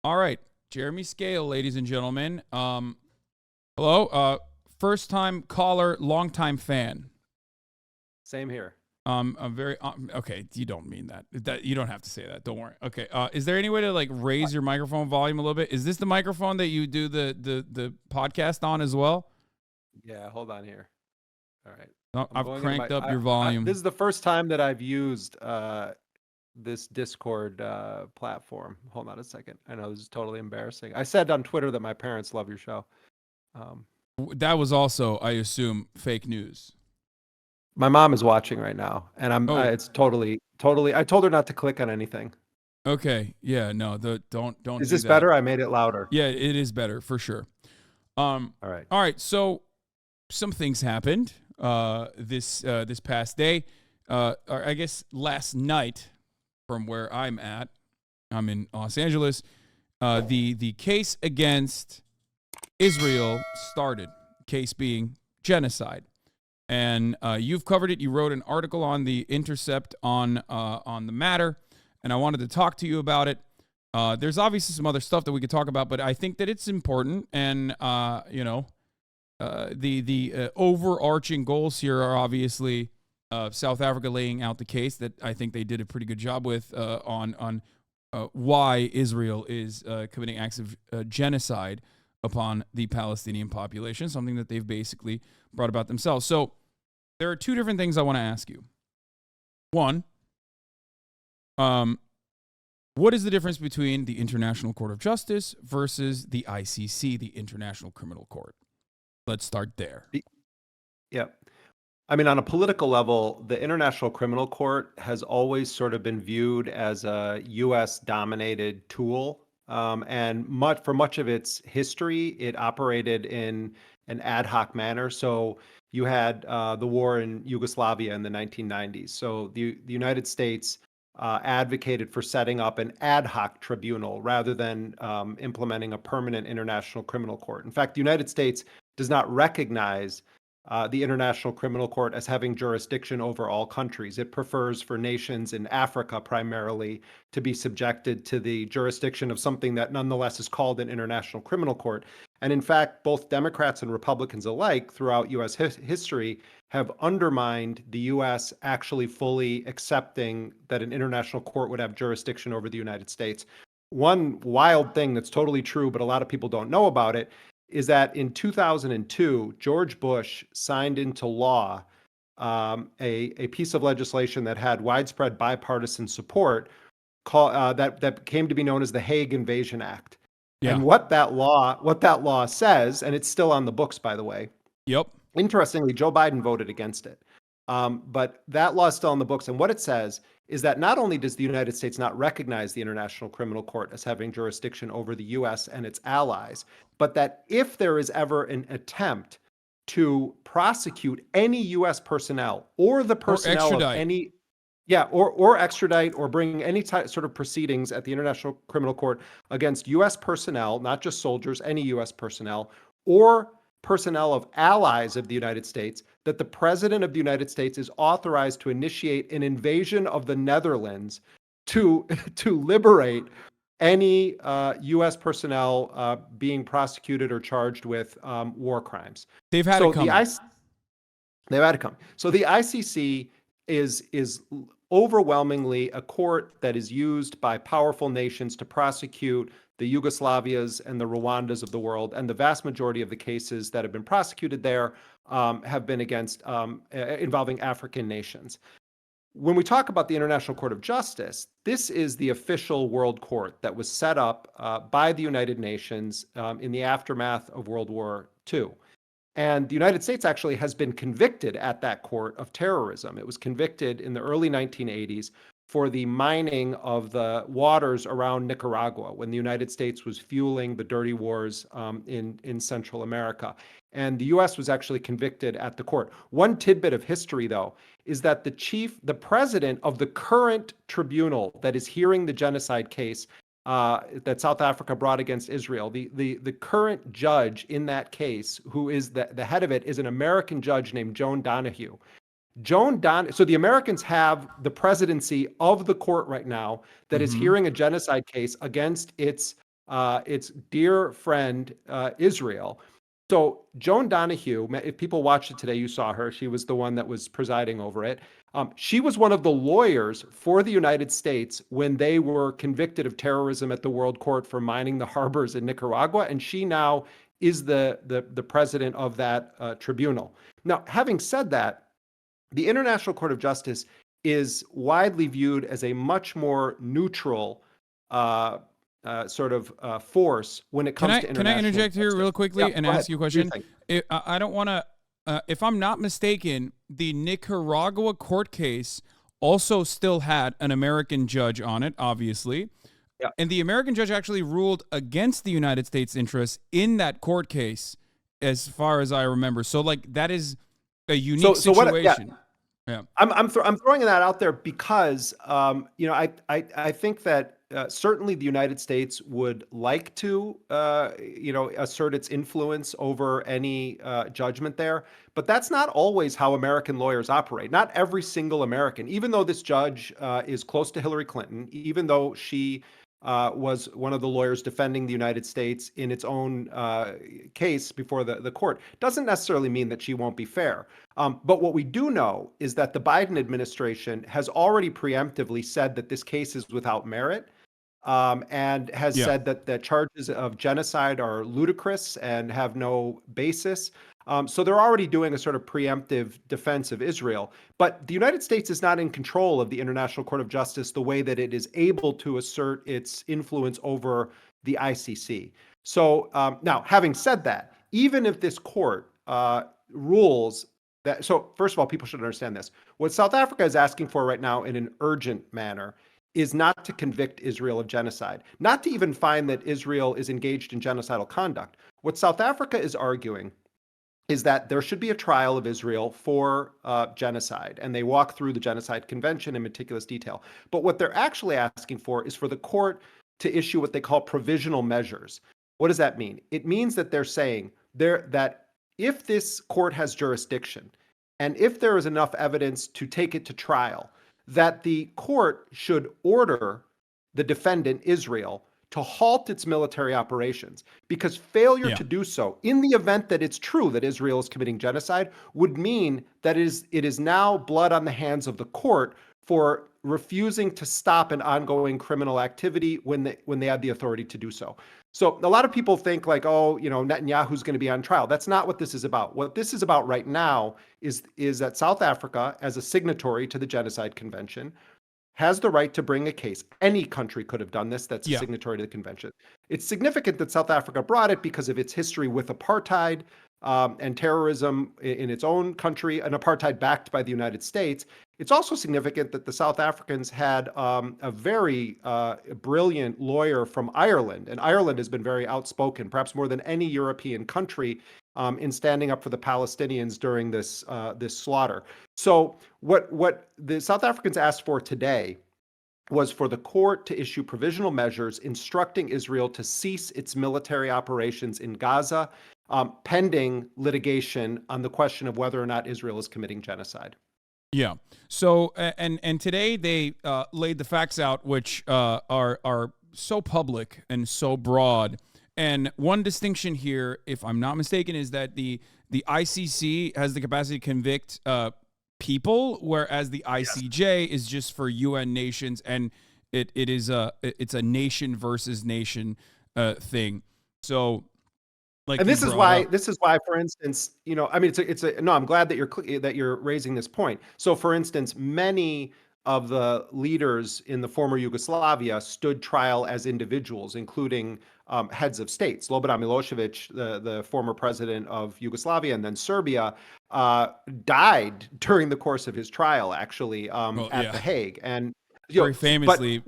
All right, Jeremy Scahill, ladies and gentlemen. Hello, first time caller, long time fan. Same here. I'm very okay. You don't mean that. That you don't have to say that. Don't worry. Okay. Is there any way to like raise your microphone volume a little bit? Is this the microphone that you do the podcast on as well? Yeah, hold on here. All right. No, I'm I've going into cranked up your volume. this is the first time that I've used this Discord platform. Hold on a second. I know this is totally embarrassing. I said on Twitter that my parents love your show. Um, That was also, I assume, fake news. my mom is watching right now, and Oh, it's totally. I told her not to click on anything. okay. Yeah. No. Don't Is do this that. better? I made it louder. Yeah, it is better for sure. Um. All right. All right. So some things happened this past day, or I guess last night, from where I'm at. I'm in Los Angeles. The case against Israel started. Case being genocide, and you've covered it. You wrote an article on the Intercept on the matter, and I wanted to talk to you about it. There's obviously some other stuff that we could talk about, but I think that it's important, and the overarching goals here are obviously South Africa laying out the case that I think they did a pretty good job with on why Israel is committing acts of genocide upon the Palestinian population, something that they've basically brought about themselves. So there are two different things I want to ask you. One, what is the difference between the International Court of Justice versus the ICC, the International Criminal Court? Let's start there. Yeah. I mean, on a political level, the International Criminal Court has always sort of been viewed as a U.S. dominated tool. And for much of its history, it operated in an ad hoc manner. So you had the war in Yugoslavia in the 1990s. So the United States advocated for setting up an ad hoc tribunal rather than implementing a permanent international criminal court. In fact, the United States does not recognize the International Criminal Court as having jurisdiction over all countries. It prefers for nations in Africa primarily to be subjected to the jurisdiction of something that nonetheless is called an International Criminal Court. And in fact, both Democrats and Republicans alike throughout U.S. history have undermined the U.S. actually fully accepting that an international court would have jurisdiction over the United States. One wild thing that's totally true, but a lot of people don't know about it, is that in 2002, George Bush signed into law a piece of legislation that had widespread bipartisan support that came to be known as the Hague Invasion Act. Yeah. And what that law says, and it's still on the books, by the way. Yep. Interestingly, Joe Biden voted against it. But that law is still on the books. And what it says is that not only does the United States not recognize the International Criminal Court as having jurisdiction over the U.S. and its allies, but that if there is ever an attempt to prosecute any U.S. personnel or the personnel of any, or extradite or bring any sort of proceedings at the International Criminal Court against U.S. personnel, not just soldiers, any U.S. personnel, or personnel of allies of the United States, that the President of the United States is authorized to initiate an invasion of the Netherlands to liberate any U.S. personnel being prosecuted or charged with war crimes. They've had it coming. They've had it come. So the ICC is overwhelmingly a court that is used by powerful nations to prosecute the Yugoslavias and the Rwandas of the world, and the vast majority of the cases that have been prosecuted there have been against involving African nations. When we talk about the International Court of Justice, this is the official world court that was set up by the United Nations in the aftermath of World War II. And the United States actually has been convicted at that court of terrorism. It was convicted in the early 1980s for the mining of the waters around Nicaragua when the United States was fueling the dirty wars in Central America. And the U.S. was actually convicted at the court. One tidbit of history, though, is that the president of the current tribunal that is hearing the genocide case that South Africa brought against Israel, the current judge in that case, who is the head of it, is an American judge named Joan Donoghue. So the Americans have the presidency of the court right now that is hearing a genocide case against its its dear friend Israel. So Joan Donahue, if people watched it today, you saw her. She was the one that was presiding over it. She was one of the lawyers for the United States when they were convicted of terrorism at the World Court for mining the harbors in Nicaragua, and she now is the president of that tribunal. Now, having said that, the International Court of Justice is widely viewed as a much more neutral uh, force when it Can comes I to can I international interject here justice. real Yeah, quickly and go ahead. ask you a What do you question? think? I don't want to. If I'm not mistaken, the Nicaragua court case also still had an American judge on it, obviously, Yeah. and the American judge actually ruled against the United States interests in that court case, as far as I remember. So, like, that is a unique So what? Yeah, situation. Yeah. I'm throwing that out there because I think that certainly the United States would like to assert its influence over any judgment there, but that's not always how American lawyers operate. Not every single American, even though this judge is close to Hillary Clinton, even though she was one of the lawyers defending the United States in its own case before the court, doesn't necessarily mean that she won't be fair. But what we do know is that the Biden administration has already preemptively said that this case is without merit, and has Yeah. said that the charges of genocide are ludicrous and have no basis. So they're already doing a sort of preemptive defense of Israel. But the United States is not in control of the International Court of Justice the way that it is able to assert its influence over the ICC. So now, having said that, even if this court rules that, so first of all, people should understand this. What South Africa is asking for right now in an urgent manner is not to convict Israel of genocide, not to even find that Israel is engaged in genocidal conduct. What South Africa is arguing is that there should be a trial of Israel for genocide, and they walk through the Genocide Convention in meticulous detail. But what they're actually asking for is for the court to issue what they call provisional measures. What does that mean? It means that they're saying that if this court has jurisdiction, and if there is enough evidence to take it to trial, that the court should order the defendant, Israel, to halt its military operations, because failure Yeah. to do so, in the event that it's true that Israel is committing genocide, would mean that it is now blood on the hands of the court for refusing to stop an ongoing criminal activity when they have the authority to do so. So a lot of people think like, oh, Netanyahu's going to be on trial. That's not what this is about. What this is about right now is that South Africa, as a signatory to the Genocide Convention, has the right to bring a case. Any country could have done this that's a Yeah. signatory to the convention. It's significant that South Africa brought it because of its history with apartheid and terrorism in its own country, an apartheid backed by the United States. It's also significant that the South Africans had a very brilliant lawyer from Ireland, and Ireland has been very outspoken, perhaps more than any European country, in standing up for the Palestinians during this slaughter. So what the South Africans asked for today was for the court to issue provisional measures instructing Israel to cease its military operations in Gaza, pending litigation on the question of whether or not Israel is committing genocide. Yeah. So and today they laid the facts out, which are so public and so broad. And one distinction here, if I'm not mistaken, is that the ICC has the capacity to convict people, whereas the ICJ is just for UN nations, and it's a nation versus nation thing. So, like, And you this is brought why, up, for instance, I mean, no, I'm glad that you're raising this point. So, for instance, many of the leaders in the former Yugoslavia stood trial as individuals, including heads of states. Slobodan Milosevic, the former president of Yugoslavia and then Serbia, died during the course of his trial, actually, well, at yeah, The Hague. And very but famously.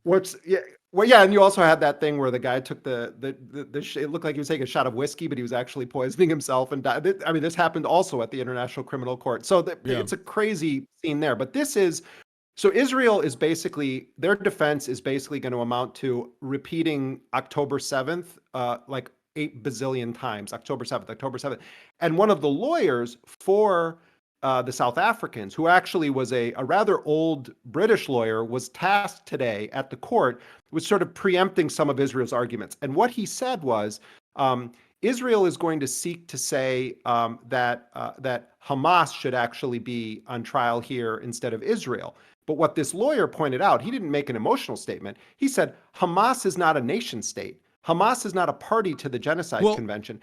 what's yeah, well, yeah, and you also had that thing where the guy took it looked like he was taking a shot of whiskey, but he was actually poisoning himself and died. I mean, this happened also at the International Criminal Court. So Yeah. it's a crazy scene there. But so Israel is basically, their defense is basically going to amount to repeating October 7th, like 8 bazillion times, October 7th. And one of the lawyers for the South Africans, who actually was a rather old British lawyer, was tasked today at the court with sort of preempting some of Israel's arguments. And what he said was, Israel is going to seek to say that Hamas should actually be on trial here instead of Israel. But what this lawyer pointed out, he didn't make an emotional statement. He said, Hamas is not a nation state. Hamas is not a party to the Genocide Convention.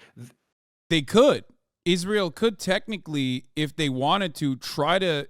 They could. Israel could technically, if they wanted to, try to.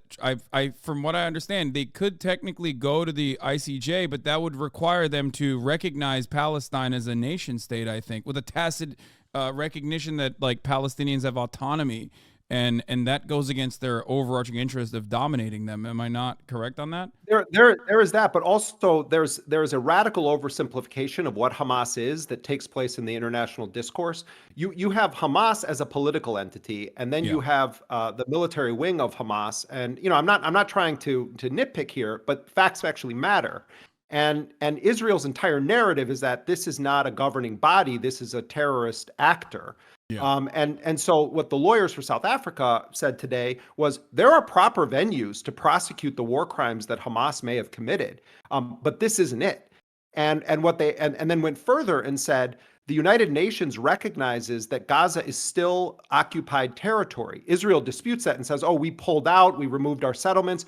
From what I understand, they could technically go to the ICJ, but that would require them to recognize Palestine as a nation state. I think, with a tacit recognition that like Palestinians have autonomy, and that goes against their overarching interest of dominating them. Am I not correct on that? There is that, but also there's a radical oversimplification of what Hamas is that takes place in the international discourse. You have Hamas as a political entity, and then you have the military wing of Hamas. And I'm not trying to nitpick here, but facts actually matter. And Israel's entire narrative is that this is not a governing body; this is a terrorist actor. Yeah. And so what the lawyers for South Africa said today was there are proper venues to prosecute the war crimes that Hamas may have committed, but this isn't it. And then went further and said the United Nations recognizes that Gaza is still occupied territory. Israel disputes that and says, "Oh, we pulled out, we removed our settlements."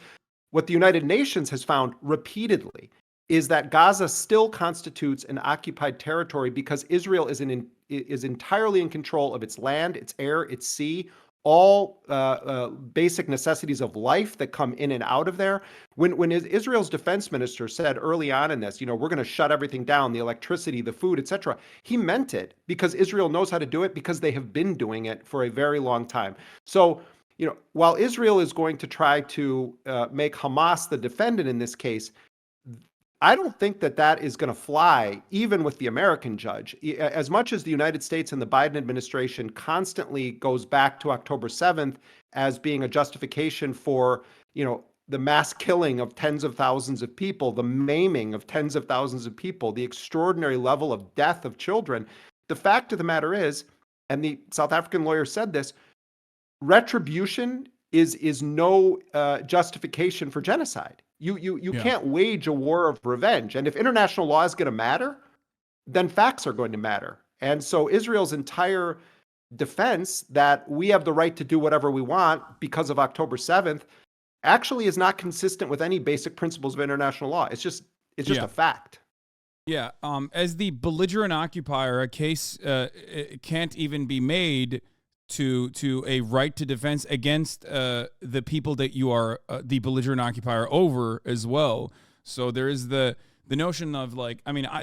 What the United Nations has found repeatedly is that Gaza still constitutes an occupied territory because Israel is entirely in control of its land, its air, its sea, all basic necessities of life that come in and out of there. When Israel's defense minister said early on in this, we're going to shut everything down, the electricity, the food, etc., he meant it because Israel knows how to do it because they have been doing it for a very long time. So, while Israel is going to try to make Hamas the defendant in this case, I don't think that is going to fly, even with the American judge. As much as the United States and the Biden administration constantly goes back to October 7th as being a justification for, the mass killing of tens of thousands of people, the maiming of tens of thousands of people, the extraordinary level of death of children, the fact of the matter is, and the South African lawyer said this, retribution is no justification for genocide. You can't wage a war of revenge. And if international law is going to matter, then facts are going to matter. And so Israel's entire defense that we have the right to do whatever we want because of October 7th actually is not consistent with any basic principles of international law. It's just a fact. Yeah. As the belligerent occupier, a case can't even be made to a right to defense against the people that you are the belligerent occupier over as well. So there is the notion of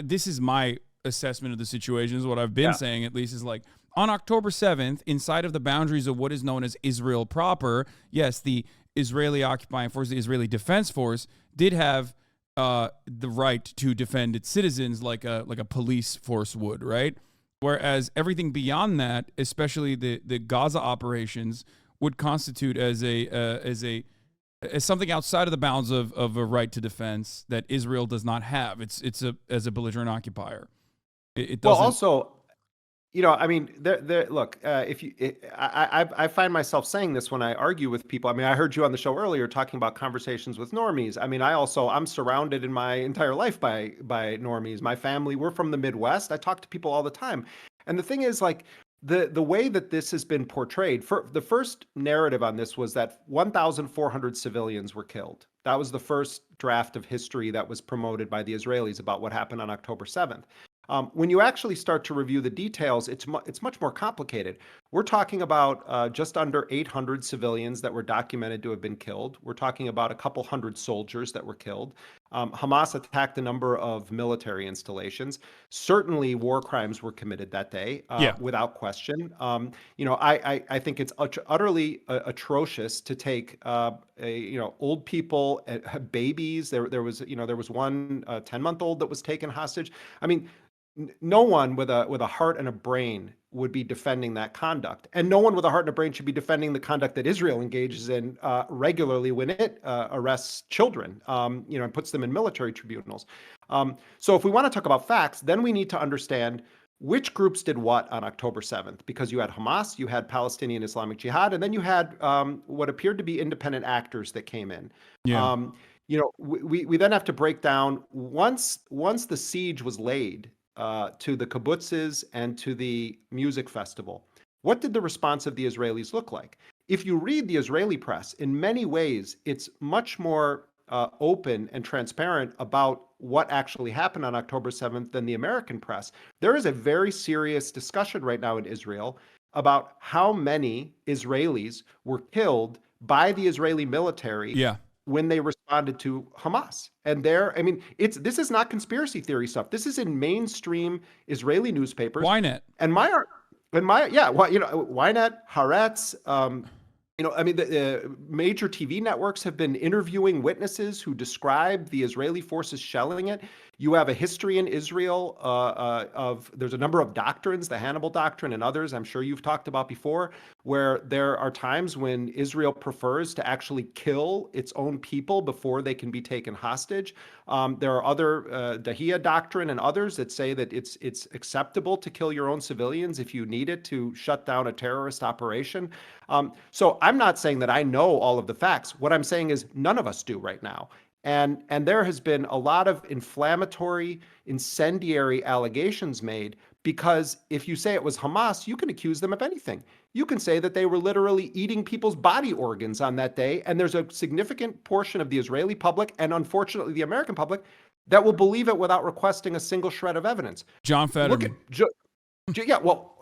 this is my assessment of the situation, is what I've been saying at least, is like on October 7th, inside of the boundaries of what is known as Israel proper, yes, the Israeli occupying force, the Israeli Defense Force, did have the right to defend its citizens like a police force would, right? Whereas everything beyond that, especially the Gaza operations, would constitute as something outside of the bounds of a right to defense that Israel does not have. It's as a belligerent occupier. It doesn't. Well, also, look, I find myself saying this when I argue with people. I heard you on the show earlier talking about conversations with normies. I'm surrounded in my entire life by normies. My family, we're from the Midwest. I talk to people all the time. And the thing is, like, the way that this has been portrayed, the first narrative on this was that 1,400 civilians were killed. That was the first draft of history that was promoted by the Israelis about what happened on October 7th. When you actually start to review the details, it's much more complicated. We're talking about just under 800 civilians that were documented to have been killed. We're talking about a couple hundred soldiers that were killed. Hamas attacked a number of military installations. Certainly, war crimes were committed that day, without question. I think it's utterly atrocious to take old people, babies. There was one 10-month-old that was taken hostage. No one with a heart and a brain would be defending that conduct. And no one with a heart and a brain should be defending the conduct that Israel engages in regularly when it arrests children, and puts them in military tribunals. So if we want to talk about facts, then we need to understand which groups did what on October 7th? Because you had Hamas, you had Palestinian Islamic Jihad, and then you had what appeared to be independent actors that came in. Yeah. We then have to break down once the siege was laid to the kibbutzes and to the music festival. What did the response of the Israelis look like? If you read the Israeli press, in many ways, it's much more open and transparent about what actually happened on October 7th than the American press. There is a very serious discussion right now in Israel about how many Israelis were killed by the Israeli military Yeah. when they responded to Hamas. And this is not conspiracy theory stuff. This is in mainstream Israeli newspapers. Ynet. And Ynet, Haaretz, the major TV networks have been interviewing witnesses who describe the Israeli forces shelling it. You have a history in Israel there's a number of doctrines, the Hannibal Doctrine and others I'm sure you've talked about before, where there are times when Israel prefers to actually kill its own people before they can be taken hostage. There are other Dahia Doctrine and others that say that it's acceptable to kill your own civilians if you need it to shut down a terrorist operation. So I'm not saying that I know all of the facts. What I'm saying is none of us do right now. And there has been a lot of inflammatory, incendiary allegations made because if you say it was Hamas, you can accuse them of anything. You can say that they were literally eating people's body organs on that day. And there's a significant portion of the Israeli public and unfortunately the American public that will believe it without requesting a single shred of evidence. John Fetterman.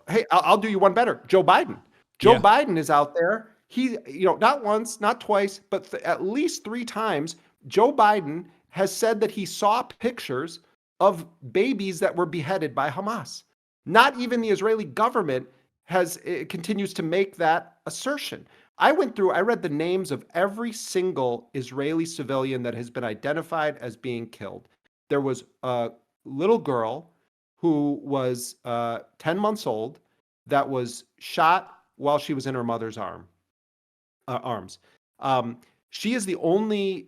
Hey, I'll do you one better. Joe Biden. Joe Biden is out there. He, not once, not twice, but at least 3 times, Joe Biden has said that he saw pictures of babies that were beheaded by Hamas. Not even the Israeli government continues to make that assertion. I read the names of every single Israeli civilian that has been identified as being killed. There was a little girl who was 10 months old that was shot while she was in her mother's arms. She is the only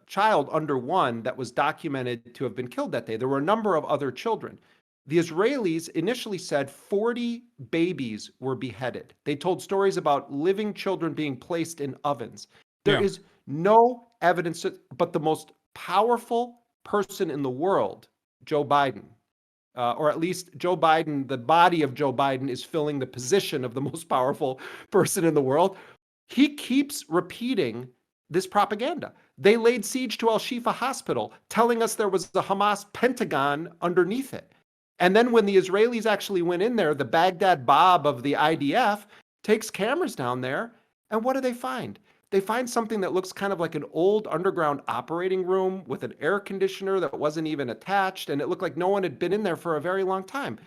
child under 1 that was documented to have been killed that day. There were a number of other children. The Israelis initially said 40 babies were beheaded. They told stories about living children being placed in ovens. There is no evidence, but the most powerful person in the world, Joe Biden, or at least Joe Biden, the body of Joe Biden is filling the position of the most powerful person in the world. He keeps repeating this propaganda. They laid siege to Al-Shifa Hospital, telling us there was a Hamas Pentagon underneath it. And then when the Israelis actually went in there, the Baghdad Bob of the IDF takes cameras down there, and what do they find? They find something that looks kind of like an old underground operating room with an air conditioner that wasn't even attached, and it looked like no one had been in there for a very long time.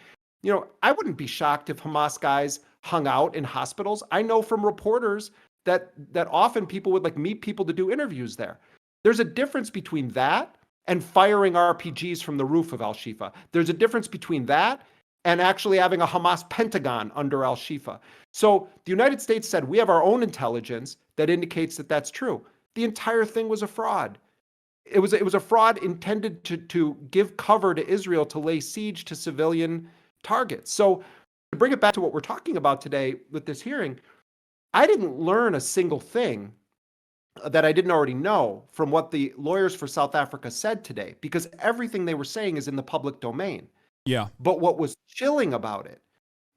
I wouldn't be shocked if Hamas guys hung out in hospitals. I know from reporters that often people would meet people to do interviews there. There's a difference between that and firing RPGs from the roof of Al-Shifa. There's a difference between that and actually having a Hamas Pentagon under Al-Shifa. So the United States said, we have our own intelligence that indicates that that's true. The entire thing was a fraud. It was a fraud intended to give cover to Israel to lay siege to civilian targets. So to bring it back to what we're talking about today with this hearing, I didn't learn a single thing that I didn't already know from what the lawyers for South Africa said today, because everything they were saying is in the public domain. Yeah. But what was chilling about it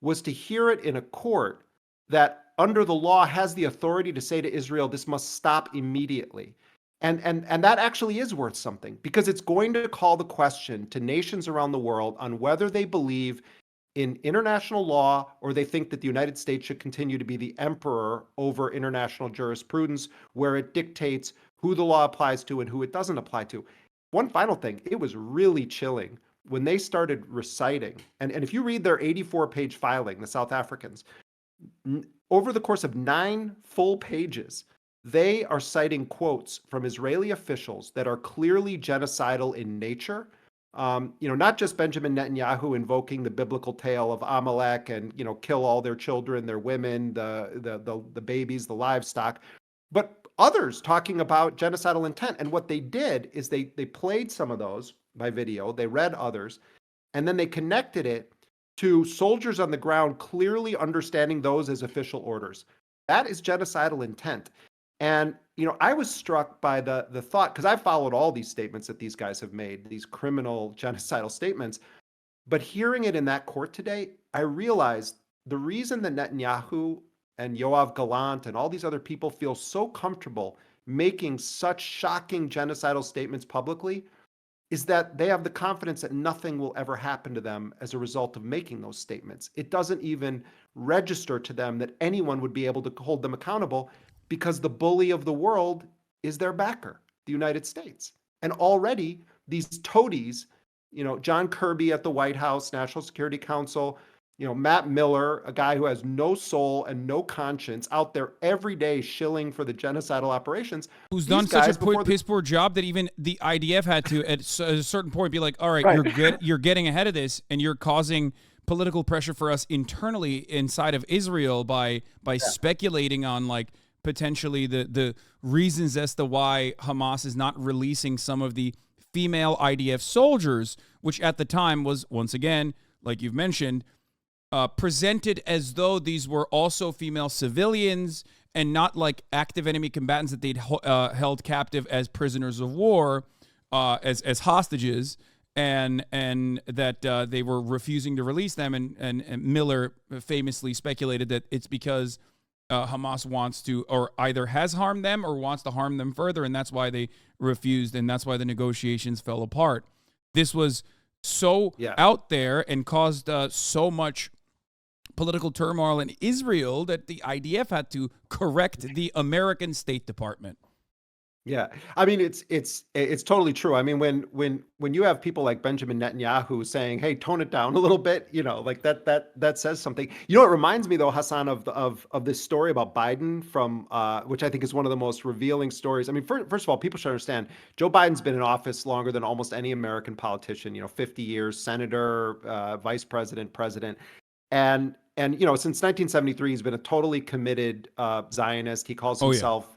was to hear it in a court that under the law has the authority to say to Israel, this must stop immediately. And that actually is worth something, because it's going to call the question to nations around the world on whether they believe in international law or they think that the United States should continue to be the emperor over international jurisprudence, where it dictates who the law applies to and who it doesn't apply to. One final thing, it was really chilling when they started reciting, and if you read their 84-page filing, the South Africans, over the course of 9 full pages, they are citing quotes from Israeli officials that are clearly genocidal in nature. Not just Benjamin Netanyahu invoking the biblical tale of Amalek and, kill all their children, their women, the babies, the livestock, but others talking about genocidal intent. And what they did is they played some of those by video, they read others, and then they connected it to soldiers on the ground clearly understanding those as official orders. That is genocidal intent. And, I was struck by the thought, because I followed all these statements that these guys have made, these criminal genocidal statements. But hearing it in that court today, I realized the reason that Netanyahu and Yoav Gallant and all these other people feel so comfortable making such shocking genocidal statements publicly is that they have the confidence that nothing will ever happen to them as a result of making those statements. It doesn't even register to them that anyone would be able to hold them accountable because the bully of the world is their backer, the United States. And already these toadies, John Kirby at the White House, National Security Council, Matt Miller, a guy who has no soul and no conscience, out there every day shilling for the genocidal operations. Who's done such a piss poor job that even the IDF had to, at a certain point, be like, all right, you're getting ahead of this, and you're causing political pressure for us internally inside of Israel by speculating on, like, potentially the reasons as to why Hamas is not releasing some of the female IDF soldiers, which at the time was, once again, like you've mentioned, presented as though these were also female civilians and not like active enemy combatants that they'd held captive as prisoners of war, as hostages, and that they were refusing to release them. And Miller famously speculated that it's because Hamas wants to, or either has harmed them or wants to harm them further, and that's why they refused, and that's why the negotiations fell apart. This was so out there and caused so much political turmoil in Israel that the IDF had to correct the American State Department. Yeah, I mean it's totally true. I mean when you have people like Benjamin Netanyahu saying, "Hey, tone it down a little bit," like that says something. It reminds me though, Hasan, of this story about Biden from which I think is one of the most revealing stories. I mean, first of all, people should understand Joe Biden's been in office longer than almost any American politician. 50 years, senator, vice president, president, and since 1973, he's been a totally committed Zionist. He calls himself,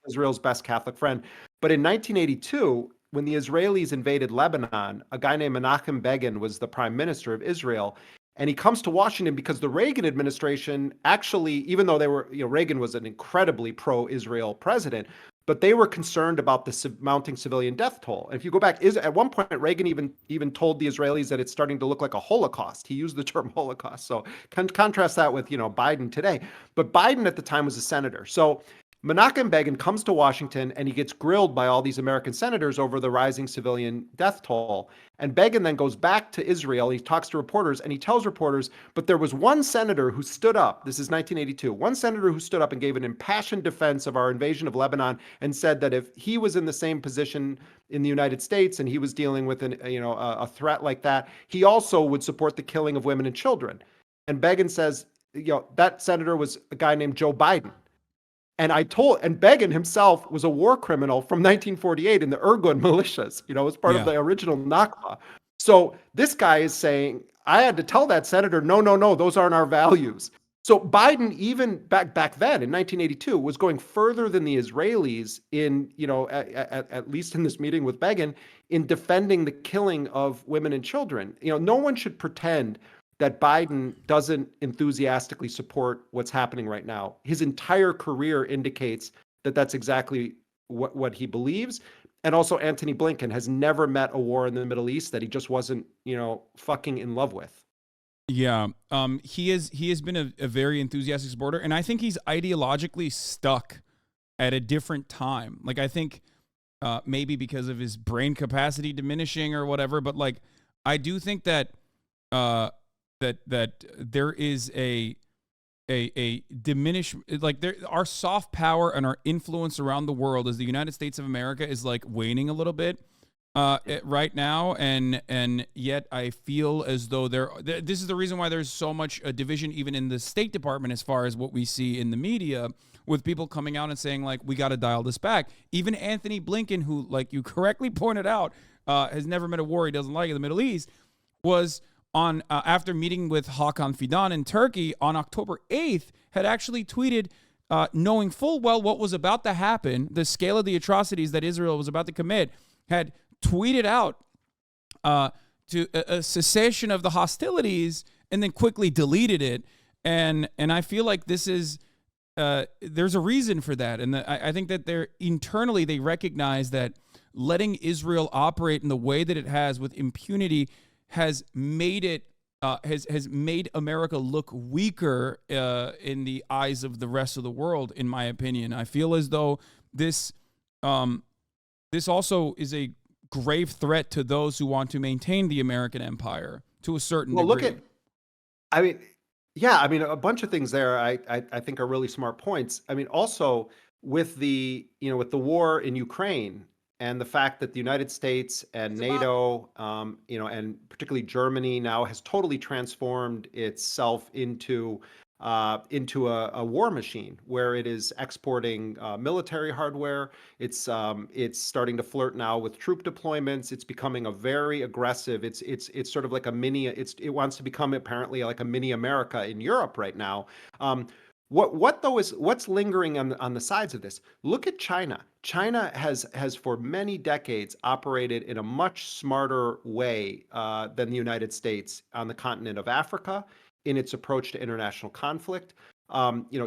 Israel's best Catholic friend. But in 1982, when the Israelis invaded Lebanon, a guy named Menachem Begin was the prime minister of Israel. And he comes to Washington because the Reagan administration actually, even though they were, Reagan was an incredibly pro-Israel president, but they were concerned about the mounting civilian death toll. And if you go back, at one point, Reagan even told the Israelis that it's starting to look like a Holocaust. He used the term Holocaust. So contrast that with, Biden today. But Biden at the time was a senator. So Menachem Begin comes to Washington and he gets grilled by all these American senators over the rising civilian death toll. And Begin then goes back to Israel. He talks to reporters and he tells reporters, but there was one senator who stood up. This is 1982. One senator who stood up and gave an impassioned defense of our invasion of Lebanon and said that if he was in the same position in the United States and he was dealing with a threat like that, he also would support the killing of women and children. And Begin says, that senator was a guy named Joe Biden. And Begin himself was a war criminal from 1948 in the Irgun militias, as part of the original Nakba. So this guy is saying, I had to tell that senator, no, those aren't our values. So Biden, even back then in 1982, was going further than the Israelis in, at least in this meeting with Begin, in defending the killing of women and children. No one should pretend that Biden doesn't enthusiastically support what's happening right now. His entire career indicates that that's exactly what he believes. And also Antony Blinken has never met a war in the Middle East that he just wasn't, fucking in love with. Yeah. He has been a very enthusiastic supporter, and I think he's ideologically stuck at a different time. Like, I think maybe because of his brain capacity diminishing or whatever, but like, I do think that that there is a diminish, like our soft power and our influence around the world as the United States of America is like waning a little bit right now, and yet I feel as though this is the reason why there's so much division even in the State Department as far as what we see in the media, with people coming out and saying like, we got to dial this back. Even Antony Blinken, who, like you correctly pointed out, has never met a war he doesn't like in the Middle East, was on after meeting with Hakan Fidan in Turkey on October 8th, had actually tweeted, knowing full well what was about to happen, the scale of the atrocities that Israel was about to commit, had tweeted out to a cessation of the hostilities then quickly deleted it. And I feel like this is there's a reason for that, and I think that they're internally they recognize that letting Israel operate in the way that it has with impunity has made it has made America look weaker in the eyes of the rest of the world. In my opinion, I feel as though this this also is a grave threat to those who want to maintain the American empire to a certain Well, degree. I mean, yeah, I mean, a bunch of things there I think are really smart points. I mean, also with with the war in Ukraine and the fact that the United States and NATO, and particularly Germany now has totally transformed itself into a war machine where it is exporting military hardware. It's starting to flirt now with troop deployments. It's becoming a very aggressive. It's sort of like a mini. It wants to become apparently like a mini America in Europe right now. What though is what's lingering on the sides of this? Look at China. China has for many decades operated in a much smarter way than the United States on the continent of Africa in its approach to international conflict.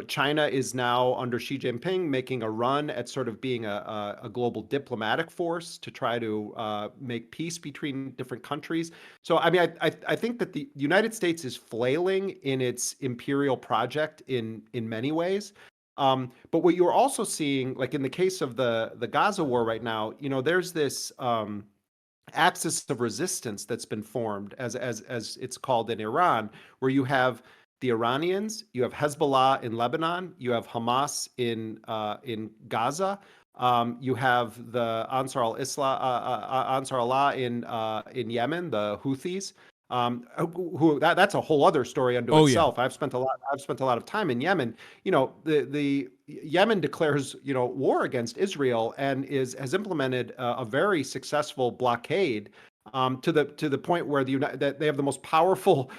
China is now under Xi Jinping making a run at sort of being a global diplomatic force to try to make peace between different countries. So, I mean, I think that the United States is flailing in its imperial project in many ways. But what you're also seeing, like in the case of the Gaza war right now, there's this axis of resistance that's been formed, as it's called in Iran, where you have the Iranians, you have Hezbollah in Lebanon, you have Hamas in Gaza, you have the Ansar Allah in Yemen, the Houthis. That's a whole other story unto Oh yeah. itself. I've spent a lot of time in Yemen. The Yemen declares war against Israel and has implemented a very successful blockade to the point where that they have the most powerful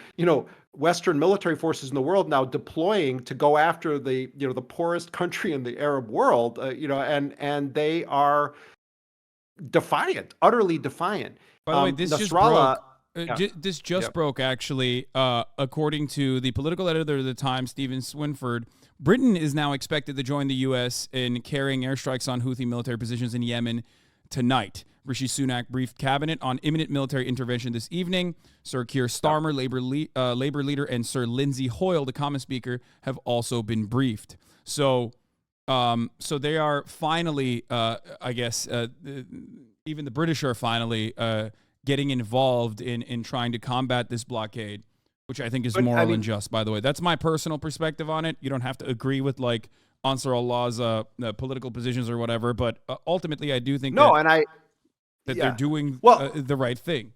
Western military forces in the world now deploying to go after the poorest country in the Arab world. And they are defiant, utterly defiant. By the way, this just Nasrallah. broke. Yeah. This just Yep. broke, actually. According to the political editor of the Times, Stephen Swinford, Britain is now expected to join the U.S. in carrying airstrikes on Houthi military positions in Yemen tonight. Rishi Sunak briefed cabinet on imminent military intervention this evening. Sir Keir Starmer, Labour leader, and Sir Lindsay Hoyle, the Commons Speaker, have also been briefed. So they are finally, I guess, even the British are finally getting involved in trying to combat this blockade, which I think is moral and just, by the way. That's my personal perspective on it. You don't have to agree with like Ansar Allah's political positions or whatever, but ultimately I do think that they're doing the right thing.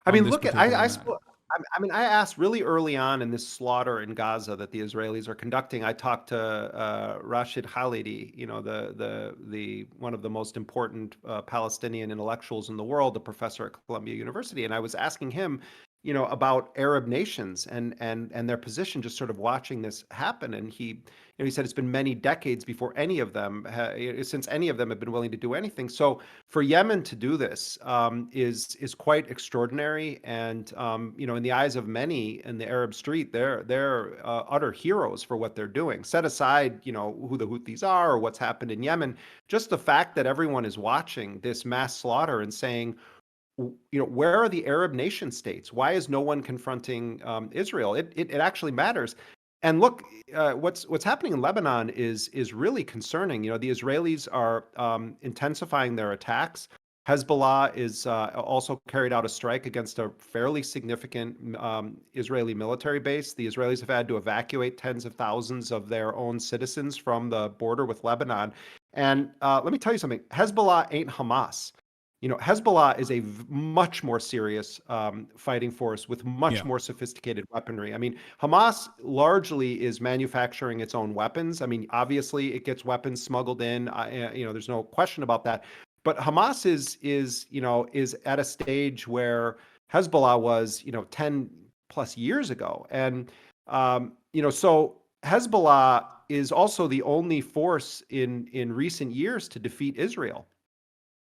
I mean, look at I asked really early on in this slaughter in Gaza that the Israelis are conducting. I talked to Rashid Khalidi, the one of the most important Palestinian intellectuals in the world, a professor at Columbia University, and I was asking him, about Arab nations and their position, just sort of watching this happen. And he said it's been many decades before any of them, since any of them have been willing to do anything. So for Yemen to do this is quite extraordinary. And in the eyes of many in the Arab street, they're utter heroes for what they're doing. Set aside, who the Houthis are or what's happened in Yemen, just the fact that everyone is watching this mass slaughter and saying, where are the Arab nation states? Why is no one confronting Israel? It actually matters. And look, what's happening in Lebanon is really concerning. The Israelis are intensifying their attacks. Hezbollah is also carried out a strike against a fairly significant Israeli military base. The Israelis have had to evacuate tens of thousands of their own citizens from the border with Lebanon. And let me tell you something. Hezbollah ain't Hamas. Hezbollah is a much more serious fighting force with much more sophisticated weaponry. I mean, Hamas largely is manufacturing its own weapons. I mean, obviously, it gets weapons smuggled in. There's no question about that. But Hamas is at a stage where Hezbollah was, 10 plus years ago, and so Hezbollah is also the only force in recent years to defeat Israel.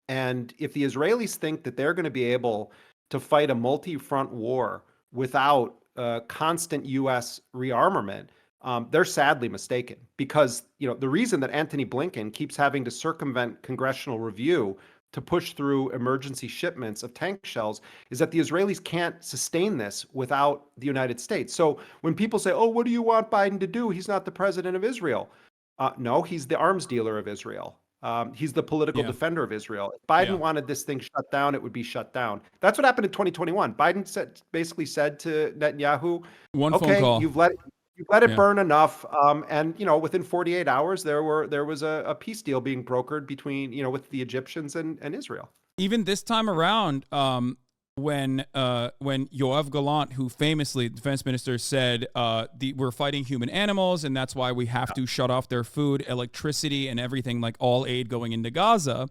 And if the Israelis think that they're going to be able to fight a multi-front war without constant U.S. rearmament, they're sadly mistaken, because the reason that Antony Blinken keeps having to circumvent congressional review to push through emergency shipments of tank shells is that the Israelis can't sustain this without the United States. So when people say, "Oh, what do you want Biden to do? He's not the president of Israel." No, he's the arms dealer of Israel. He's the political Yeah. defender of Israel. If Biden Yeah. wanted this thing shut down, it would be shut down. That's what happened in 2021. Biden basically said to Netanyahu, One phone "Okay, call. you've let it Yeah. burn enough." And within 48 hours, there was a peace deal being brokered between with the Egyptians and Israel. Even this time around, when Yoav Gallant, who famously, the defense minister, said we're fighting human animals and that's why we have to shut off their food, electricity, and everything, like all aid going into Gaza,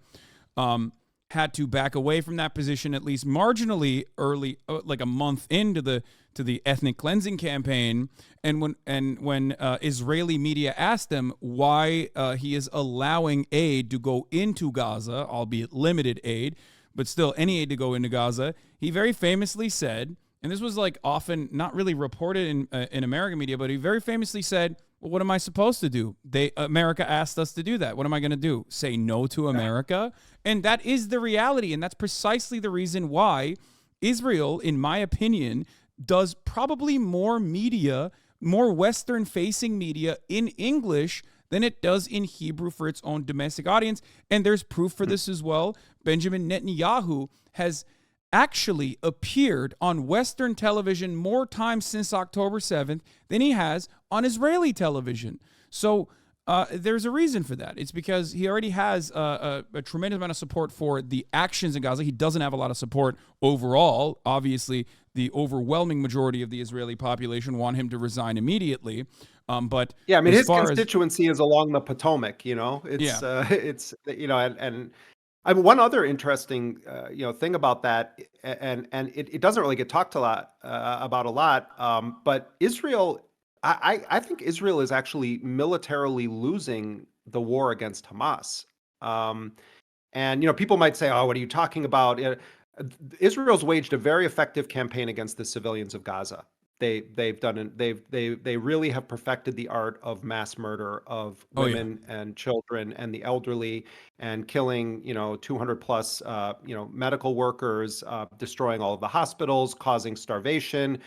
had to back away from that position at least marginally early, like a month into the ethnic cleansing campaign. And when Israeli media asked him why he is allowing aid to go into Gaza, albeit limited aid, but still any aid to go into Gaza, he very famously said, and this was like often not really reported in American media, but he very famously said, "Well, what am I supposed to do? America asked us to do that. What am I going to do? Say no to America?" And that is the reality, and that's precisely the reason why Israel, in my opinion, does probably more media, more Western-facing media in English than it does in Hebrew for its own domestic audience. And there's proof for this as well. Benjamin Netanyahu has actually appeared on Western television more times since October 7th than he has on Israeli television. So there's a reason for that. It's because he already has a tremendous amount of support for the actions in Gaza. He doesn't have a lot of support overall. Obviously, the overwhelming majority of the Israeli population want him to resign immediately. But yeah, I mean, as his far constituency is along the Potomac. It's Yeah. it's and I mean, one other interesting thing about that, and it doesn't really get talked about a lot, but Israel, I think Israel is actually militarily losing the war against Hamas. And people might say, "Oh, what are you talking about?" Israel's waged a very effective campaign against the civilians of Gaza. They really have perfected the art of mass murder of Oh, yeah. women and children and the elderly, and killing 200 plus medical workers, destroying all of the hospitals, causing starvation,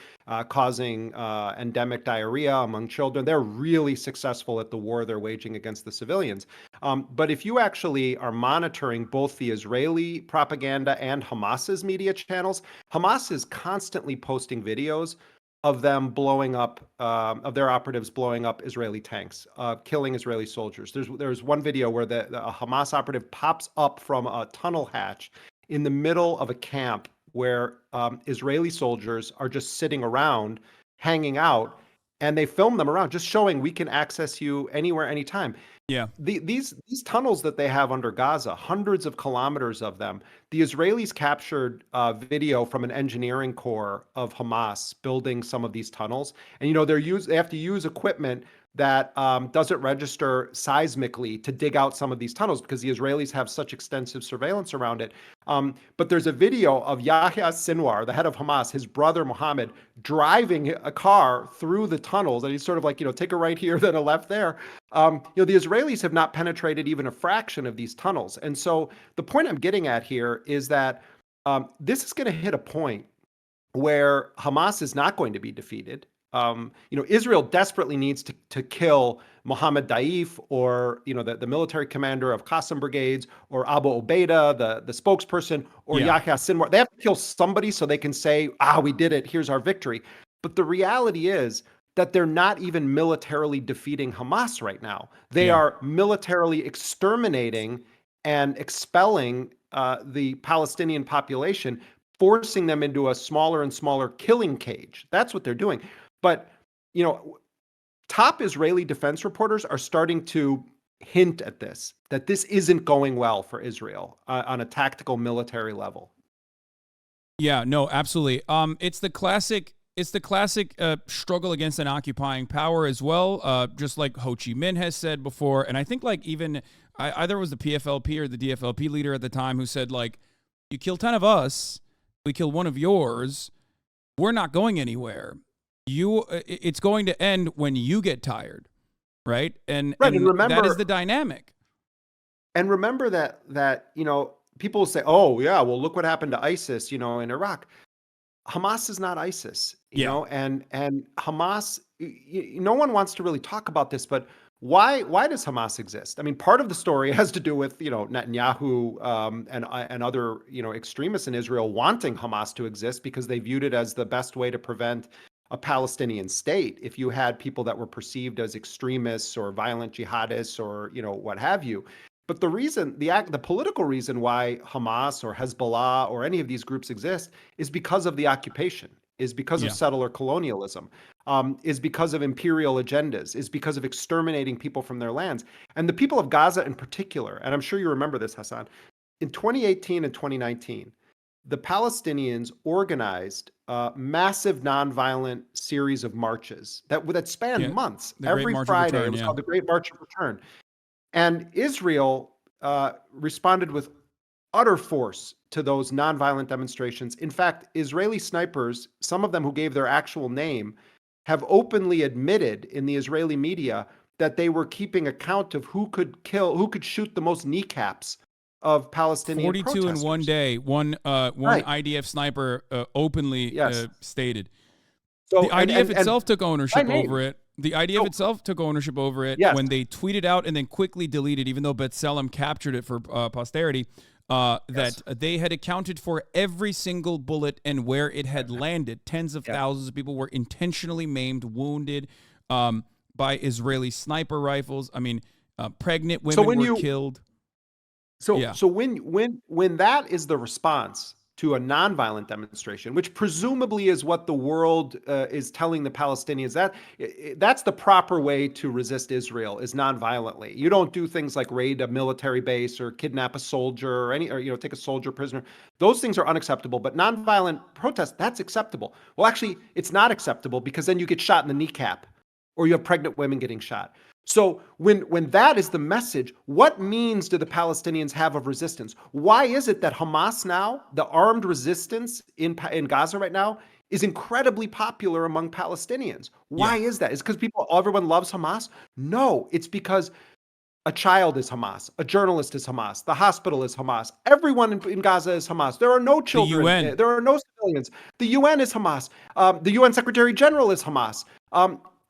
causing endemic diarrhea among children. They're really successful at the war they're waging against the civilians. But if you actually are monitoring both the Israeli propaganda and Hamas's media channels, Hamas is constantly posting videos of them blowing up, of their operatives blowing up Israeli tanks, killing Israeli soldiers. There's one video where a Hamas operative pops up from a tunnel hatch in the middle of a camp where Israeli soldiers are just sitting around, hanging out, and they film them around, just showing we can access you anywhere, anytime. Yeah. These tunnels that they have under Gaza, hundreds of kilometers of them, the Israelis captured video from an engineering corps of Hamas building some of these tunnels. And they have to use equipment that doesn't register seismically to dig out some of these tunnels, because the Israelis have such extensive surveillance around it. But there's a video of Yahya Sinwar, the head of Hamas, his brother Mohammed, driving a car through the tunnels, and he's sort of like, take a right here, then a left there. The Israelis have not penetrated even a fraction of these tunnels. And so the point I'm getting at here is that this is going to hit a point where Hamas is not going to be defeated. Israel desperately needs to kill Mohammed Daif, or the military commander of Qassam brigades, or Abu Obaida, the spokesperson, or Yahya Sinwar. They have to kill somebody so they can say, we did it, here's our victory. But the reality is that they're not even militarily defeating Hamas right now. They are militarily exterminating and expelling the Palestinian population, forcing them into a smaller and smaller killing cage. That's what they're doing. But, top Israeli defense reporters are starting to hint at this, that this isn't going well for Israel on a tactical military level. Yeah, no, absolutely. It's the classic struggle against an occupying power as well, just like Ho Chi Minh has said before. And I think even either it was the PFLP or the DFLP leader at the time who said, you kill 10 of us, we kill one of yours, we're not going anywhere. it's going to end when you get tired, right? And Right, and that is remember the dynamic. and remember that people will say, "Oh, yeah, well, look what happened to ISIS, in Iraq." Hamas is not ISIS, Yeah, and Hamas. No one wants to really talk about this, but why does Hamas exist? I mean, part of the story has to do with Netanyahu and other extremists in Israel wanting Hamas to exist because they viewed it as the best way to prevent a Palestinian state. If you had people that were perceived as extremists or violent jihadists or what have you. But the political reason why Hamas or Hezbollah or any of these groups exist is because of the occupation, is because of yeah, settler colonialism, is because of imperial agendas, is because of exterminating people from their lands. And the people of Gaza in particular, and I'm sure you remember this, Hasan, in 2018 and 2019, the Palestinians organized a massive nonviolent series of marches that spanned yeah. months. The Great Every March of Friday, it Return. was Yeah, called the Great March of Return. And Israel responded with utter force to those nonviolent demonstrations. In fact, Israeli snipers, some of them who gave their actual name, have openly admitted in the Israeli media that they were keeping account of who could shoot the most kneecaps of Palestinian 42 in one protesters. day. One Right. IDF sniper openly Yes. stated. The So IDF and itself took by ownership name. over it. The IDF So itself took ownership over it yes. when they tweeted out and then quickly deleted, even though B'Tselem captured it for posterity, Yes. that they had accounted for every single bullet and where it had landed. Tens of Yeah. thousands of people were intentionally maimed, wounded by Israeli sniper rifles. I mean, pregnant So women when were you killed. So Yeah, so when that is the response to a nonviolent demonstration, which presumably is what the world is telling the Palestinians, that's the proper way to resist Israel is nonviolently. You don't do things like raid a military base or kidnap a soldier or take a soldier prisoner. Those things are unacceptable. But nonviolent protest, that's acceptable. Well, actually, it's not acceptable because then you get shot in the kneecap, or you have pregnant women getting shot. So when that is the message, what means do the Palestinians have of resistance? Why is it that Hamas now, the armed resistance in Gaza right now, is incredibly popular among Palestinians? Why yeah, is that? Is it because everyone loves Hamas? No, it's because a child is Hamas, a journalist is Hamas, the hospital is Hamas, everyone in Gaza is Hamas. There are no the children, UN, there are no civilians. The UN is Hamas. The UN Secretary General is Hamas.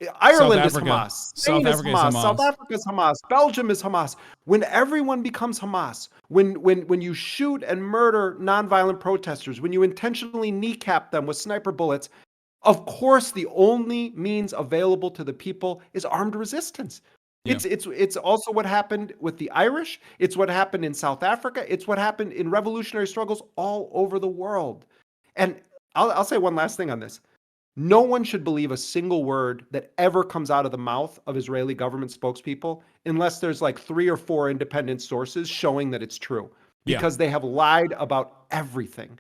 South Ireland is Africa. Hamas. South Spain is Africa is Hamas. South Hamas. Africa is Hamas. Belgium is Hamas. When everyone becomes Hamas, when you shoot and murder nonviolent protesters, when you intentionally kneecap them with sniper bullets, of course, the only means available to the people is armed resistance. Yeah, It's also what happened with the Irish. It's what happened in South Africa. It's what happened in revolutionary struggles all over the world. And I'll say one last thing on this. No one should believe a single word that ever comes out of the mouth of Israeli government spokespeople unless there's like 3 or 4 independent sources showing that it's true, yeah, because they have lied about everything.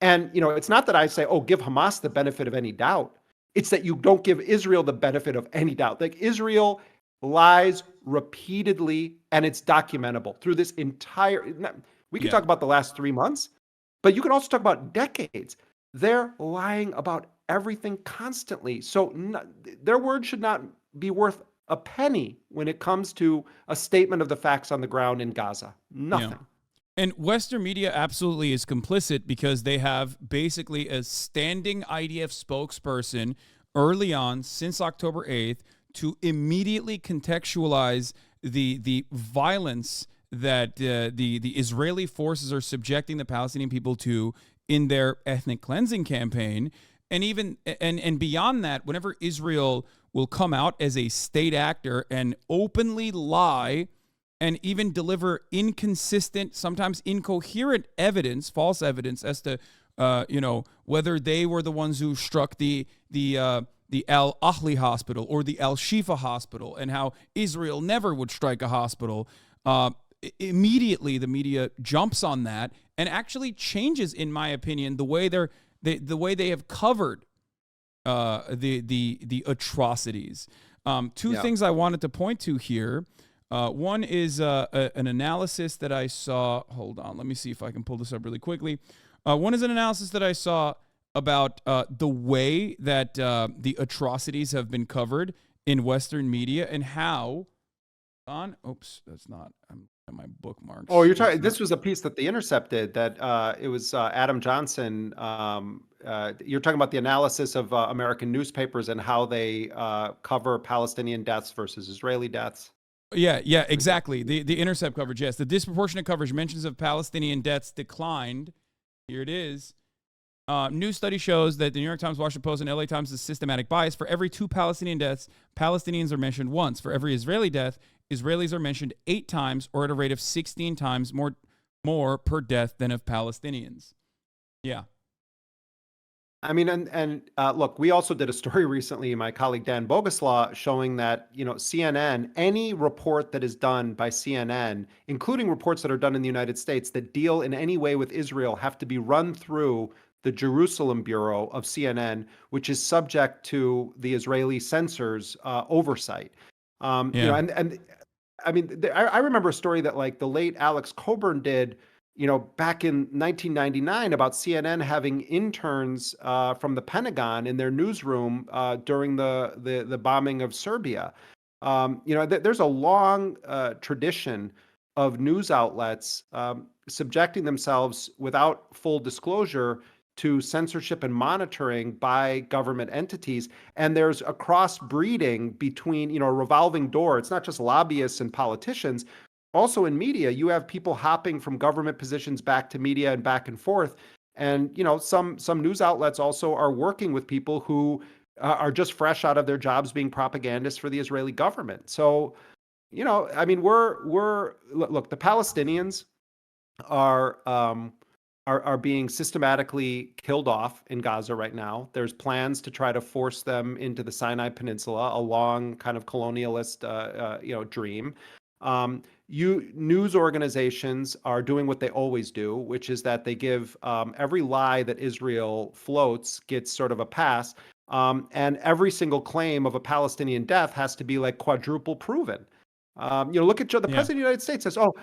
And, it's not that I say, oh, give Hamas the benefit of any doubt. It's that you don't give Israel the benefit of any doubt. Like Israel lies repeatedly, and it's documentable through this entire. We could yeah. talk about the last 3 months, but you can also talk about decades. They're lying about everything constantly. So their word should not be worth a penny when it comes to a statement of the facts on the ground in Gaza. Yeah. Nothing. And Western media absolutely is complicit because they have basically a standing IDF spokesperson early on since October 8th to immediately contextualize the violence that the Israeli forces are subjecting the Palestinian people to in their ethnic cleansing campaign. And even and beyond that, whenever Israel will come out as a state actor and openly lie and even deliver inconsistent, sometimes incoherent evidence, false evidence as to whether they were the ones who struck the Al Ahli hospital or the Al Shifa hospital, and how Israel never would strike a hospital. Immediately, the media jumps on that and actually changes, in my opinion, the way the way they have covered the atrocities. Two Yeah. things I wanted to point to here. One is an analysis that I saw. Hold on, let me see if I can pull this up really quickly. One is an analysis that I saw about the way that the atrocities have been covered in Western media and how oops, that's not. I'm at my bookmarks. Oh, you're That's talking. not. This was a piece that The Intercept did. That it was Adam Johnson. You're talking about the analysis of American newspapers and how they cover Palestinian deaths versus Israeli deaths. Yeah, exactly. The Intercept coverage, yes. The disproportionate coverage mentions of Palestinian deaths declined. Here it is. New study shows that the New York Times, Washington Post, and LA Times is systematic bias. For every 2 Palestinian deaths, Palestinians are mentioned once. For every Israeli death, Israelis are mentioned 8 times, or at a rate of 16 times more per death than of Palestinians. Yeah. I mean, and look, we also did a story recently, my colleague Dan Boguslaw, showing that, CNN, any report that is done by CNN, including reports that are done in the United States that deal in any way with Israel, have to be run through the Jerusalem bureau of CNN, which is subject to the Israeli censors' oversight. Yeah. And I mean, I remember a story that like the late Alex Coburn did, back in 1999 about CNN having interns from the Pentagon in their newsroom during the bombing of Serbia. There's a long tradition of news outlets subjecting themselves without full disclosure to censorship and monitoring by government entities. And there's a crossbreeding between, a revolving door. It's not just lobbyists and politicians. Also in media, you have people hopping from government positions back to media and back and forth. And, some news outlets also are working with people who are just fresh out of their jobs being propagandists for the Israeli government. So, I mean, look, the Palestinians are being systematically killed off in Gaza right now. There's plans to try to force them into the Sinai Peninsula, a long kind of colonialist, dream. News organizations are doing what they always do, which is that they give every lie that Israel floats gets sort of a pass, and every single claim of a Palestinian death has to be like quadruple proven. Look at the Yeah. president of the United States says, "Oh,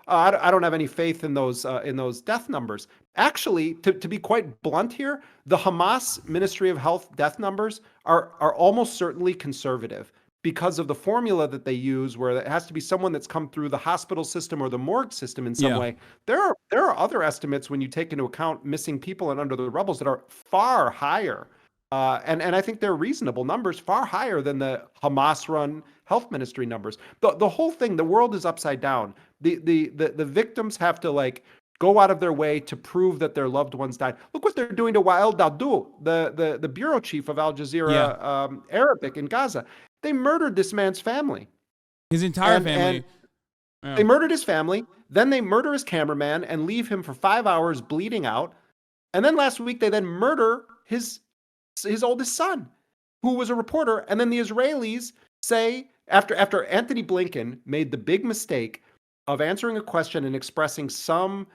I don't have any faith in those death numbers." Actually, to be quite blunt here, the Hamas Ministry of Health death numbers are almost certainly conservative because of the formula that they use, where it has to be someone that's come through the hospital system or the morgue system in some Yeah. way. There are other estimates when you take into account missing people and under the rubbles that are far higher. And I think they're reasonable numbers, far higher than the Hamas-run health ministry numbers. The whole thing, the world is upside down. The victims have to like go out of their way to prove that their loved ones died. Look what they're doing to Wael Dahdouh, the bureau chief of Al Jazeera Arabic in Gaza. They murdered this man's family. His entire And family. they murdered his family. Then they murder his cameraman and leave him for 5 hours bleeding out. And then last week they then murder his oldest son, who was a reporter. And then the Israelis say, after Anthony Blinken made the big mistake of answering a question and expressing some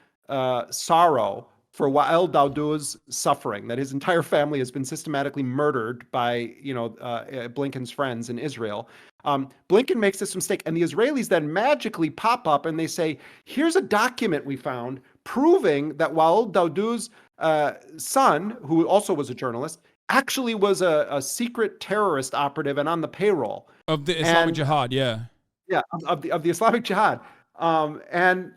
sorrow for Wael Dahdouh's suffering, that his entire family has been systematically murdered by Blinken's friends in Israel. Blinken makes this mistake, and the Israelis then magically pop up and they say, "Here's a document we found proving that Wael Dahdouh's son, who also was a journalist, actually was a secret terrorist operative and on the payroll Of the Islamic Jihad, yeah. Yeah, of the Islamic Jihad." And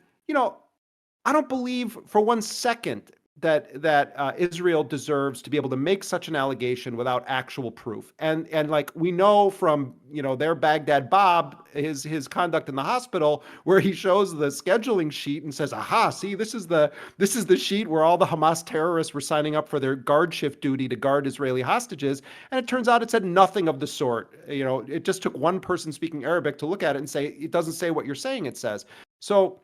I don't believe for 1 second that Israel deserves to be able to make such an allegation without actual proof. And like we know from their Baghdad Bob, his conduct in the hospital, where he shows the scheduling sheet and says, "Aha, see, this is the sheet where all the Hamas terrorists were signing up for their guard shift duty to guard Israeli hostages." And it turns out it said nothing of the sort. It just took one person speaking Arabic to look at it and say it doesn't say what you're saying it says. So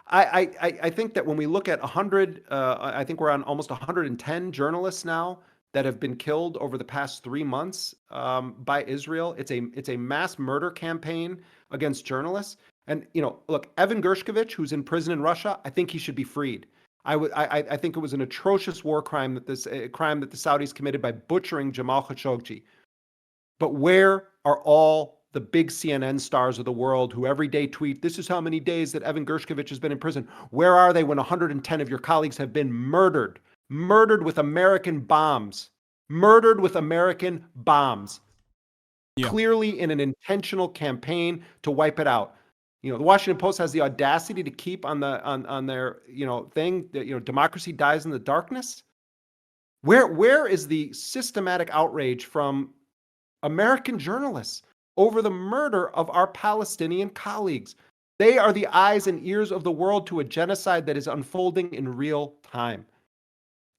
I think that when we look at 100, I think we're on almost 110 journalists now that have been killed over the past 3 months by Israel. It's a mass murder campaign against journalists. And look, Evan Gershkovich, who's in prison in Russia, I think he should be freed. I think it was an atrocious war crime that the Saudis committed by butchering Jamal Khashoggi. But where are all the big CNN stars of the world who every day tweet, "This is how many days that Evan Gershkovich has been in prison"? Where are they when 110 of your colleagues have been murdered murdered with American bombs, murdered with American bombs, Yeah. clearly in an intentional campaign to wipe it out. The Washington Post has the audacity to keep on their thing that democracy dies in the darkness. Where is the systematic outrage from American journalists over the murder of our Palestinian colleagues? They are the eyes and ears of the world to a genocide that is unfolding in real time.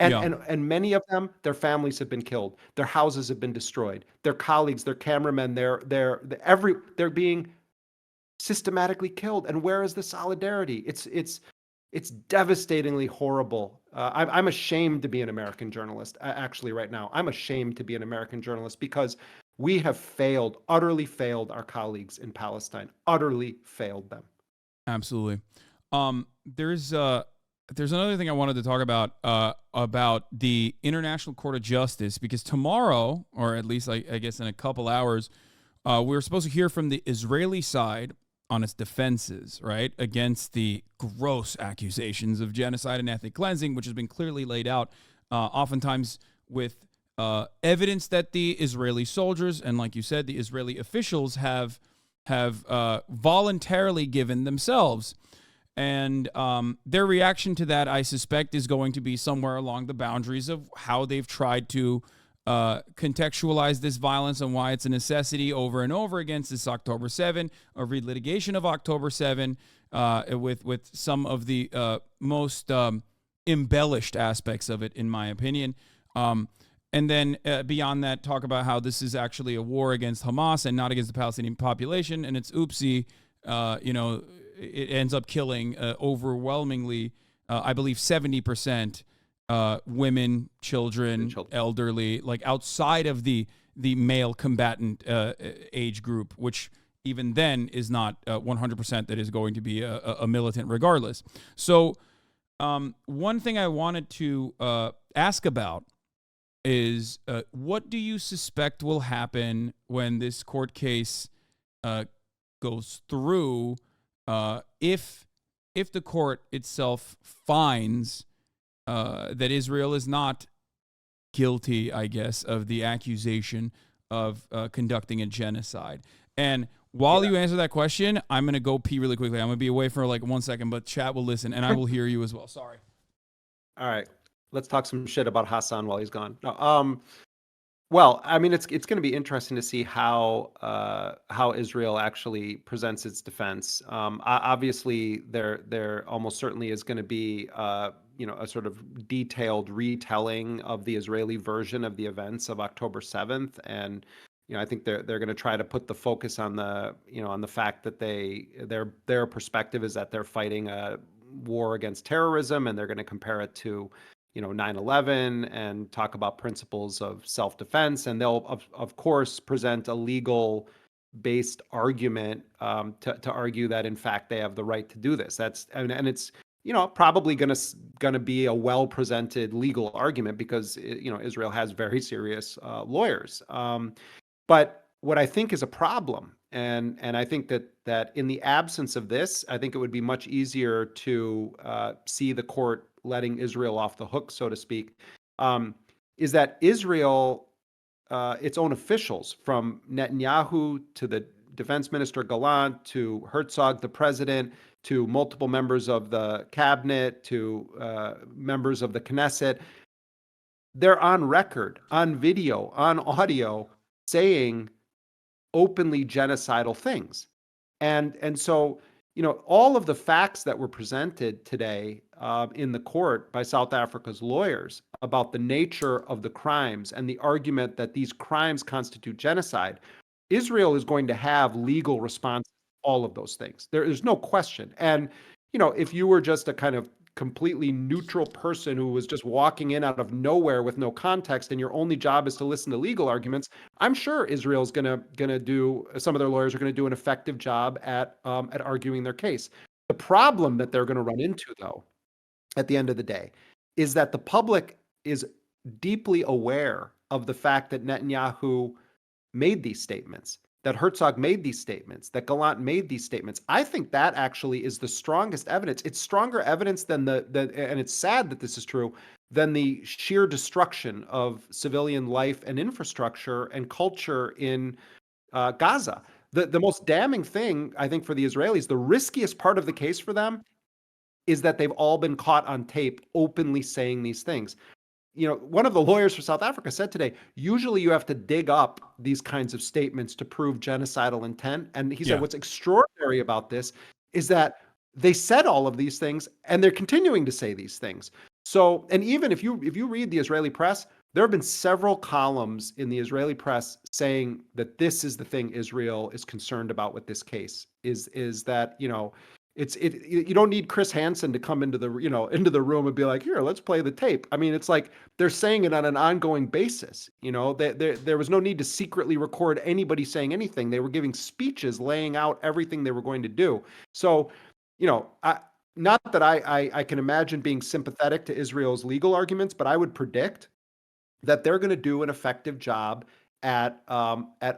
And, Yeah. and many of them, their families have been killed, their houses have been destroyed, their colleagues, their cameramen, they're being systematically killed. And where is the solidarity? It's devastatingly horrible. I'm ashamed to be an American journalist. Actually, right now, I'm ashamed to be an American journalist because we have utterly failed our colleagues in Palestine, utterly failed them. Absolutely. There's another thing I wanted to talk about the International Court of Justice, because tomorrow, or at least I guess in a couple hours, we're supposed to hear from the Israeli side on its defenses, right, against the gross accusations of genocide and ethnic cleansing, which has been clearly laid out, oftentimes with evidence that the Israeli soldiers and, like you said, the Israeli officials have voluntarily given themselves. And their reaction to that, I suspect, is going to be somewhere along the boundaries of how they've tried to contextualize this violence and why it's a necessity over and over against this October 7, a relitigation of October 7, with some of the most embellished aspects of it, in my opinion. And then beyond that, talk about how this is actually a war against Hamas and not against the Palestinian population. And it's oopsie, it ends up killing overwhelmingly, I believe, 70% women, children, elderly, like outside of the male combatant age group, which even then is not 100% that is going to be a militant regardless. So one thing I wanted to ask about is what do you suspect will happen when this court case goes through, if the court itself finds that Israel is not guilty, I guess, of the accusation of conducting a genocide? And while you answer that question, I'm going to go pee really quickly. I'm going to be away for like 1 second, but chat will listen, and I will hear you as well. Sorry. All right. Let's talk some shit about Hasan while he's gone. No, well, I mean, it's going to be interesting to see how Israel actually presents its defense. Obviously, there almost certainly is going to be a sort of detailed retelling of the Israeli version of the events of October 7th, and I think they're going to try to put the focus on the fact that their perspective is that they're fighting a war against terrorism, and they're going to compare it to 9/11 and talk about principles of self-defense. And they'll, of course, present a legal based argument to argue that, in fact, they have the right to do this. And it's, probably going to be a well-presented legal argument because, Israel has very serious lawyers. But what I think is a problem, and I think that in the absence of this, I think it would be much easier to see the court letting Israel off the hook, so to speak, is that Israel, its own officials, from Netanyahu to the defense minister Gallant to Herzog, the president, to multiple members of the cabinet, to members of the Knesset, they're on record, on video, on audio, saying openly genocidal things. And so, all of the facts that were presented today in the court by South Africa's lawyers about the nature of the crimes and the argument that these crimes constitute genocide, Israel is going to have legal response to all of those things. There is no question. And, if you were just a kind of completely neutral person who was just walking in out of nowhere with no context, and your only job is to listen to legal arguments, I'm sure Israel's gonna do, some of their lawyers are gonna do an effective job at arguing their case. The problem that they're gonna run into, though, at the end of the day, is that the public is deeply aware of the fact that Netanyahu made these statements, that Herzog made these statements, that Gallant made these statements. I think that actually is the strongest evidence. It's stronger evidence than and it's sad that this is true, than the sheer destruction of civilian life and infrastructure and culture in Gaza. The most damning thing, I think, for the Israelis, the riskiest part of the case for them is that they've all been caught on tape openly saying these things. One of the lawyers for South Africa said today, usually you have to dig up these kinds of statements to prove genocidal intent. And he said, Yeah. what's extraordinary about this is that they said all of these things and they're continuing to say these things. So, and even if you read the Israeli press, there have been several columns in the Israeli press saying that this is the thing Israel is concerned about with this case is that, you don't need Chris Hansen to come into the room and be like, here, let's play the tape. I mean, it's like they're saying it on an ongoing basis. There was no need to secretly record anybody saying anything. They were giving speeches laying out everything they were going to do. So, not that I can imagine being sympathetic to Israel's legal arguments, but I would predict that they're going to do an effective job at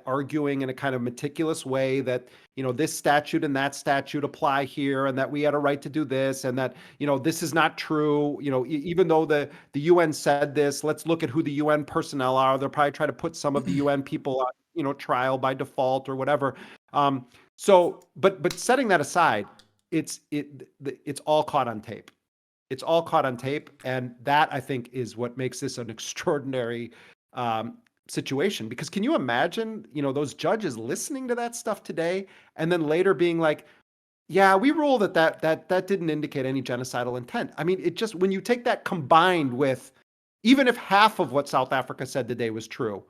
arguing in a kind of meticulous way that this statute and that statute apply here, and that we had a right to do this, and that this is not true. Even though the UN said this, let's look at who the UN personnel are. They'll probably try to put some of the UN people on trial by default or whatever. But setting that aside, it's all caught on tape. It's all caught on tape, and that, I think, is what makes this an extraordinary situation. Because can you imagine, those judges listening to that stuff today, and then later being like, "Yeah, we ruled that didn't indicate any genocidal intent." I mean, it just, when you take that combined with, even if half of what South Africa said today was true,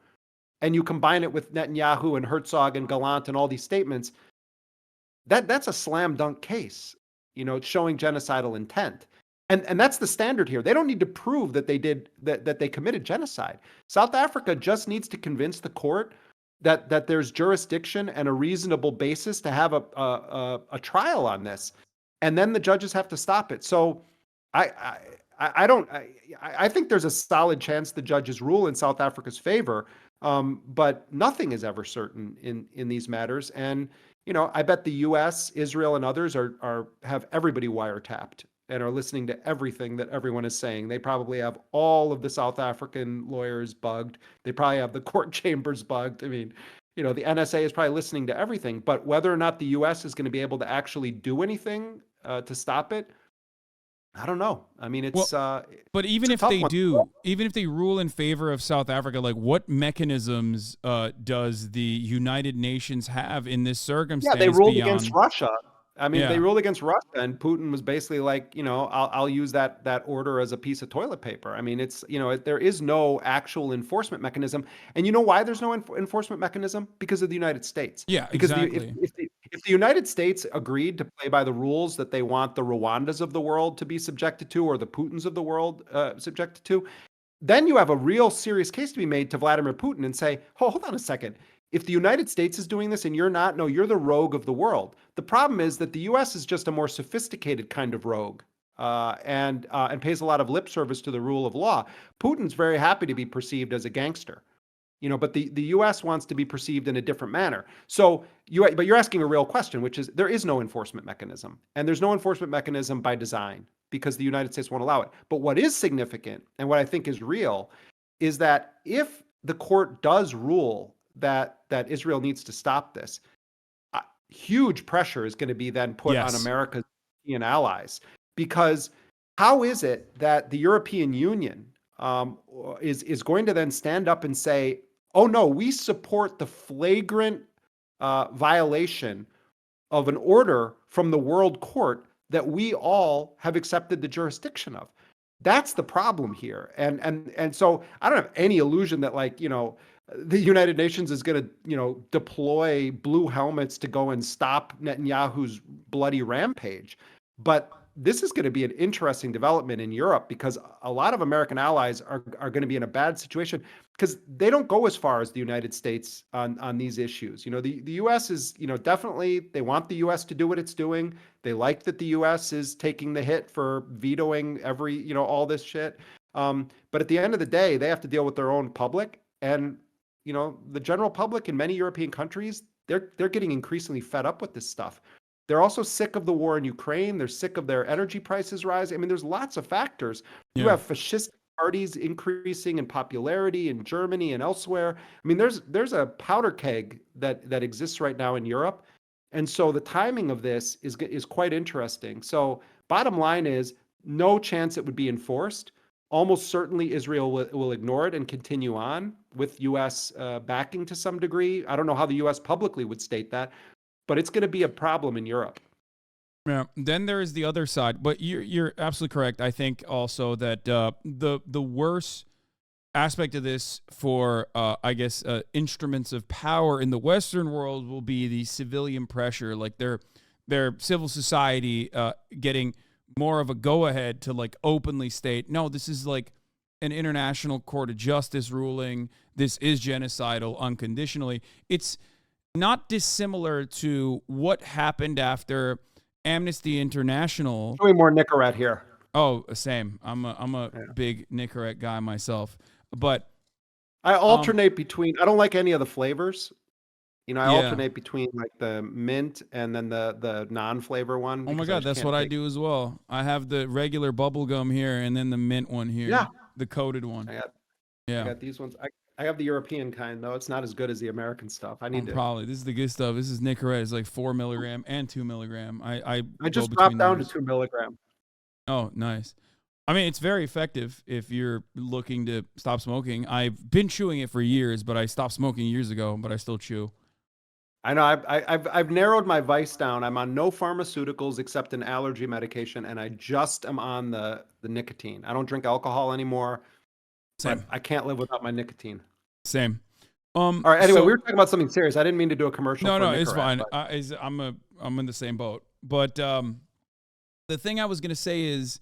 and you combine it with Netanyahu and Herzog and Gallant and all these statements, that's a slam dunk case. It's showing genocidal intent. And that's the standard here. They don't need to prove that they committed genocide. South Africa just needs to convince the court that there's jurisdiction and a reasonable basis to have a trial on this, and then the judges have to stop it. So I think there's a solid chance the judges rule in South Africa's favor, but nothing is ever certain in these matters. And I bet the U.S., Israel, and others have everybody wiretapped and are listening to everything that everyone is saying. They probably have all of the South African lawyers bugged. They probably have the court chambers bugged. I mean, the NSA is probably listening to everything. But whether or not the U.S. is going to be able to actually do anything to stop it, I don't know. I mean, but even if they do, even if they rule in favor of South Africa, like, what mechanisms does the United Nations have in this circumstance? Yeah, they ruled against Russia. I mean, they ruled against Russia, and Putin was basically like, I'll use that order as a piece of toilet paper. I mean, it's, there is no actual enforcement mechanism. And you know why there's no enforcement mechanism? Because of the United States. Yeah, because exactly. if the United States agreed to play by the rules that they want the Rwandas of the world to be subjected to, or the Putins of the world subjected to, then you have a real serious case to be made to Vladimir Putin and say, oh, hold on a second. If the United States is doing this and you're not, no, you're the rogue of the world. The problem is that the U.S. is just a more sophisticated kind of rogue and pays a lot of lip service to the rule of law. Putin's very happy to be perceived as a gangster, but the U.S. wants to be perceived in a different manner. So but you're asking a real question, which is, there is no enforcement mechanism, and there's no enforcement mechanism by design because the United States won't allow it. But what is significant and what I think is real is that if the court does rule that Israel needs to stop this, huge pressure is going to be then put on America's European allies, because how is it that the European Union is going to then stand up and say, oh no, we support the flagrant violation of an order from the World Court that we all have accepted the jurisdiction of? That's the problem here. And so I don't have any illusion that, like, the United Nations is going to, deploy blue helmets to go and stop Netanyahu's bloody rampage. But this is going to be an interesting development in Europe, because a lot of American allies are going to be in a bad situation because they don't go as far as the United States on these issues. The U.S. is, definitely, they want the U.S. to do what it's doing. They like that the U.S. is taking the hit for vetoing all this shit. But at the end of the day, they have to deal with their own public. And the general public in many European countries, they're getting increasingly fed up with this stuff. They're also sick of the war in Ukraine. They're sick of their energy prices rising. I mean, there's lots of factors. You have fascist parties increasing in popularity in Germany and elsewhere. I mean, there's a powder keg that exists right now in Europe, and so the timing of this is quite interesting. So bottom line is, no chance it would be enforced. Almost certainly Israel will ignore it and continue on with U.S. Backing to some degree. I don't know how the U.S. publicly would state that, but it's going to be a problem in Europe. Yeah. Then there is the other side, but you're absolutely correct. I think also that the worst aspect of this for I guess instruments of power in the Western world will be the civilian pressure, like their civil society getting more of a go ahead to like openly state, no, this is like an international court of justice ruling. This is genocidal unconditionally. It's not dissimilar to what happened after Amnesty International. Way more Nicorette here. Oh, same. I'm a big Nicorette guy myself, but I alternate between. I don't like any of the flavors. I Yeah. alternate between like the mint and then the non-flavor one. Oh my because I God, just that's can't what I take- do as well. I have the regular bubble gum here and then the mint one here. Yeah. The coated one. I Yeah. got these ones. I have the European kind though. It's not as good as the American stuff. I need to. Probably. This is the good stuff. This is Nicorette. It's like 4 milligram and 2 milligram. I I just go dropped between down those. to 2 milligram. Oh, nice. I mean, it's very effective if you're looking to stop smoking. I've been chewing it for years, but I stopped smoking years ago, but I still chew. I know I've narrowed my vice down. I'm on no pharmaceuticals except an allergy medication, and I just am on the nicotine. I don't drink alcohol anymore. Same. But I can't live without my nicotine. Same. All right. Anyway, we were talking about something serious. I didn't mean to do a commercial. No, for it's Nicorette, fine. I'm in the same boat. But the thing I was gonna say is,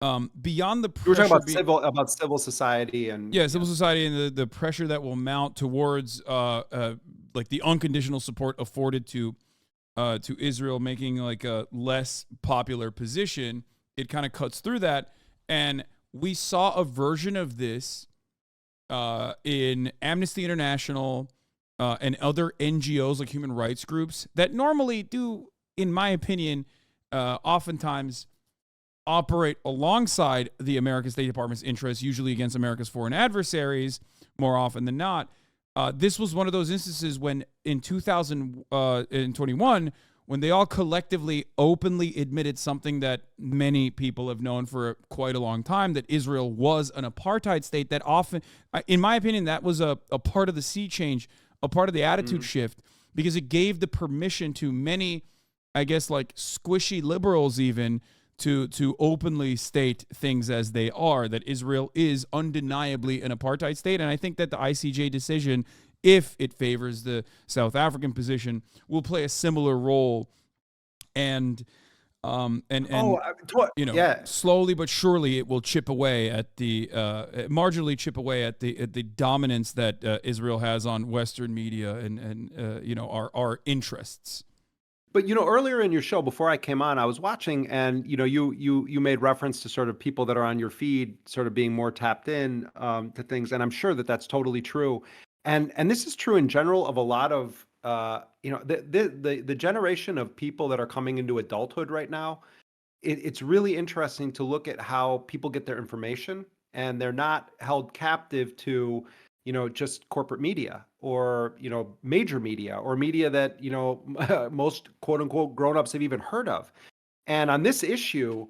beyond the pressure, we were talking about civil society and civil society and the pressure that will mount towards like the unconditional support afforded to Israel, making like a less popular position. It kind of cuts through that, and we saw a version of this in Amnesty International and other NGOs like human rights groups that normally do, in my opinion, oftentimes operate alongside the American State Department's interests, usually against America's foreign adversaries, more often than not. This was one of those instances when in 2021, when they all collectively openly admitted something that many people have known for quite a long time, that Israel was an apartheid state, that often, in my opinion, that was a part of the sea change, a part of the attitude shift, because it gave the permission to many, I guess, like squishy liberals even, to openly state things as they are, that Israel is undeniably an apartheid state. And I think that the ICJ decision, if it favors the South African position, will play a similar role. And slowly but surely it will chip away at the marginally chip away at the dominance that Israel has on Western media and our interests. But earlier in your show, before I came on, I was watching, and you made reference to sort of people that are on your feed, sort of being more tapped in to things, and I'm sure that that's totally true, and this is true in general of a lot of the generation of people that are coming into adulthood right now. It's really interesting to look at how people get their information, and they're not held captive to just corporate media or, major media or media that, most quote unquote grown-ups have even heard of. And on this issue,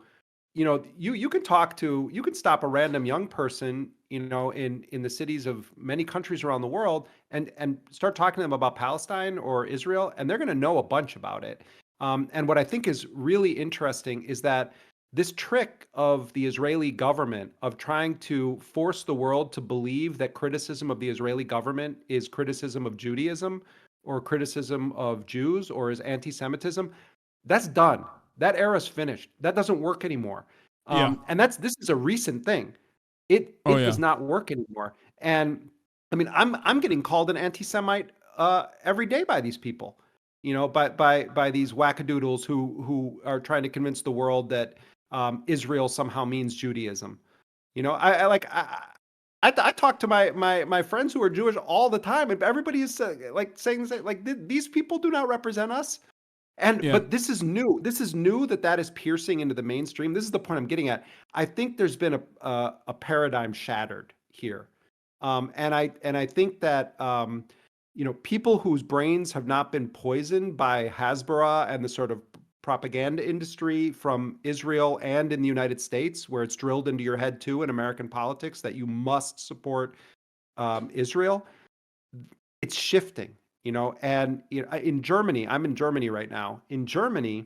you can stop a random young person, in the cities of many countries around the world and start talking to them about Palestine or Israel, and they're going to know a bunch about it. And what I think is really interesting is that this trick of the Israeli government of trying to force the world to believe that criticism of the Israeli government is criticism of Judaism or criticism of Jews or is anti-Semitism, that's done. That era's finished. That doesn't work anymore. And this is a recent thing. It does not work anymore. And I mean, I'm getting called an anti-Semite every day by these people, by these wackadoodles who are trying to convince the world that Israel somehow means Judaism. I talk to my friends who are Jewish all the time, and everybody is saying like these people do not represent us. Yeah. But this is new. This is new that is piercing into the mainstream. This is the point I'm getting at. I think there's been a paradigm shattered here, and I think that people whose brains have not been poisoned by Hasbara and the sort of propaganda industry from Israel and in the United States, where it's drilled into your head too in American politics that you must support Israel. It's shifting, and in Germany, I'm in Germany right now. In Germany,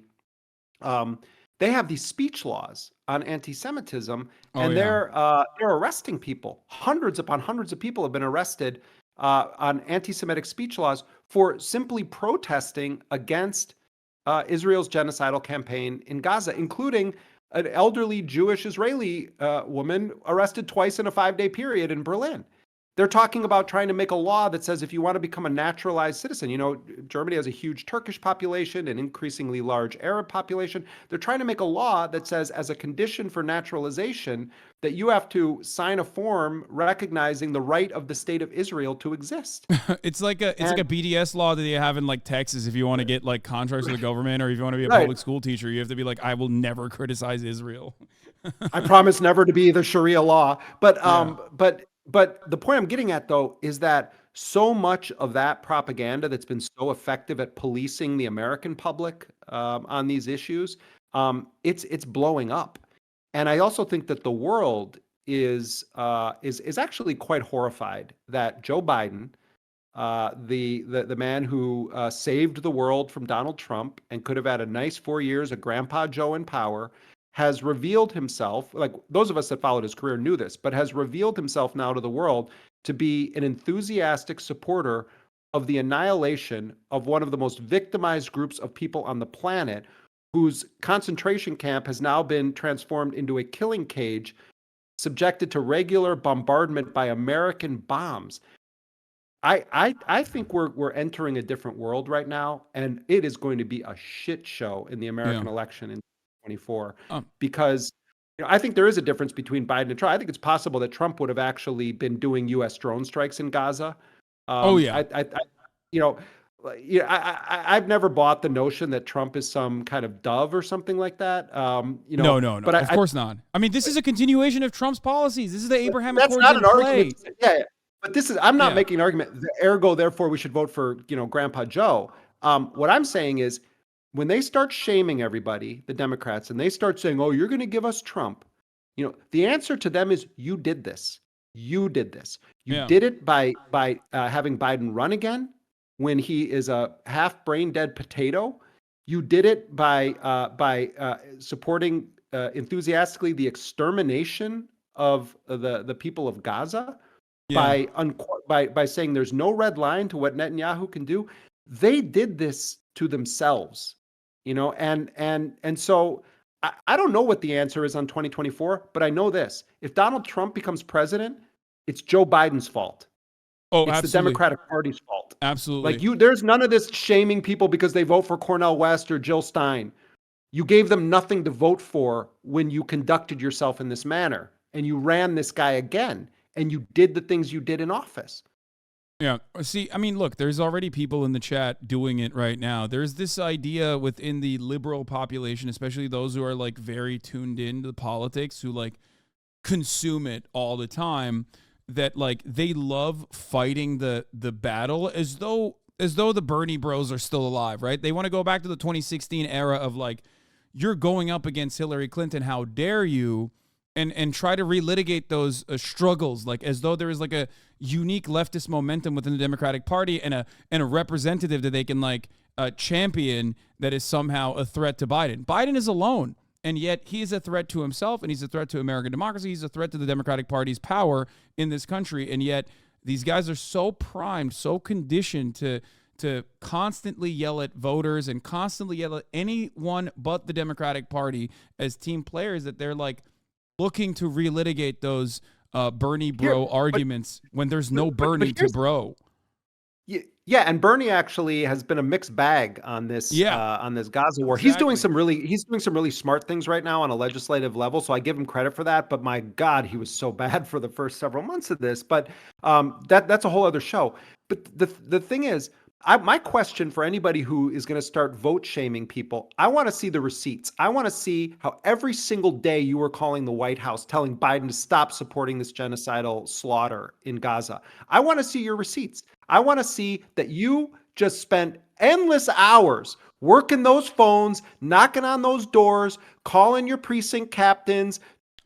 um, they have these speech laws on anti-Semitism, Oh and yeah. they're arresting people. Hundreds upon hundreds of people have been arrested on anti-Semitic speech laws for simply protesting against Israel's genocidal campaign in Gaza, including an elderly Jewish Israeli woman arrested twice in a 5-day period in Berlin. They're talking about trying to make a law that says if you want to become a naturalized citizen, Germany has a huge Turkish population, an increasingly large Arab population. They're trying to make a law that says, as a condition for naturalization, that you have to sign a form recognizing the right of the state of Israel to exist. It's like a And BDS law that they have in like Texas. If you want to get like contracts with the government, or if you want to be a right, public school teacher, you have to be like, I will never criticize Israel. I promise never to be the Sharia law. But Yeah. the point I'm getting at though is that so much of that propaganda that's been so effective at policing the American public on these issues, it's blowing up. And I also think that the world is actually quite horrified that Joe Biden, the man who saved the world from Donald Trump and could have had a nice 4 years of Grandpa Joe in power, has revealed himself, like those of us that followed his career knew this, but has revealed himself now to the world to be an enthusiastic supporter of the annihilation of one of the most victimized groups of people on the planet, whose concentration camp has now been transformed into a killing cage, subjected to regular bombardment by American bombs. I think we're entering a different world right now, and it is going to be a shit show in the Yeah. American election in 24, Um. because I think there is a difference between Biden and Trump. I think it's possible that Trump would have actually been doing U.S. drone strikes in Gaza. Oh yeah. You know, I've never bought the notion that Trump is some kind of dove or something like that. No, no, no. But Of course not. I mean, this is a continuation of Trump's policies. This is the Abraham that's Accords not in an argument. play. Yeah, yeah. But I'm not Yeah. making an argument. Ergo, therefore, we should vote for Grandpa Joe. What I'm saying is, when they start shaming everybody, the Democrats, and they start saying, "Oh, you're going to give us Trump," the answer to them is, "You did this. You did this. You Yeah. did it by having Biden run again when he is a half brain dead potato. You did it by supporting enthusiastically the extermination of the people of Gaza, Yeah. by saying there's no red line to what Netanyahu can do. They did this to themselves, and so I don't know what the answer is on 2024, but I know this: if Donald Trump becomes president, it's Joe Biden's fault. Oh, It's the absolutely. Democratic Party's fault. Like Absolutely. there's none of this shaming people because they vote for Cornel West or Jill Stein. You gave them nothing to vote for when you conducted yourself in this manner, and you ran this guy again, and you did the things you did in office. Yeah. See, I mean, look, there's already people in the chat doing it right now. There's this idea within the liberal population, especially those who are like very tuned into politics, who like consume it all the time, that like they love fighting the battle as though the Bernie bros are still alive, right? They want to go back to the 2016 era of like, you're going up against Hillary Clinton, how dare you? And try to relitigate those struggles, like as though there is like a unique leftist momentum within the Democratic Party and a representative that they can like champion that is somehow a threat to Biden. Biden is alone, and yet he is a threat to himself, and he's a threat to American democracy. He's a threat to the Democratic Party's power in this country, and yet these guys are so primed, so conditioned to constantly yell at voters and constantly yell at anyone but the Democratic Party as team players that they're like looking to relitigate those Bernie bro arguments when there's no Bernie to bro. Yeah, and Bernie actually has been a mixed bag on this Yeah, Gaza war. exactly. He's doing some really smart things right now on a legislative level, so I give him credit for that. But my God, he was so bad for the first several months of this. But that's a whole other show. But the thing is, My question for anybody who is going to start vote shaming people, I want to see the receipts. I want to see how every single day you were calling the White House, telling Biden to stop supporting this genocidal slaughter in Gaza. I want to see your receipts. I want to see that you just spent endless hours working those phones, knocking on those doors, calling your precinct captains,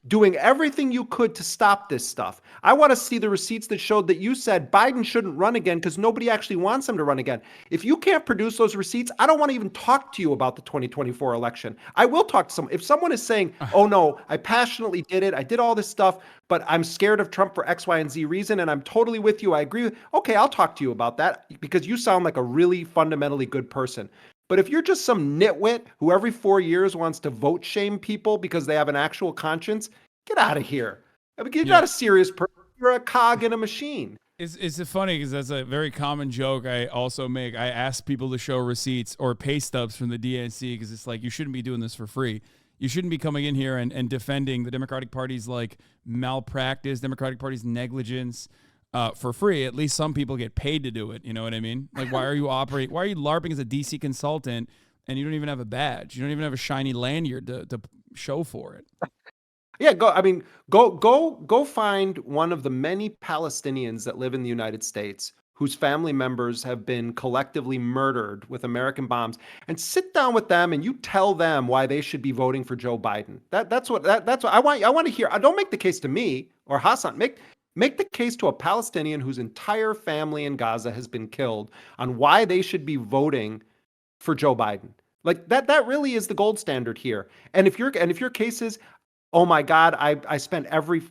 doing everything you could to stop this stuff. I want to see the receipts that showed that you said Biden shouldn't run again because nobody actually wants him to run again. If you can't produce those receipts, I don't want to even talk to you about the 2024 election. I will talk to someone. If someone is saying, oh no, I passionately did it, I did all this stuff, but I'm scared of Trump for X, Y, and Z reason, and I'm totally with you, I agree with, okay, I'll talk to you about that because you sound like a really fundamentally good person. But if you're just some nitwit who every 4 years wants to vote shame people because they have an actual conscience, get out of here. I mean, you're not a serious person. You're a cog in a machine. It's funny because that's a very common joke I also make. I ask people to show receipts or pay stubs from the DNC because it's like, you shouldn't be doing this for free. You shouldn't be coming in here and defending the Democratic Party's like malpractice, Democratic Party's negligence for free. At least some people get paid to do it. You know what I mean? Like, why are you LARPing as a DC consultant and you don't even have a badge? You don't even have a shiny lanyard to show for it. Yeah, go find one of the many Palestinians that live in the United States whose family members have been collectively murdered with American bombs, and sit down with them and you tell them why they should be voting for Joe Biden. That's what I want. I want to hear. Don't make the case to me or Hassan. Make the case to a Palestinian whose entire family in Gaza has been killed on why they should be voting for Joe Biden. Like that really is the gold standard here. And if your case is, oh my God, I spent every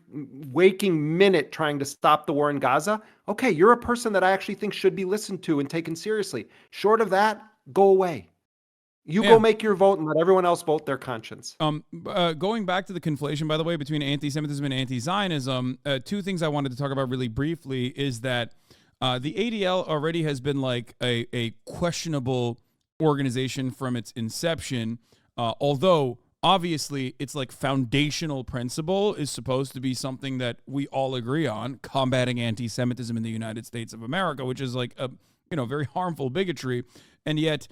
waking minute trying to stop the war in Gaza. Okay, you're a person that I actually think should be listened to and taken seriously. Short of that, go away. You go make your vote and let everyone else vote their conscience. Going back to the conflation, by the way, between anti-Semitism and anti-Zionism, two things I wanted to talk about really briefly is that the ADL already has been like a questionable organization from its inception, although obviously it's like foundational principle is supposed to be something that we all agree on, combating anti-Semitism in the United States of America, which is like a very harmful bigotry. And yet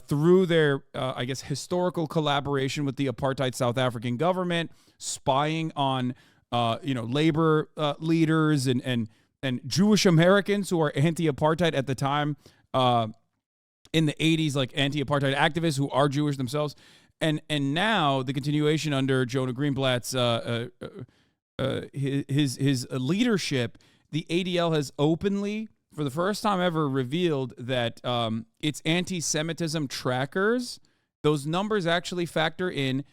through their I guess historical collaboration with the apartheid South African government, spying on labor leaders and Jewish Americans who are anti-apartheid at the time in the 80s, like anti-apartheid activists who are Jewish themselves. And now the continuation under Jonah Greenblatt's his leadership, the ADL has openly, for the first time ever, revealed that its anti-Semitism trackers, those numbers actually factor in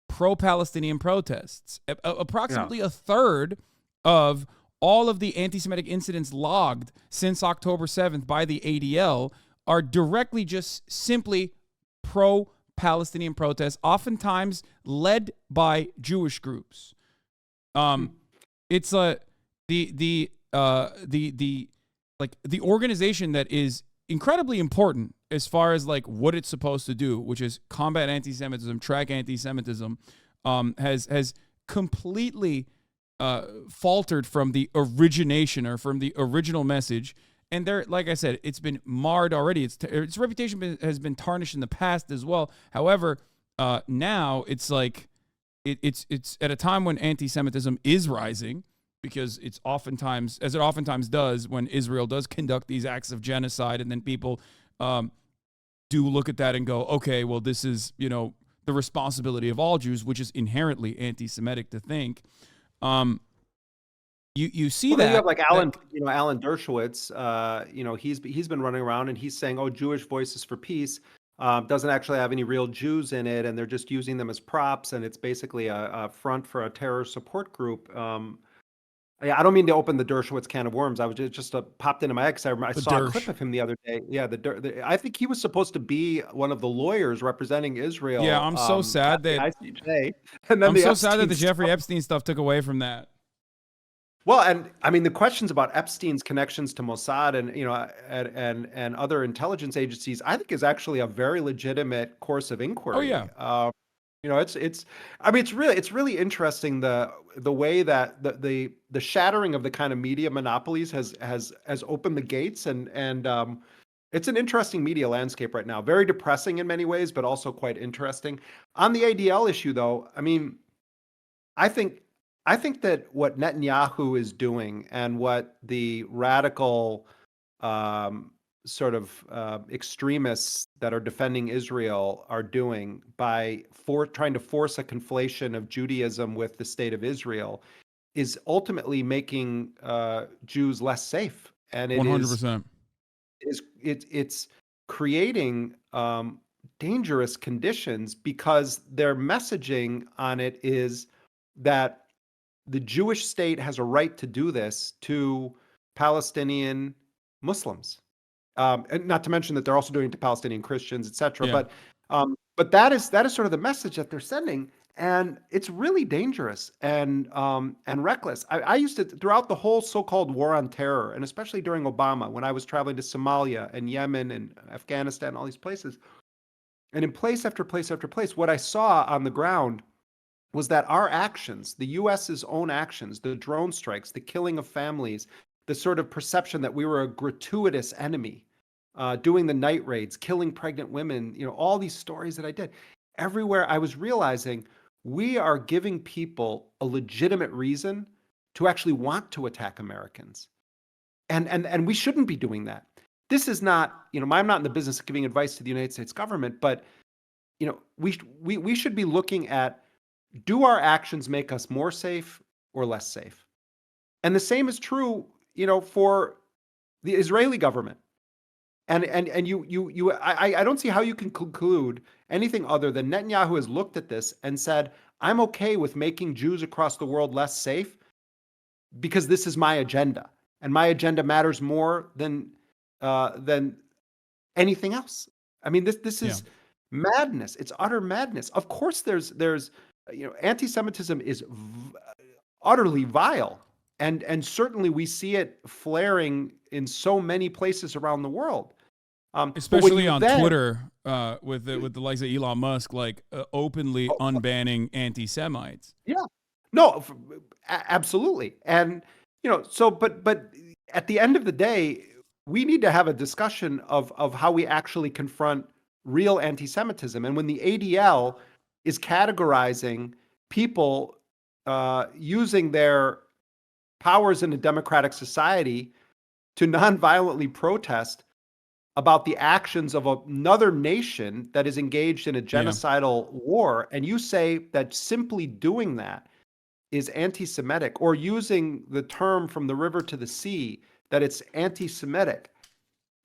pro-Palestinian protests. Approximately a third of all of the anti-Semitic incidents logged since October 7th by the ADL are directly just simply pro-Palestinian protests, oftentimes led by Jewish groups. It's the organization that is incredibly important as far as like what it's supposed to do, which is combat anti-Semitism, track anti-Semitism, has completely faltered from the origination or from the original message. And there, like I said, it's been marred already. Its reputation has been tarnished in the past as well. However, now it's like it's at a time when anti-Semitism is rising, because it's oftentimes, as it oftentimes does, when Israel does conduct these acts of genocide, and then people do look at that and go, okay, well, this is the responsibility of all Jews, which is inherently anti-Semitic to think. You see that you have like Alan Dershowitz. He's been running around and he's saying, "Oh, Jewish Voices for Peace doesn't actually have any real Jews in it, and they're just using them as props, and it's basically a front for a terror support group." I don't mean to open the Dershowitz can of worms. I was just popped into my ex. I saw a clip of him the other day. Yeah, I think he was supposed to be one of the lawyers representing Israel. Yeah, I'm so sad that ICJ, and then I'm so sad that the Jeffrey Epstein stuff took away from that. Well, and I mean the questions about Epstein's connections to Mossad and and other intelligence agencies, I think is actually a very legitimate course of inquiry. Oh yeah. It's really interesting the way that the shattering of the kind of media monopolies has opened the gates and It's an interesting media landscape right now. Very depressing in many ways, but also quite interesting. On the ADL issue, though, I mean, I think I think that what Netanyahu is doing and what the radical um, sort of extremists that are defending Israel are doing by trying to force a conflation of Judaism with the state of Israel is ultimately making Jews less safe, and it is 100%. it's creating dangerous conditions because their messaging on it is that the Jewish state has a right to do this to Palestinian Muslims, and not to mention that they're also doing it to Palestinian Christians, etc. Yeah. But that is sort of the message that they're sending, and it's really dangerous and reckless. I used to throughout the whole so-called war on terror, and especially during Obama, when I was traveling to Somalia and Yemen and Afghanistan, all these places, and in place after place after place, what I saw on the ground was that our actions, the US's own actions, the drone strikes, the killing of families, the sort of perception that we were a gratuitous enemy, doing the night raids, killing pregnant women, all these stories that I did. Everywhere I was realizing we are giving people a legitimate reason to actually want to attack Americans. And we shouldn't be doing that. This is not, I'm not in the business of giving advice to the United States government, but we should be looking at, do our actions make us more safe or less safe? And the same is true, for the Israeli government. And I don't see how you can conclude anything other than Netanyahu has looked at this and said, I'm okay with making Jews across the world less safe because this is my agenda, and my agenda matters more than anything else. I mean, this is madness. It's utter madness. Of course, there's anti-Semitism is utterly vile, and certainly we see it flaring in so many places around the world. Especially on Twitter, with the likes of Elon Musk, openly unbanning anti-Semites. Yeah, no, absolutely, and but at the end of the day, we need to have a discussion of how we actually confront real anti-Semitism, and when the ADL is categorizing people using their powers in a democratic society to nonviolently protest about the actions of another nation that is engaged in a genocidal war, and you say that simply doing that is anti-Semitic, or using the term from the river to the sea, that it's anti-Semitic,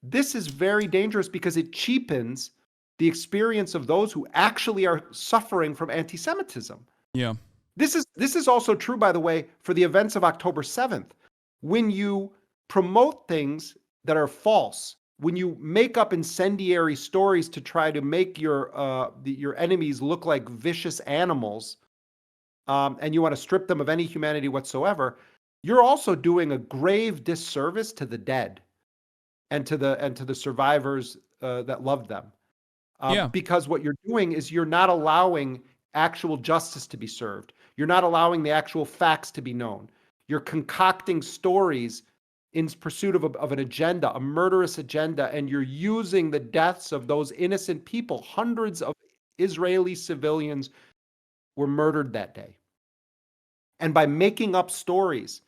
this is very dangerous because it cheapens the experience of those who actually are suffering from anti-Semitism. Yeah. This is also true, by the way, for the events of October 7th. When you promote things that are false, when you make up incendiary stories to try to make your enemies look like vicious animals, and you want to strip them of any humanity whatsoever, you're also doing a grave disservice to the dead and to the survivors that loved them. Because what you're doing is you're not allowing actual justice to be served. You're not allowing the actual facts to be known. You're concocting stories in pursuit of an agenda, a murderous agenda, and you're using the deaths of those innocent people. Hundreds of Israeli civilians were murdered that day. And by making up stories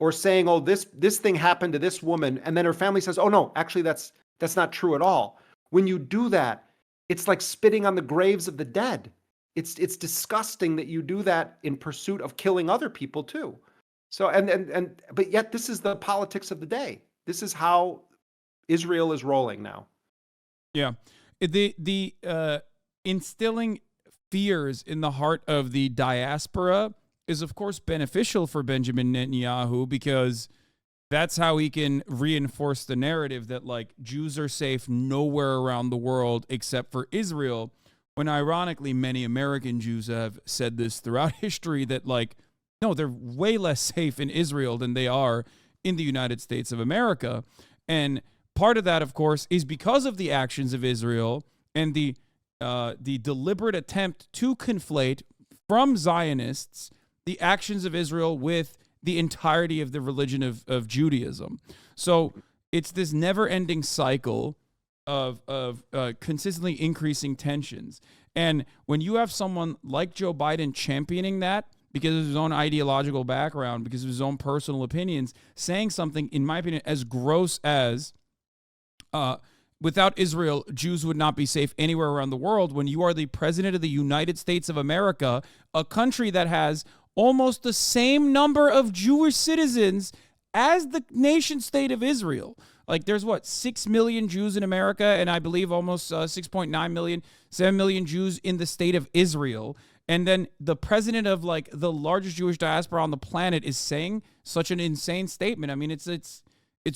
or saying, oh, this thing happened to this woman, and then her family says, oh, no, actually, that's not true at all. When you do that, it's like spitting on the graves of the dead. It's disgusting that you do that in pursuit of killing other people too. So but yet this is the politics of the day. This is how Israel is rolling now. Yeah, the instilling fears in the heart of the diaspora is of course beneficial for Benjamin Netanyahu, because that's how he can reinforce the narrative that Jews are safe nowhere around the world except for Israel, when ironically many American Jews have said this throughout history, that no, they're way less safe in Israel than they are in the United States of America. And part of that, of course, is because of the actions of Israel and the deliberate attempt to conflate from Zionists the actions of Israel with the entirety of the religion of Judaism. So it's this never-ending cycle of consistently increasing tensions. And when you have someone like Joe Biden championing that because of his own ideological background, because of his own personal opinions, saying something, in my opinion, as gross as without Israel, Jews would not be safe anywhere around the world, when you are the president of the United States of America, a country that has almost the same number of Jewish citizens as the nation state of Israel. Like, there's 6 million Jews in America, and I believe almost 6.9 million, 7 million Jews in the state of Israel. And then the president of the largest Jewish diaspora on the planet is saying such an insane statement. I mean, it's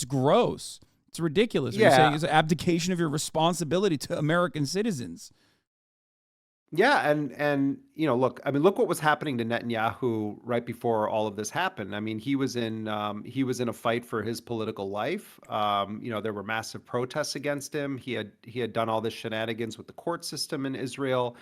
gross. It's ridiculous. You're saying it's an abdication of your responsibility to American citizens. Yeah, and look, I mean, look what was happening to Netanyahu right before all of this happened. I mean, he was in a fight for his political life. There were massive protests against him. He had done all this shenanigans with the court system in Israel.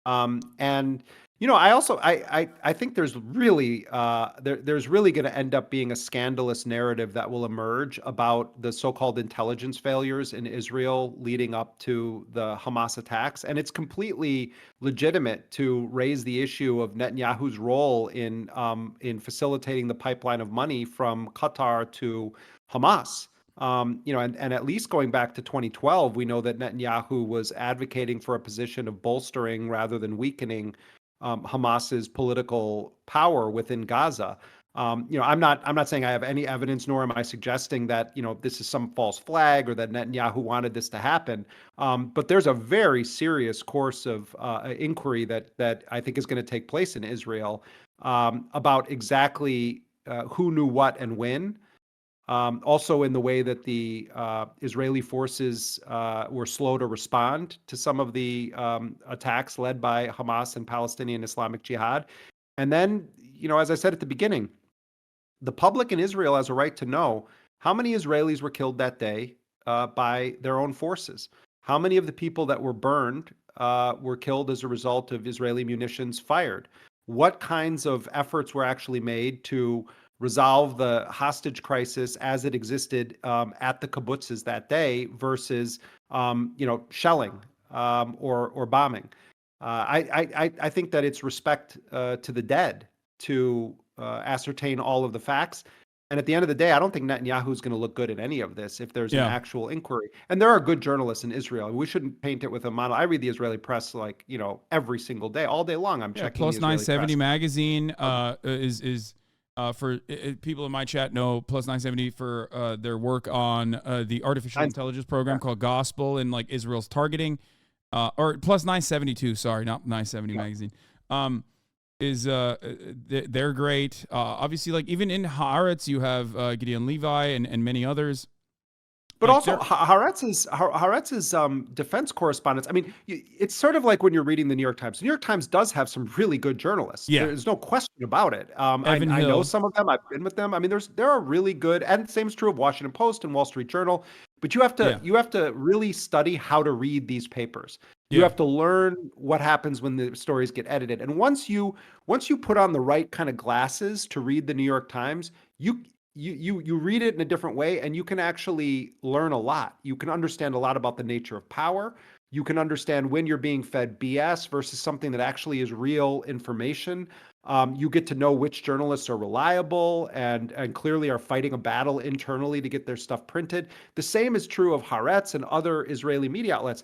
And I think there's really going to end up being a scandalous narrative that will emerge about the so-called intelligence failures in Israel leading up to the Hamas attacks, and it's completely legitimate to raise the issue of Netanyahu's role in facilitating the pipeline of money from Qatar to Hamas. And at least going back to 2012, we know that Netanyahu was advocating for a position of bolstering rather than weakening Hamas's political power within Gaza. I'm not saying I have any evidence, nor am I suggesting that this is some false flag or that Netanyahu wanted this to happen. But there's a very serious course of inquiry that I think is going to take place in Israel about exactly who knew what and when. Also in the way that the Israeli forces were slow to respond to some of the attacks led by Hamas and Palestinian Islamic Jihad. And then, as I said at the beginning, the public in Israel has a right to know how many Israelis were killed that day by their own forces. How many of the people that were burned were killed as a result of Israeli munitions fired? What kinds of efforts were actually made to resolve the hostage crisis as it existed at the kibbutzes that day versus, shelling or bombing. I think that it's respect to the dead to ascertain all of the facts. And at the end of the day, I don't think Netanyahu is going to look good in any of this if there's an actual inquiry. And there are good journalists in Israel. We shouldn't paint it with a mono. I read the Israeli press every single day, all day long. I'm checking Plus the Israeli 970 press. magazine is for people in my chat know Plus 970 for their work on the artificial intelligence program called Gospel and Israel's targeting, or Plus 972. Sorry, not 970 magazine. They're great. Obviously, even in Haaretz, you have Gideon Levi and many others. But also, Haaretz's defense correspondence. I mean, it's sort of like when you're reading the New York Times. The New York Times does have some really good journalists. Yeah. There's no question about it. I Hill. know some of them. I've been with them. I mean, there are really good, and the same is true of Washington Post and Wall Street Journal. But you have to really study how to read these papers. You have to learn what happens when the stories get edited. And once you put on the right kind of glasses to read the New York Times, you read it in a different way, and you can actually learn a lot. You can understand a lot about the nature of power. You can understand when you're being fed BS versus something that actually is real information. You get to know which journalists are reliable and clearly are fighting a battle internally to get their stuff printed. The same is true of Haaretz and other Israeli media outlets.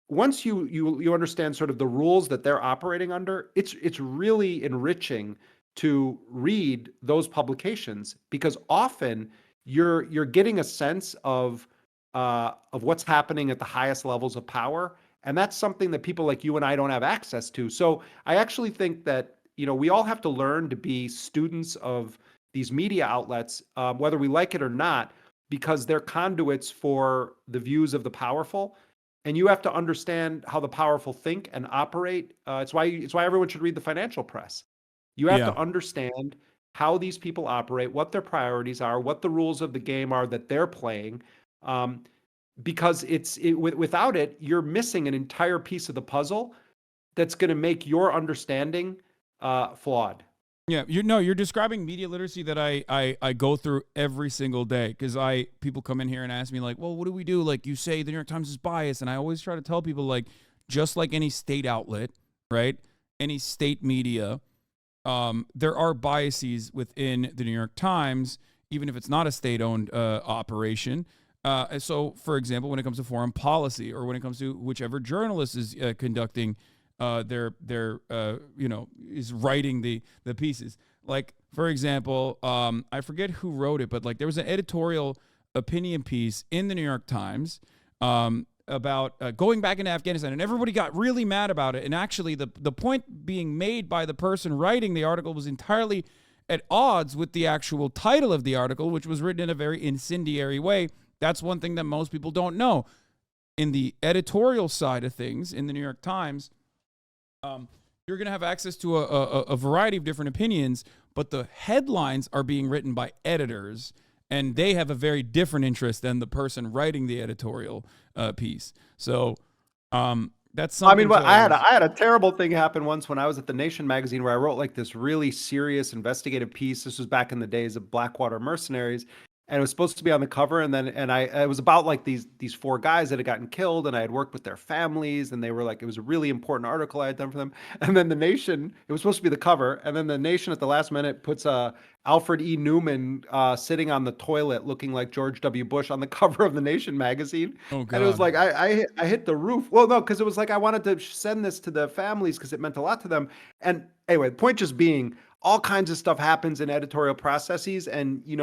Once you understand sort of the rules that they're operating under, it's really enriching to read those publications, because often you're getting a sense of what's happening at the highest levels of power, and that's something that people like you and I don't have access to. So I actually think that we all have to learn to be students of these media outlets, whether we like it or not, because they're conduits for the views of the powerful. And you have to understand how the powerful think and operate. It's why everyone should read the financial press. You have to understand how these people operate, what their priorities are, what the rules of the game are that they're playing, because without it, you're missing an entire piece of the puzzle that's going to make your understanding flawed. Yeah, you're describing media literacy that I go through every single day, because people come in here and ask me like, well, what do we do? Like, you say the New York Times is biased, and I always try to tell people, like, just like any state outlet, right? Any state media, there are biases within the New York Times, even if it's not a state-owned operation. So, for example, when it comes to foreign policy, or when it comes to whichever journalist is conducting is writing the pieces. Like, for example, I forget who wrote it, but like, there was an editorial opinion piece in the New York Times about going back into Afghanistan, and everybody got really mad about it. And actually, the point being made by the person writing the article was entirely at odds with the actual title of the article, which was written in a very incendiary way. That's one thing that most people don't know. In the editorial side of things, in the New York Times, you're going to have access to a variety of different opinions, but the headlines are being written by editors, and they have a very different interest than the person writing the editorial piece. So that's something. I mean, but I had a terrible thing happen once when I was at the Nation magazine, where I wrote like this really serious investigative piece. This was back in the days of Blackwater Mercenaries, and it was supposed to be on the cover. And then, it was about like these four guys that had gotten killed, and I had worked with their families, and they were like, it was a really important article I had done for them. And then the Nation, it was supposed to be the cover, and then the Nation at the last minute puts Alfred E. Newman sitting on the toilet looking like George W. Bush on the cover of the Nation magazine. Oh, God. And it was like, I hit the roof. Well, no, because it was like, I wanted to send this to the families because it meant a lot to them. And anyway, the point just being, all kinds of stuff happens in editorial processes. And, you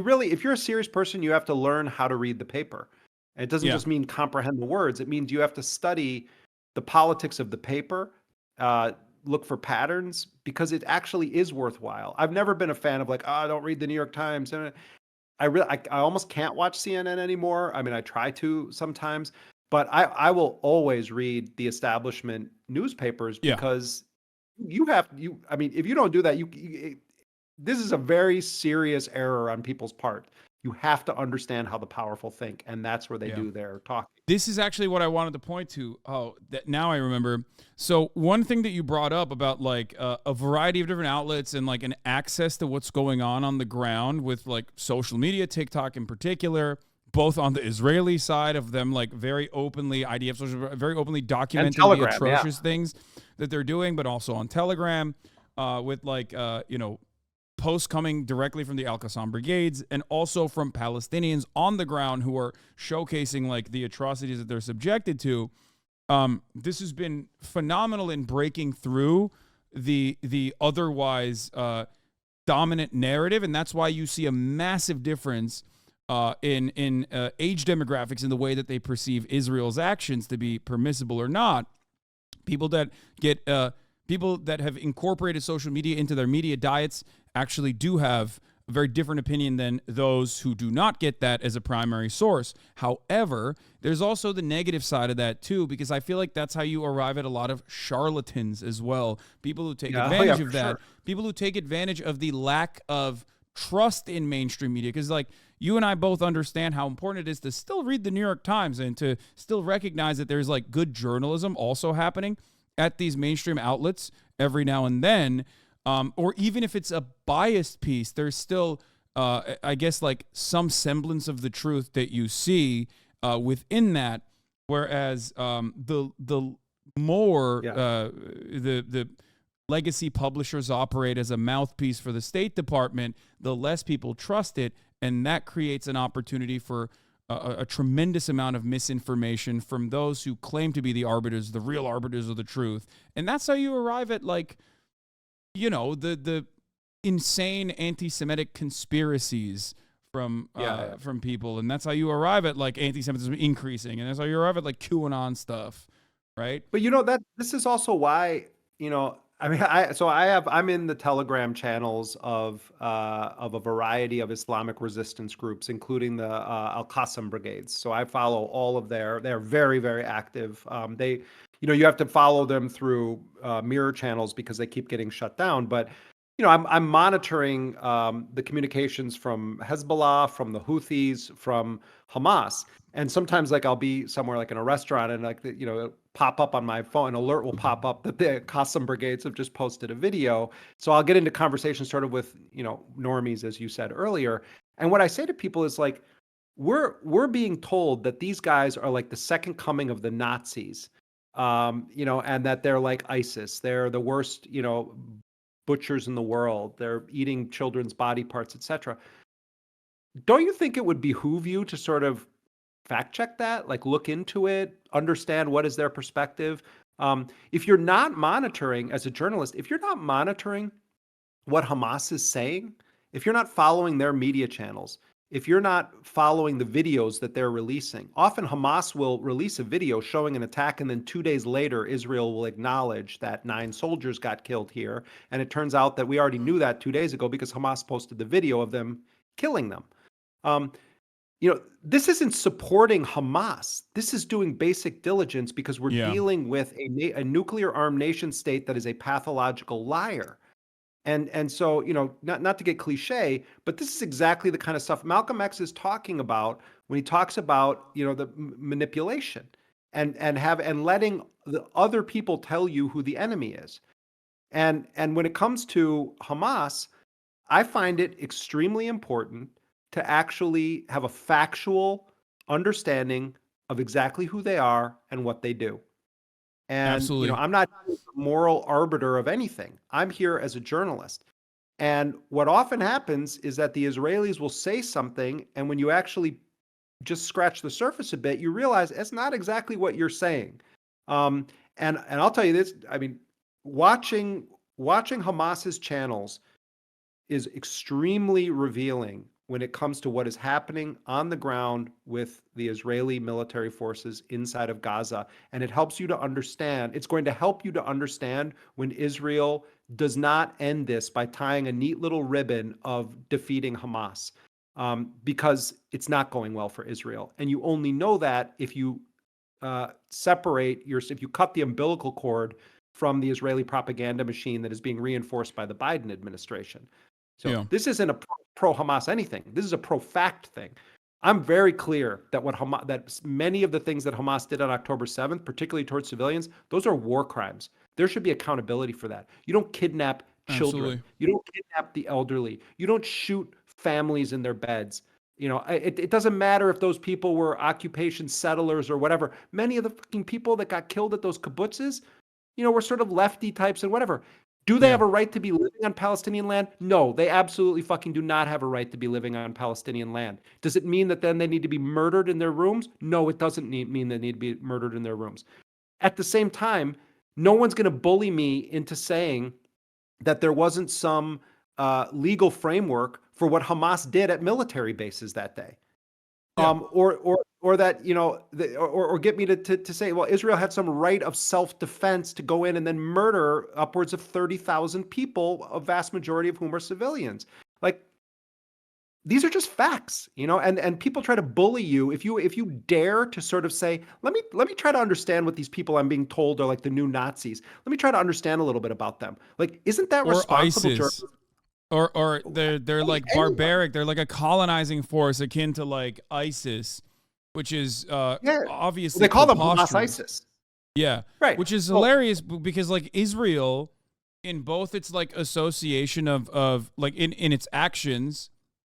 really, if you're a serious person, you have to learn how to read the paper. And it doesn't just mean comprehend the words. It means you have to study the politics of the paper, look for patterns, because it actually is worthwhile. I've never been a fan of like, don't read the New York Times. I almost can't watch CNN anymore. I mean, I try to sometimes, but I will always read the establishment newspapers, because I mean, if you don't do that, this is a very serious error on people's part. You have to understand how the powerful think, and that's where they do their talking. This is actually what I wanted to point to. Now I remember. So one thing that you brought up about like a variety of different outlets and like an access to what's going on the ground with like social media, TikTok in particular, both on the Israeli side of them, like very openly, IDF very openly documenting the atrocious things that they're doing, but also on Telegram with like, posts coming directly from the Al-Qassam brigades, and also from Palestinians on the ground who are showcasing like the atrocities that they're subjected to. This has been phenomenal in breaking through the otherwise dominant narrative, and that's why you see a massive difference in age demographics in the way that they perceive Israel's actions to be permissible or not. People that have incorporated social media into their media diets actually do have a very different opinion than those who do not get that as a primary source. However, there's also the negative side of that too, because I feel like that's how you arrive at a lot of charlatans as well. People who take advantage of that. Sure. People who take advantage of the lack of trust in mainstream media. Because like, you and I both understand how important it is to still read the New York Times and to still recognize that there's like good journalism also happening at these mainstream outlets every now and then. Or even if it's a biased piece, there's still, I guess, like some semblance of the truth that you see within that. Whereas the more the legacy publishers operate as a mouthpiece for the State Department, the less people trust it, and that creates an opportunity for a tremendous amount of misinformation from those who claim to be the arbiters, the real arbiters of the truth. And that's how you arrive at like, the insane anti-Semitic conspiracies from people, and that's how you arrive at like anti-Semitism increasing, and that's how you arrive at like QAnon stuff, right? But that this is also why I mean, I'm in the Telegram channels of a variety of Islamic resistance groups, including the Al-Qassam brigades. So I follow all of they're very, very active. You have to follow them through mirror channels because they keep getting shut down. But I'm monitoring the communications from Hezbollah, from the Houthis, from Hamas, and sometimes like I'll be somewhere like in a restaurant and like it'll pop up on my phone, an alert will pop up that the Qassam brigades have just posted a video. So I'll get into conversations sort of with normies, as you said earlier. And what I say to people is like, we're being told that these guys are like the second coming of the Nazis, and that they're like ISIS. They're the worst, butchers in the world. They're eating children's body parts, etc. Don't you think it would behoove you to sort of fact check that, like look into it, understand what is their perspective? If you're not monitoring as a journalist, if you're not monitoring what Hamas is saying, if you're not following their media channels, if you're not following the videos that they're releasing, often Hamas will release a video showing an attack, and then 2 days later, Israel will acknowledge that 9 soldiers got killed here. And it turns out that we already knew that 2 days ago because Hamas posted the video of them killing them. This isn't supporting Hamas. This is doing basic diligence because we're dealing with a nuclear armed nation state that is a pathological liar. And so, not to get cliche, but this is exactly the kind of stuff Malcolm X is talking about when he talks about, the manipulation and letting the other people tell you who the enemy is. And when it comes to Hamas, I find it extremely important to actually have a factual understanding of exactly who they are and what they do. And, Absolutely. I'm not a moral arbiter of anything. I'm here as a journalist. And what often happens is that the Israelis will say something, and when you actually just scratch the surface a bit, you realize it's not exactly what you're saying. And I'll tell you this, I mean, watching Hamas's channels is extremely revealing when it comes to what is happening on the ground with the Israeli military forces inside of Gaza. And it helps you to understand, it's going to help you to understand when Israel does not end this by tying a neat little ribbon of defeating Hamas, because it's not going well for Israel. And you only know that if you if you cut the umbilical cord from the Israeli propaganda machine that is being reinforced by the Biden administration. So this isn't a pro-Hamas anything. This is a pro-fact thing. I'm very clear that that many of the things that Hamas did on October 7th, particularly towards civilians, those are war crimes. There should be accountability for that. You don't kidnap children. Absolutely. You don't kidnap the elderly. You don't shoot families in their beds. It doesn't matter if those people were occupation settlers or whatever. Many of the fucking people that got killed at those kibbutzes, were sort of lefty types and whatever. Do they have a right to be living on Palestinian land? No, they absolutely fucking do not have a right to be living on Palestinian land. Does it mean that then they need to be murdered in their rooms? No, it doesn't mean they need to be murdered in their rooms. At the same time, no one's going to bully me into saying that there wasn't some legal framework for what Hamas did at military bases that day. Or that, or get me to say, well, Israel had some right of self-defense to go in and then murder upwards of 30,000 people, a vast majority of whom are civilians. Like, these are just facts, and people try to bully you. If you dare to sort of say, let me try to understand what these people I'm being told are like the new Nazis. Let me try to understand a little bit about them. Like, isn't that responsible ISIS? Or they're like barbaric. They're like a colonizing force akin to like ISIS, which is obviously they call them Hamas ISIS. Yeah, right. Which is hilarious because like Israel, in both its like association of like in its actions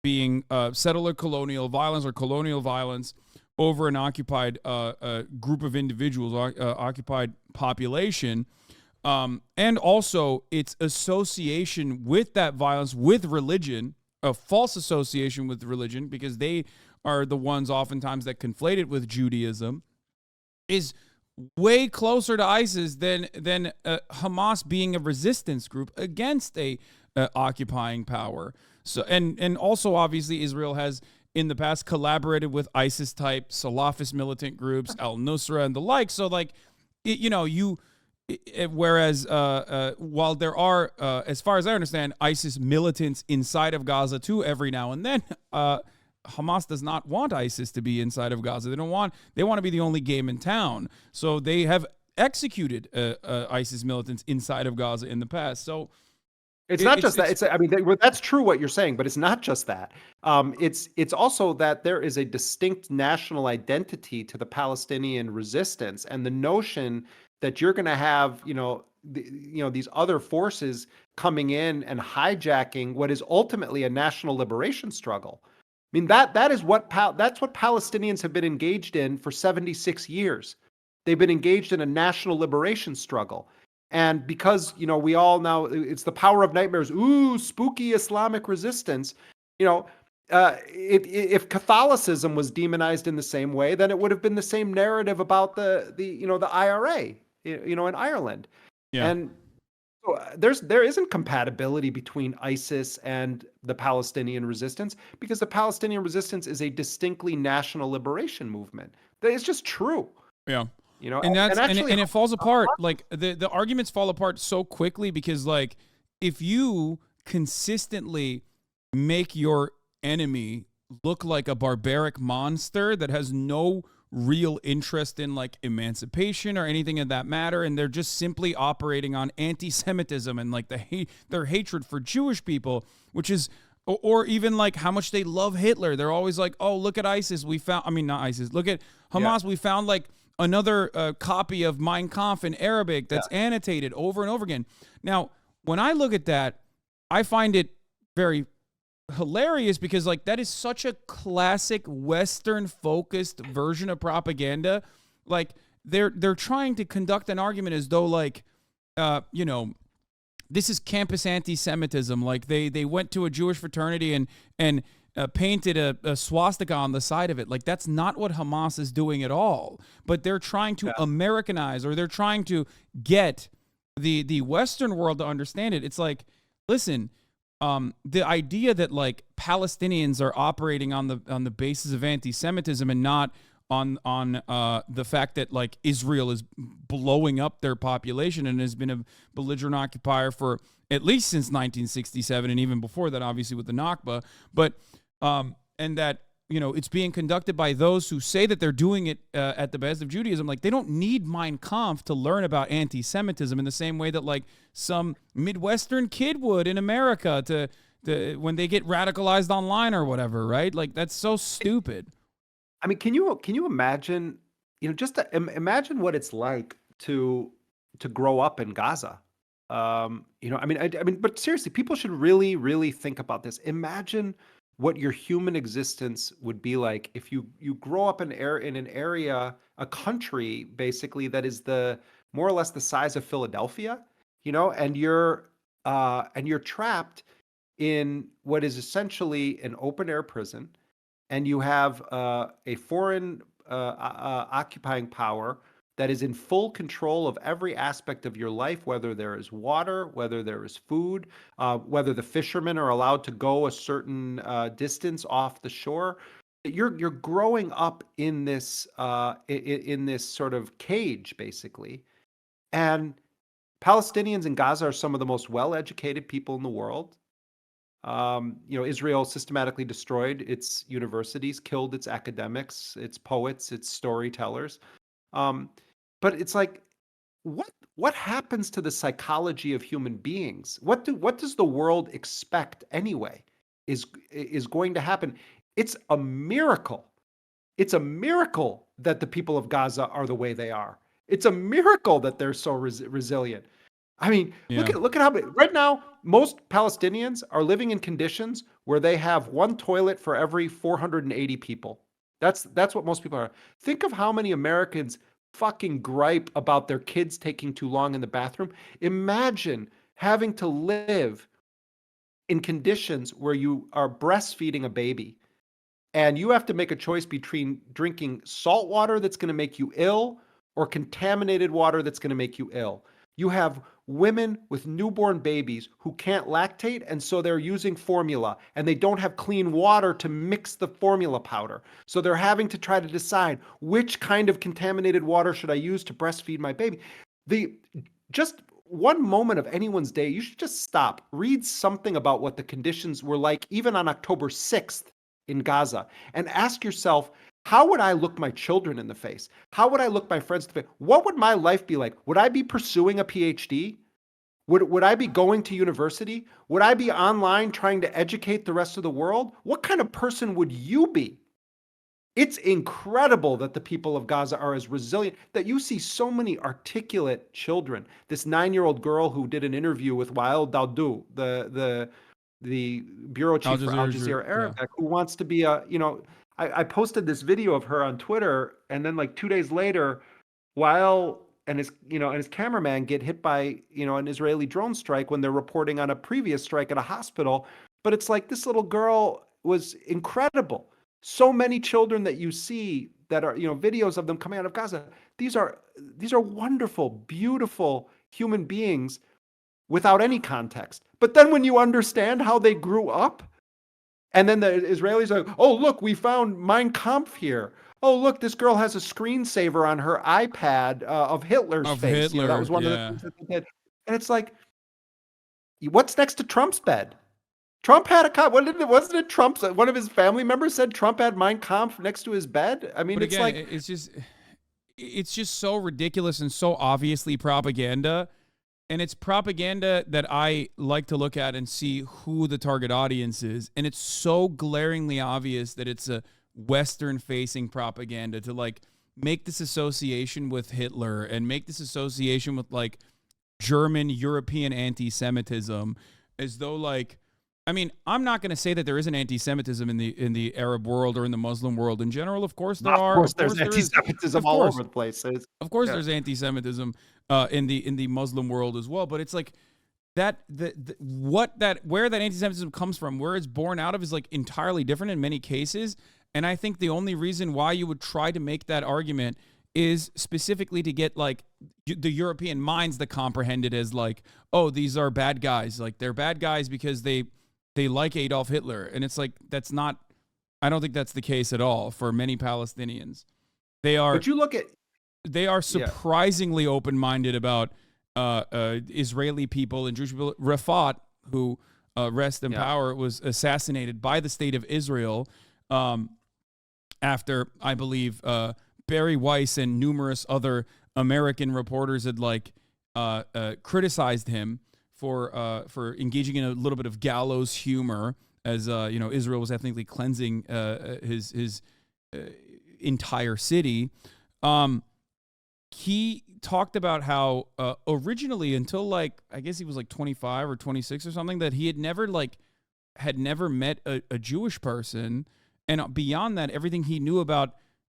being settler colonial violence or colonial violence over an occupied group of individuals, occupied population. And also its association with that violence with religion, a false association with religion, because they are the ones oftentimes that conflate it with Judaism, is way closer to ISIS than Hamas being a resistance group against a occupying power. So and also obviously Israel has in the past collaborated with ISIS type Salafist militant groups, al-Nusra and the like. So like whereas while there are, as far as I understand, ISIS militants inside of Gaza too every now and then, Hamas does not want ISIS to be inside of Gaza. They want to be the only game in town. So they have executed ISIS militants inside of Gaza in the past. So It's It, not just that. it's It's I mean that's true what you're saying, but it's not just that. It's also that there is a distinct national identity to the Palestinian resistance, and the notion that you're going to have these other forces coming in and hijacking what is ultimately a national liberation struggle. I mean that is that's what Palestinians have been engaged in for 76 years. They've been engaged in a national liberation struggle. And because, we all now, it's the power of nightmares, ooh, spooky Islamic resistance, you know, if Catholicism was demonized in the same way, then it would have been the same narrative about the IRA, in Ireland. yeah. And so there isn't compatibility between ISIS and the Palestinian resistance, because the Palestinian resistance is a distinctly national liberation movement. It's just true, Yeah. you know, And and actually, it falls apart. Like the arguments fall apart so quickly because like if you consistently make your enemy look like a barbaric monster that has no real interest in like emancipation or anything of that matter, and they're just simply operating on anti-Semitism and like their hatred for Jewish people, which is or even like how much they love Hitler. They're always like, oh, look at ISIS. Not ISIS. Look at Hamas. yeah, We found like another copy of Mein Kampf in Arabic that's yeah. annotated over and over again. Now, when I look at that, I find it very hilarious because like that is such a classic Western focused version of propaganda. Like they're trying to conduct an argument as though like this is campus anti-Semitism. Like they went to a Jewish fraternity and painted a swastika on the side of it. Like that's not what Hamas is doing at all. But they're trying to Americanize, or they're trying to get the Western world to understand it. It's like, listen, the idea that like Palestinians are operating on the basis of anti-Semitism and not on the fact that like Israel is blowing up their population and has been a belligerent occupier for at least since 1967 and even before that, obviously with the Nakba, but and that it's being conducted by those who say that they're doing it at the behest of Judaism. Like they don't need Mein Kampf to learn about anti-Semitism in the same way that like some Midwestern kid would in America to when they get radicalized online or whatever, right? Like that's so stupid. I mean, can you imagine, just imagine what it's like to grow up in Gaza. But seriously, people should really, really think about this. Imagine what your human existence would be like if you grow up in an area, a country basically that is the more or less the size of Philadelphia, and you're trapped in what is essentially an open air prison, and you have a foreign occupying power that is in full control of every aspect of your life, whether there is water, whether there is food, whether the fishermen are allowed to go a certain distance off the shore. You're growing up in this in this sort of cage, basically. And Palestinians in Gaza are some of the most well-educated people in the world. Israel systematically destroyed its universities, killed its academics, its poets, its storytellers. Um, but it's like, what happens to the psychology of human beings? What does the world expect anyway? Is going to happen? It's a miracle. It's a miracle that the people of Gaza are the way they are. It's a miracle that they're so resilient. I mean, Yeah. look at how right now most Palestinians are living in conditions where they have one toilet for every 480 people. That's what most people are. Think of how many Americans fucking gripe about their kids taking too long in the bathroom. Imagine having to live in conditions where you are breastfeeding a baby and you have to make a choice between drinking salt water that's going to make you ill or contaminated water that's going to make you ill. You have women with newborn babies who can't lactate, and so they're using formula, and they don't have clean water to mix the formula powder. So they're having to try to decide which kind of contaminated water should I use to breastfeed my baby. Just one moment of anyone's day, you should just stop, read something about what the conditions were like even on October 6th in Gaza, and ask yourself, how would I look my children in the face? How would I look my friends in the face? What would my life be like? Would I be pursuing a PhD? Would I be going to university? Would I be online trying to educate the rest of the world? What kind of person would you be? It's incredible that the people of Gaza are as resilient, that you see so many articulate children. This 9-year-old girl who did an interview with Wael Daoud, the bureau Al chief for Al Jazeera, Jazeera yeah. Arabic, who wants to be I posted this video of her on Twitter, and then like 2 days later, Wael and his cameraman get hit by, an Israeli drone strike when they're reporting on a previous strike at a hospital. But it's like this little girl was incredible. So many children that you see that are, videos of them coming out of Gaza. These are wonderful, beautiful human beings without any context. But then when you understand how they grew up, and then the Israelis are like, oh, look, we found Mein Kampf here. Oh, look, this girl has a screensaver on her iPad of Hitler's Of face. That Hitler, was one of the yeah. things that they did. And it's like, what's next to Trump's bed? Trump had wasn't it Trump's, one of his family members said Trump had Mein Kampf next to his bed? I mean, But it's again, like, it's just so ridiculous and so obviously propaganda. And it's propaganda that I like to look at and see who the target audience is. And it's so glaringly obvious that it's a Western facing propaganda to like make this association with Hitler and make this association with like German European anti-Semitism, as though like, I mean, I'm not going to say that there isn't anti-Semitism in the Arab world or in the Muslim world in general. Of course there of are. course, Of there's course there is. anti-Semitism Of all course. over the place. Of course, Yeah. there's anti-Semitism in the Muslim world as well. But it's like that where that anti-Semitism comes from, where it's born out of, is like entirely different in many cases. And I think the only reason why you would try to make that argument is specifically to get like the European minds that comprehend it as like, oh, these are bad guys. Like they're bad guys because they like Adolf Hitler, and it's like that's not. I don't think that's the case at all for many Palestinians. They are But you look at, yeah, surprisingly open-minded about Israeli people and Jewish people. Rafat, who rest in yeah. power, was assassinated by the state of Israel after, I believe, Barry Weiss and numerous other American reporters had like criticized him for engaging in a little bit of gallows humor, as Israel was ethnically cleansing his entire city. He talked about how originally, until like I guess he was like 25 or 26 or something, that he had never met a Jewish person, and beyond that, everything he knew about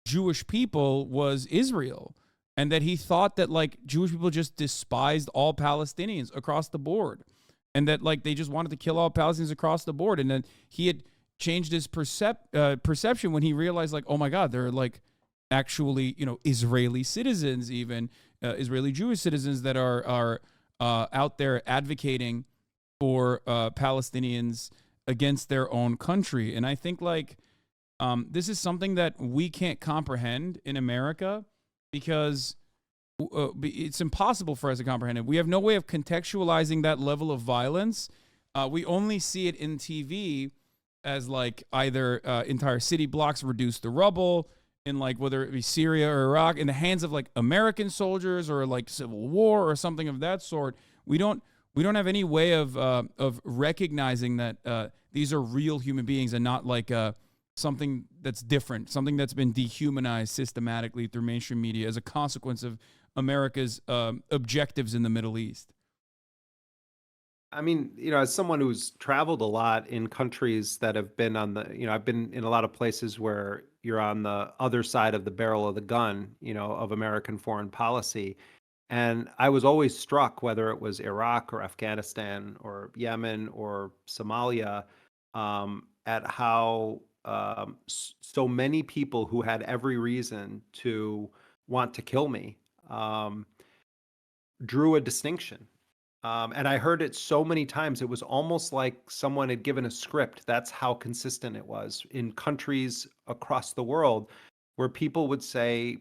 Jewish people was Israel, and that he thought that like Jewish people just despised all Palestinians across the board, and that like they just wanted to kill all Palestinians across the board. And then he had changed his perception when he realized like, oh my God, they're like actually Israeli citizens, even Israeli Jewish citizens that are out there advocating for Palestinians against their own country. And I think like this is something that we can't comprehend in America because it's impossible for us to comprehend it. We have no way of contextualizing that level of violence. We only see it in TV as like either entire city blocks reduced to rubble, in like whether it be Syria or Iraq, in the hands of like American soldiers, or like civil war or something of that sort. We don't have any way of recognizing that these are real human beings and not like something that's different, something that's been dehumanized systematically through mainstream media as a consequence of America's objectives in the Middle East. I mean, as someone who's traveled a lot in countries that have been on I've been in a lot of places where you're on the other side of the barrel of the gun, of American foreign policy. And I was always struck, whether it was Iraq or Afghanistan or Yemen or Somalia, at how so many people who had every reason to want to kill me drew a distinction. And I heard it so many times, it was almost like someone had given a script. That's how consistent it was in countries across the world, where people would say,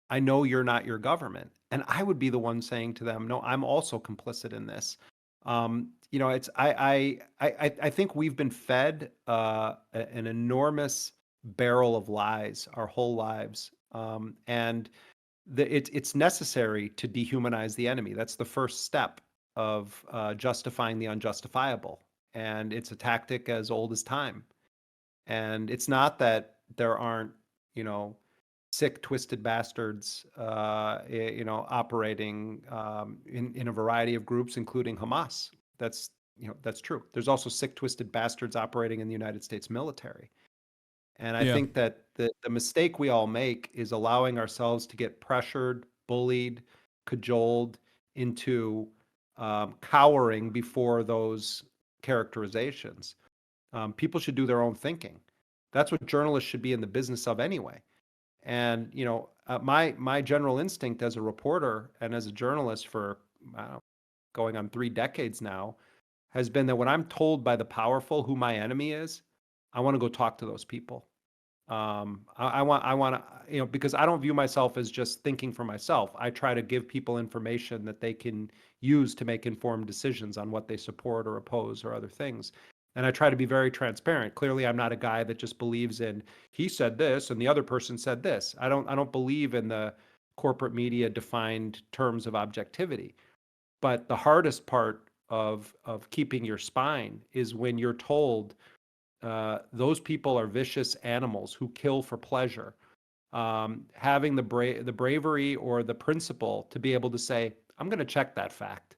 I know you're not your government. And I would be the one saying to them, no, I'm also complicit in this. It's I think we've been fed an enormous barrel of lies our whole lives. And it's necessary to dehumanize the enemy. That's the first step. justifying the unjustifiable. And it's a tactic as old as time. And it's not that there aren't, you know, sick, twisted bastards, operating in a variety of groups, including Hamas. That's true. There's also sick, twisted bastards operating in the United States military. And I Yeah. think that the mistake we all make is allowing ourselves to get pressured, bullied, cajoled into cowering before those characterizations. People should do their own thinking. That's what journalists should be in the business of anyway. And my general instinct as a reporter and as a journalist for going on 3 decades now has been that when I'm told by the powerful who my enemy is, I want to go talk to those people. I want to, because I don't view myself as just thinking for myself. I try to give people information that they can use to make informed decisions on what they support or oppose or other things. And I try to be very transparent. Clearly, I'm not a guy that just believes in he said this and the other person said this. I don't believe in the corporate media defined terms of objectivity. But the hardest part of keeping your spine is when you're told those people are vicious animals who kill for pleasure. Having the bravery or the principle to be able to say, I'm going to check that fact.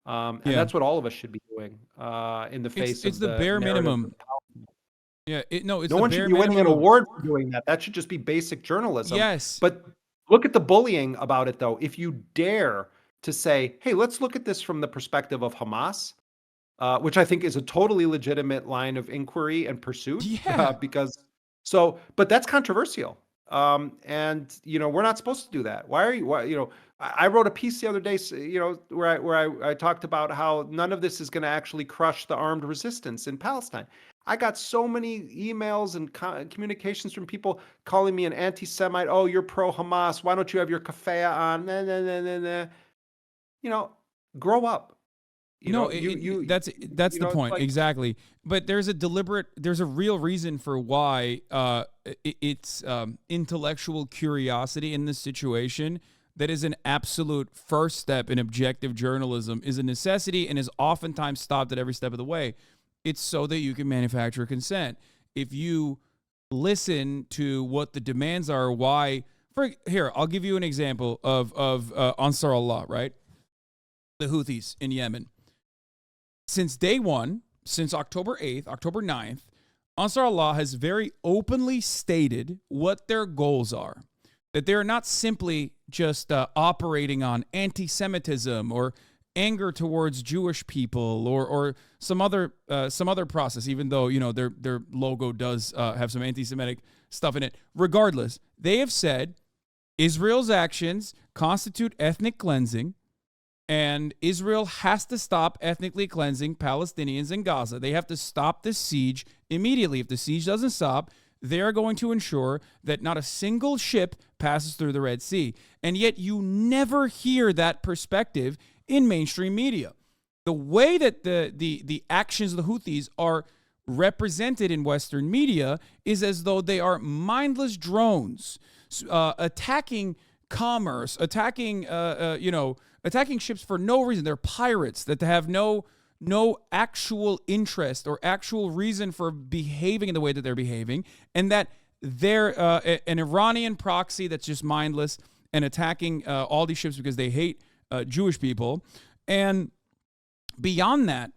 And Yeah. that's what all of us should be doing in the face It's of the the bare narrative. minimum. Yeah. It's No the one should bare be winning an minimum of, award for doing that. That should just be basic journalism. yes. But look at the bullying about it, though. If you dare to say, hey, let's look at this from the perspective of Hamas, which I think is a totally legitimate line of inquiry and pursuit. Yeah. But that's controversial. And we're not supposed to do that. I wrote a piece the other day, where I talked about how none of this is going to actually crush the armed resistance in Palestine. I got so many emails and communications from people calling me an anti-Semite. Oh, you're pro-Hamas. Why don't you have your kafaya on? Nah, nah, nah, nah, nah. Grow up. That's the point, like, exactly. But there's a real reason for why it's intellectual curiosity in this situation that is an absolute first step in objective journalism, is a necessity and is oftentimes stopped at every step of the way. It's so that you can manufacture consent. If you listen to what the demands are, here, I'll give you an example of Ansar Allah, right? The Houthis in Yemen. Since day one, since October 8th, October 9th, Ansar Allah has very openly stated what their goals are. That they're not simply just operating on anti-Semitism or anger towards Jewish people or some other process, even though their logo does have some anti-Semitic stuff in it. Regardless, they have said Israel's actions constitute ethnic cleansing, and Israel has to stop ethnically cleansing Palestinians in Gaza. They have to stop this siege immediately. If the siege doesn't stop, they are going to ensure that not a single ship passes through the Red Sea. And yet you never hear that perspective in mainstream media. The way that the actions of the Houthis are represented in Western media is as though they are mindless drones attacking commerce, attacking ships for no reason. They're pirates that have no actual interest or actual reason for behaving in the way that they're behaving, and that they're an Iranian proxy that's just mindless and attacking all these ships because they hate Jewish people. And beyond that,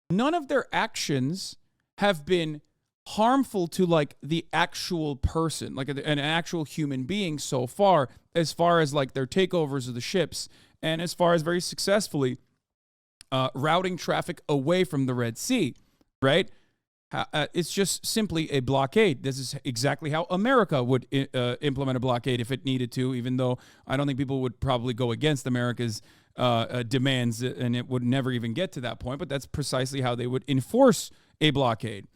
none of their actions have been harmful to like the actual person, like an actual human being so far as like their takeovers of the ships, and as far as very successfully routing traffic away from the Red Sea, right? It's just simply a blockade. This is exactly how America would implement a blockade if it needed to, even though I don't think people would probably go against America's demands, and it would never even get to that point. But that's precisely how they would enforce a blockade.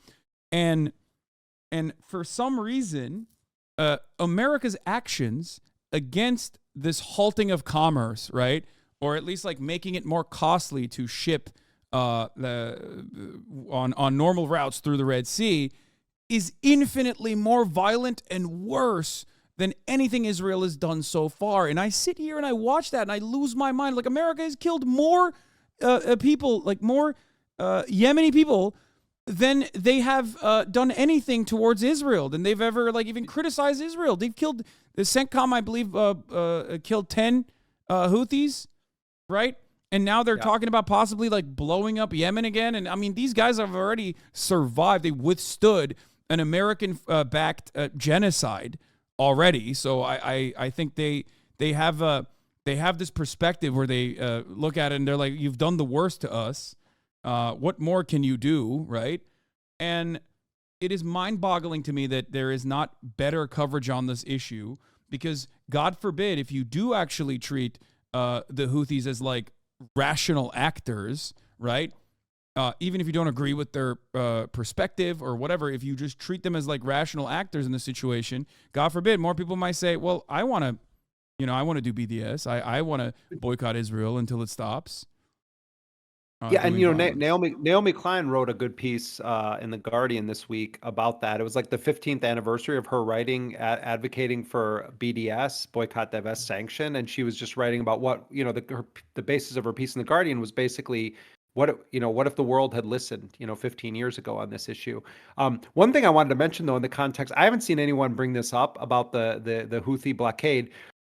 And for some reason, America's actions against this halting of commerce, right, or at least like making it more costly to ship on normal routes through the Red Sea, is infinitely more violent and worse than anything Israel has done so far. And I sit here and I watch that and I lose my mind. Like, America has killed more people, like more Yemeni people, than they have done anything towards Israel, than they've ever like even criticized Israel. They've killed the CENTCOM, I believe, killed 10 Houthis, right? And now they're talking about possibly like blowing up Yemen again. And I mean, these guys have already survived. They withstood an American backed genocide already. So I think they have this perspective where they look at it and they're like, you've done the worst to us. What more can you do, right? And it is mind-boggling to me that there is not better coverage on this issue, because God forbid if you do actually treat the Houthis as like rational actors, right? Even if you don't agree with their perspective or whatever, if you just treat them as like rational actors in the situation, God forbid, more people might say, well, I want to do BDS. I want to boycott Israel until it stops. Yeah, and Naomi Klein wrote a good piece in the Guardian this week about that. It was like the 15th anniversary of her writing advocating for BDS, boycott, divest, sanction, and she was just writing about what the basis of her piece in the Guardian was basically what if the world had listened 15 years ago on this issue. One thing I wanted to mention though in the context, I haven't seen anyone bring this up about the Houthi blockade.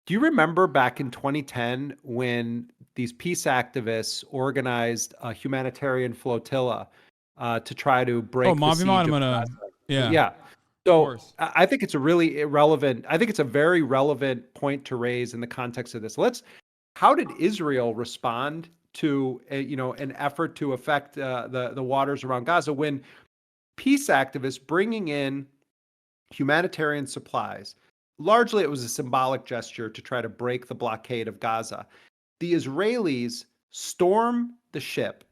Do you remember back in 2010 when these peace activists organized a humanitarian flotilla to try to break the siege of Gaza? Yeah. So I think it's a really irrelevant. I think it's a very relevant point to raise in the context of this. How did Israel respond to an effort to affect the waters around Gaza when peace activists bringing in humanitarian supplies? Largely, it was a symbolic gesture to try to break the blockade of Gaza. The Israelis storm the ship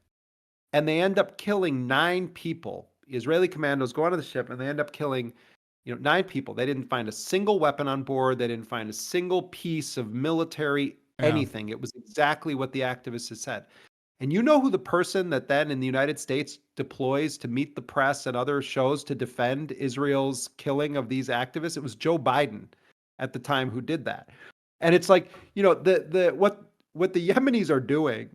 and they end up killing 9 people. Israeli commandos go onto the ship and they end up killing 9 people. They didn't find a single weapon on board. They didn't find a single piece of military anything. It was exactly what the activists had said. And you know who the person that then in the United States deploys to meet the press and other shows to defend Israel's killing of these activists? It was Joe Biden at the time who did that. And it's like, what the Yemenis are doing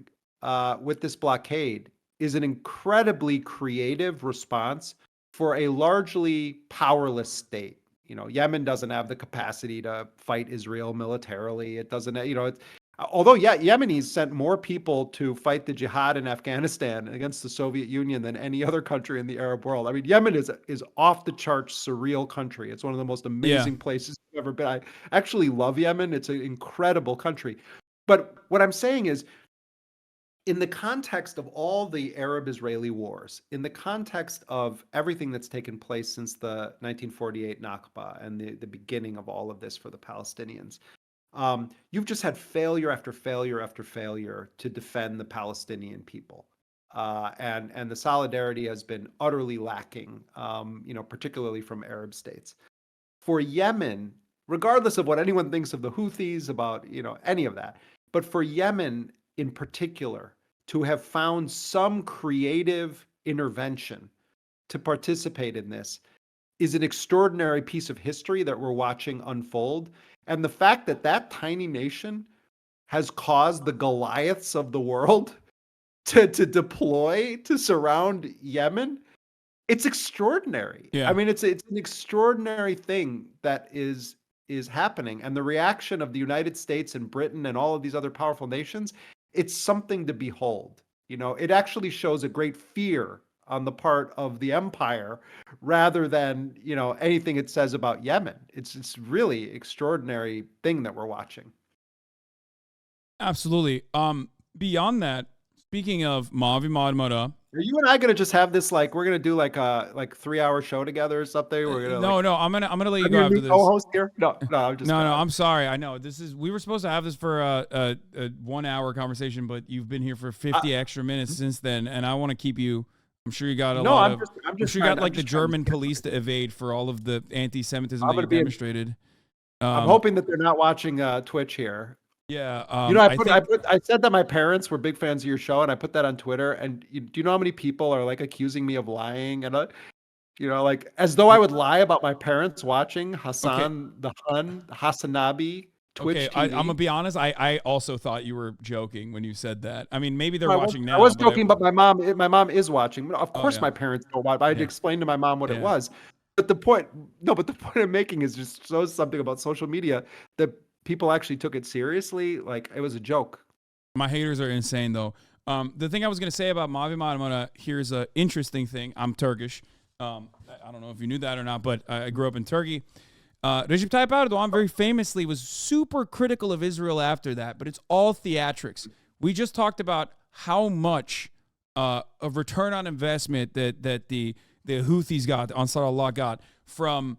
with this blockade is an incredibly creative response for a largely powerless state. Yemen doesn't have the capacity to fight Israel militarily. It doesn't, although Yemenis sent more people to fight the jihad in Afghanistan against the Soviet Union than any other country in the Arab world. I mean, Yemen is off the charts surreal country. It's one of the most amazing places I've ever been. I actually love Yemen. It's an incredible country. But what I'm saying is, in the context of all the Arab-Israeli wars, in the context of everything that's taken place since the 1948 Nakba and the beginning of all of this for the Palestinians, you've just had failure after failure after failure to defend the Palestinian people. And the solidarity has been utterly lacking, particularly from Arab states. For Yemen, regardless of what anyone thinks of the Houthis, about any of that, but for Yemen in particular, to have found some creative intervention to participate in this is an extraordinary piece of history that we're watching unfold. And the fact that that tiny nation has caused the Goliaths of the world to deploy to surround Yemen, it's extraordinary. Yeah. I mean, it's an extraordinary thing that is happening. And the reaction of the United States and Britain and all of these other powerful nations, it's something to behold. It actually shows a great fear on the part of the empire rather than, anything it says about Yemen. It's really extraordinary thing that we're watching. Absolutely. Beyond that, speaking of Mavi Marmara, are you and I gonna just have this we're gonna do like a 3-hour show together or something? We're gonna no, I'm gonna let you go after this. Co-host here? No, I'm just no. I'm sorry. I know we were supposed to have this for a 1-hour conversation, but you've been here for 50 extra minutes since then, and I want to keep you. I'm sure you got a lot of. I'm sure you got like the German police to evade for all of the anti-Semitism that you demonstrated. I'm hoping that they're not watching Twitch here. Yeah. I said that my parents were big fans of your show, and I put that on Twitter. And do you know how many people are accusing me of lying? And as though I would lie about my parents watching Hasan, the Hun, Hasanabi. Okay, Twitch I'm TV. gonna be honest. I also thought you were joking when you said that. I mean, maybe they're I watching I now, was but joking, but my mom is watching. But of oh course, yeah, my parents don't watch. I had to yeah, explain to my mom what it yeah. was. But the point, no, but the point I'm making is just shows something about social media that people actually took it seriously. Like it was a joke. My haters are insane though. The thing I was gonna say about Mavi Madamana, here's an interesting thing. I'm Turkish. I don't know if you knew that or not, but I grew up in Turkey. Recep Tayyip Erdogan very famously was super critical of Israel after that, but it's all theatrics. We just talked about how much of return on investment that the Houthis got, Ansar Allah got from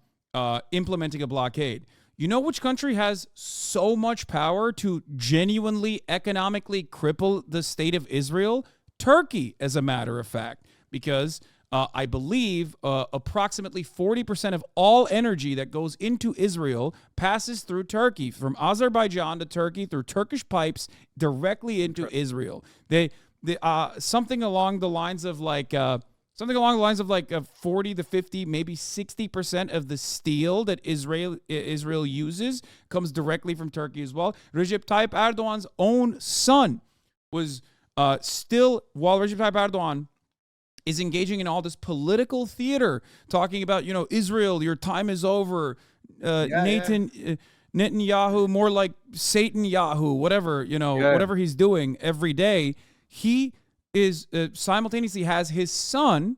implementing a blockade. You know which country has so much power to genuinely economically cripple the state of Israel? Turkey, as a matter of fact, because I believe approximately 40% of all energy that goes into Israel passes through Turkey, from Azerbaijan to Turkey, through Turkish pipes directly into Israel. Something along the lines of like 40 to 50, maybe 60% of the steel that Israel uses comes directly from Turkey as well. Recep Tayyip Erdogan's own son was while Recep Tayyip Erdogan is engaging in all this political theater, talking about, Israel, your time is over. Netanyahu, more like Satan Yahoo, whatever, whatever he's doing every day. He is simultaneously has his son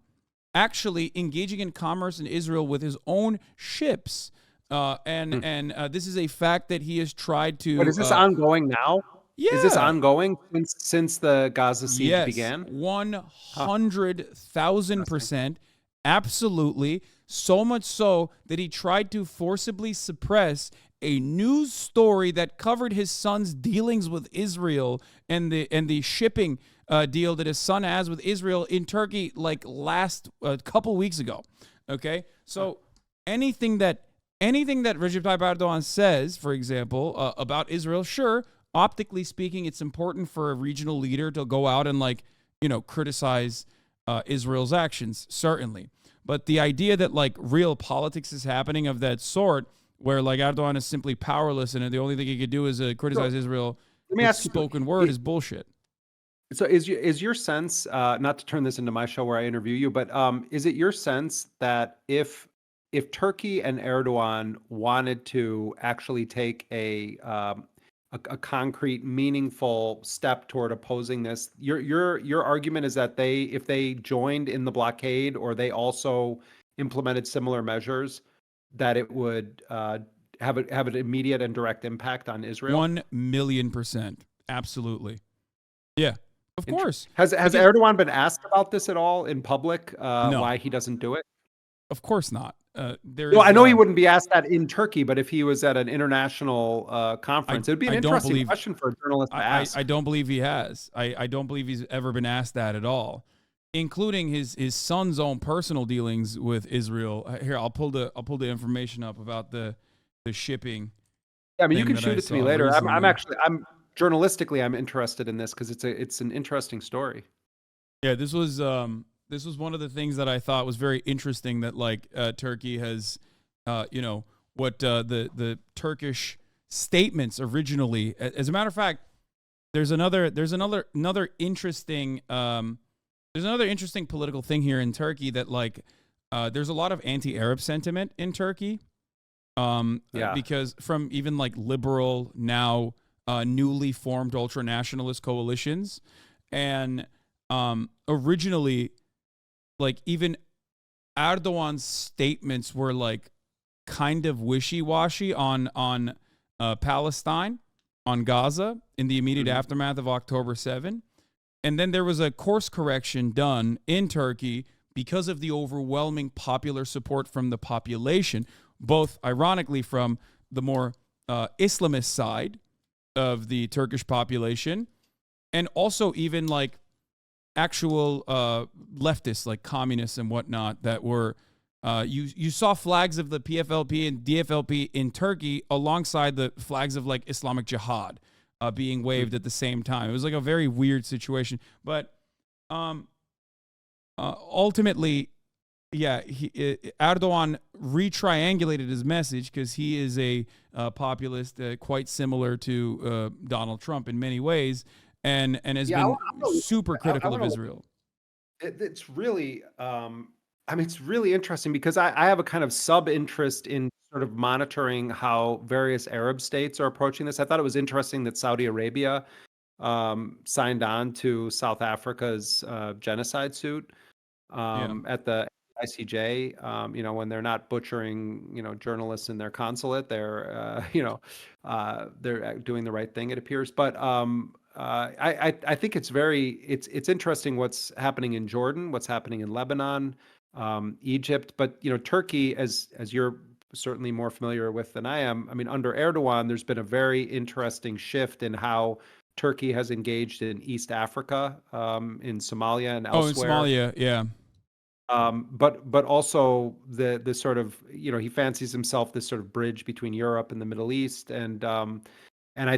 actually engaging in commerce in Israel with his own ships. And this is a fact that he has tried to. But is this ongoing now? Is this Yeah. ongoing since the Gaza siege Yes, began? 100,000%. Absolutely. So much so that he tried to forcibly suppress a news story that covered his son's dealings with Israel and the shipping deal that his son has with Israel in Turkey, like last couple weeks ago. Okay, so anything that Recep Tayyip Erdogan says, for example, about Israel, sure, optically speaking, it's important for a regional leader to go out and criticize Israel's actions, certainly. But the idea that real politics is happening of that sort, where Erdogan is simply powerless and the only thing he could do is criticize Israel Let me with ask you, spoken word, is bullshit. so is your sense, not to turn this into my show where I interview you, but is it your sense that if Turkey and Erdogan wanted to actually take a concrete, meaningful step toward opposing this, your argument is that if they joined in the blockade or they also implemented similar measures, that it would have an immediate and direct impact on Israel? 1,000,000%. Absolutely. Yeah, of course. Has Because Erdogan been asked about this at all in public? no, Why he doesn't do it? of course not. There No, is. I know he wouldn't be asked that in Turkey, but if he was at an international I conference, it would be an I don't interesting believe. question for a journalist to ask. I don't believe he has. I don't believe he's ever been asked that at all, including his son's own personal dealings with Israel. Here, I'll pull the information up about the shipping. Yeah, I mean, you thing can that shoot I it to me saw later. I'm recently. actually journalistically I'm interested in this because it's an interesting story. Yeah, this was one of the things that I thought was very interesting, that Turkey has, what the Turkish statements originally. As a matter of fact, there's another interesting political thing here in Turkey, that there's a lot of anti-Arab sentiment in Turkey. Yeah. Because from even liberal, now newly formed ultra-nationalist coalitions, and originally, even Erdogan's statements were kind of wishy-washy on Palestine, on Gaza, in the immediate aftermath of October 7. And then there was a course correction done in Turkey because of the overwhelming popular support from the population, both ironically from the more Islamist side of the Turkish population, and also even actual leftists, like communists and whatnot, that were you saw flags of the PFLP and DFLP in Turkey alongside the flags of Islamic Jihad being waved at the same time. It was a very weird situation, but ultimately, Erdogan retriangulated his message because he is a populist quite similar to Donald Trump in many ways, and has Yeah, been I wanna super I critical of wanna Israel. it's really, I mean, it's really interesting because I have a kind of sub-interest in sort of monitoring how various Arab states are approaching this. I thought it was interesting that Saudi Arabia signed on to South Africa's genocide suit Yeah. at the ICJ. When they're not butchering, journalists in their consulate, they're doing the right thing, it appears. But I think it's interesting what's happening in Jordan, what's happening in Lebanon, Egypt, but Turkey, as you're certainly more familiar with than I am. I mean, under Erdogan, there's been a very interesting shift in how Turkey has engaged in East Africa, in Somalia and Oh, in elsewhere. Somalia, yeah. But also the sort of, he fancies himself this sort of bridge between Europe and the Middle East, and I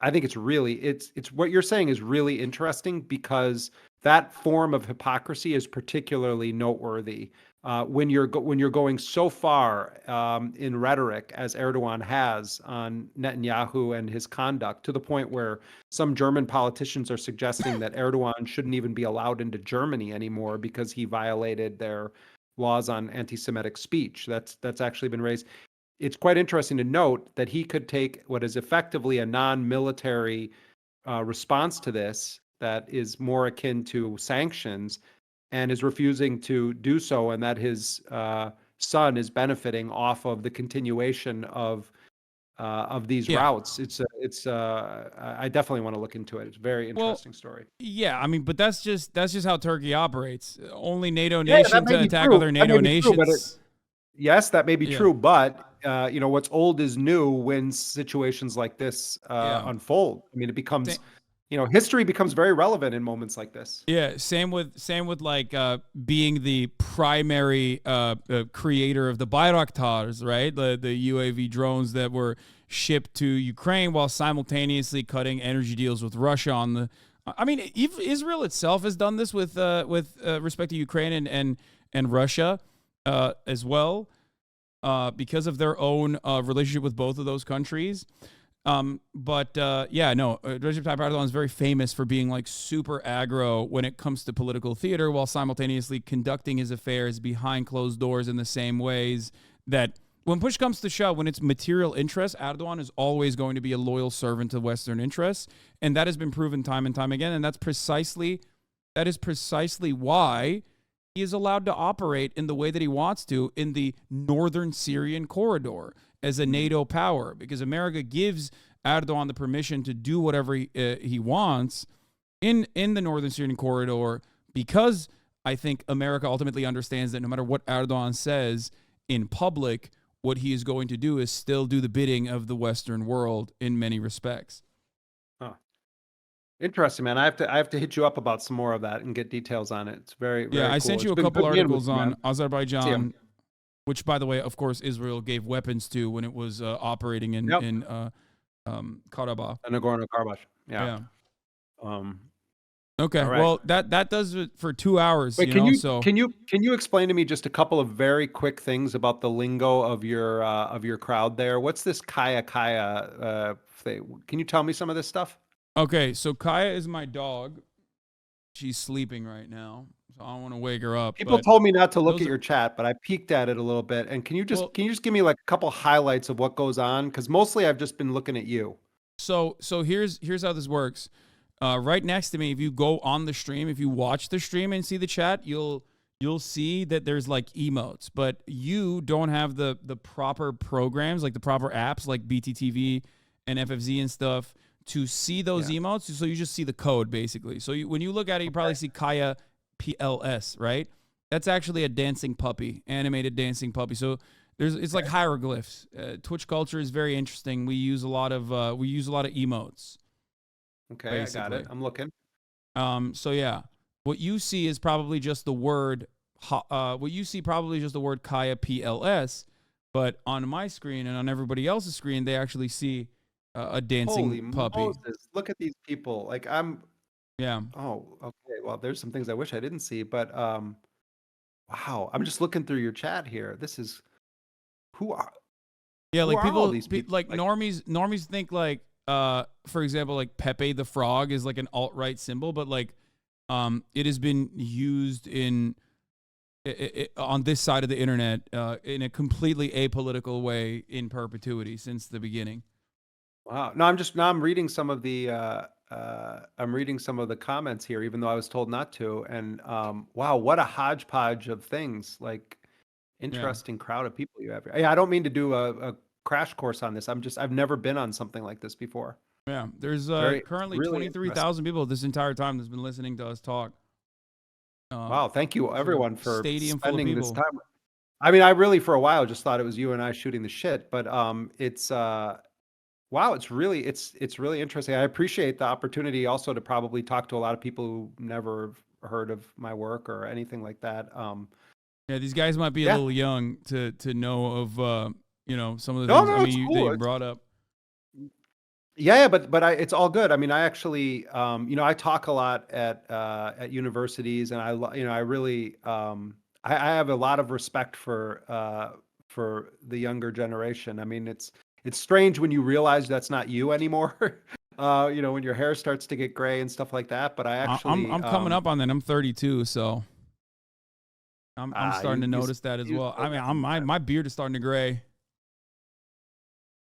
think it's what you're saying is really interesting because that form of hypocrisy is particularly noteworthy when you're going so far in rhetoric as Erdogan has on Netanyahu and his conduct, to the point where some German politicians are suggesting that Erdogan shouldn't even be allowed into Germany anymore because he violated their laws on anti-Semitic speech. That's actually been raised. It's quite interesting to note that he could take what is effectively a non-military response to this that is more akin to sanctions, and is refusing to do so, and that his son is benefiting off of the continuation of these Yeah. routes. I definitely want to look into it. It's a very Well, interesting story. yeah, I mean, but that's just how Turkey operates. Only NATO Yeah, that nation may to be attack true. other That may NATO be true, but nations. yes, that may be Yeah. true, but what's old is new when situations like this Yeah. unfold. I mean, history becomes very relevant in moments like this. Yeah, same with like being the primary creator of the Bayraktars, right? The UAV drones that were shipped to Ukraine while simultaneously cutting energy deals with Russia on the. I mean, Israel itself has done this with respect to Ukraine and Russia as well, because of their own relationship with both of those countries. Yeah, no, Recep Tayyip Erdogan is very famous for being like super aggro when it comes to political theater, while simultaneously conducting his affairs behind closed doors in the same ways that when push comes to shove, when it's material interests, Erdogan is always going to be a loyal servant to Western interests. And that has been proven time and time again. And that is precisely why he is allowed to operate in the way that he wants to in the northern Syrian corridor as a NATO power, because America gives Erdogan the permission to do whatever he wants in the northern Syrian corridor, because I think America ultimately understands that no matter what Erdogan says in public, what he is going to do is still do the bidding of the Western world in many respects. Huh. Interesting, man. I have to hit you up about some more of that and get details on it. It's very, Yeah, very I cool. sent It's you a been couple good being with articles you, on man. See ya. Azerbaijan, which, by the way, of course, Israel gave weapons to when it was operating Yep. in Karabakh. Nagorno-Karabakh. Yeah. Yeah. Um, Okay. all right. Well, that does it for 2 hours. Wait, You can know. you So can you can you explain to me just a couple of very quick things about the lingo of your crowd there? What's this kaya kaya thing? Can you tell me some of this stuff? okay. So Kaya is my dog. She's sleeping right now, so I don't want to wake her up. People But told me not to look those at are your chat, but I peeked at it a little bit. And well. can you just give me like a couple highlights of what goes on? Because mostly I've just been looking at you. So here's how this works. Right next to me, if you go on the stream, if you watch the stream and see the chat, you'll see that there's like emotes, but you don't have the proper programs, like the proper apps, like BTTV and FFZ and stuff, to see those Yeah. emotes. So you just see the code basically. So when you look at it, you probably see Kaya PLS, right? That's actually a dancing puppy, animated dancing puppy. So it's like hieroglyphs. Twitch culture is very interesting. We use a lot of emotes Okay, I got it. basically. I'm looking. So yeah, what you see is probably just the word. What you see probably just the word Kaya PLS, but on my screen and on everybody else's screen, they actually see a dancing Holy puppy. Moses, look at these people. Like, 'okay. Yeah. Well, there's some things I wish I didn't see, but Wow, I'm just looking through your chat here. This is who are Yeah, who like are all these people? like normies think like for example like Pepe the Frog is like an alt-right symbol, but like it has been used in on this side of the internet in a completely apolitical way in perpetuity since the beginning. Wow. No, I'm reading some of the I'm reading some of the comments here, even though I was told not to. And wow, what a hodgepodge of things! Like Yeah. interesting crowd of people you have here. Yeah, I don't mean to do a crash course on this. I've never been on something like this before. Yeah, there's It's currently really interesting. 23,000 people this entire time that's been listening to us talk. Wow, thank you It's like a everyone for stadium full of spending this people. time. I mean, I really for a while just thought it was you and I shooting the shit, but it's wow, it's really interesting. I appreciate the opportunity also to probably talk to a lot of people who never heard of my work or anything like that. Yeah, these guys might be a Yeah, little young to know of some of the no, things. I no, mean, it's that you cool. brought up. Yeah, yeah, but it's all good. I mean, I actually, I talk a lot at universities, and I really, I have a lot of respect for the younger generation. I mean, it's strange when you realize that's not you anymore. When your hair starts to get gray and stuff like that. But I actually, I'm coming up on that. I'm 32, so I'm starting you to you notice that as you well. still I mean, got some time. my beard is starting to gray.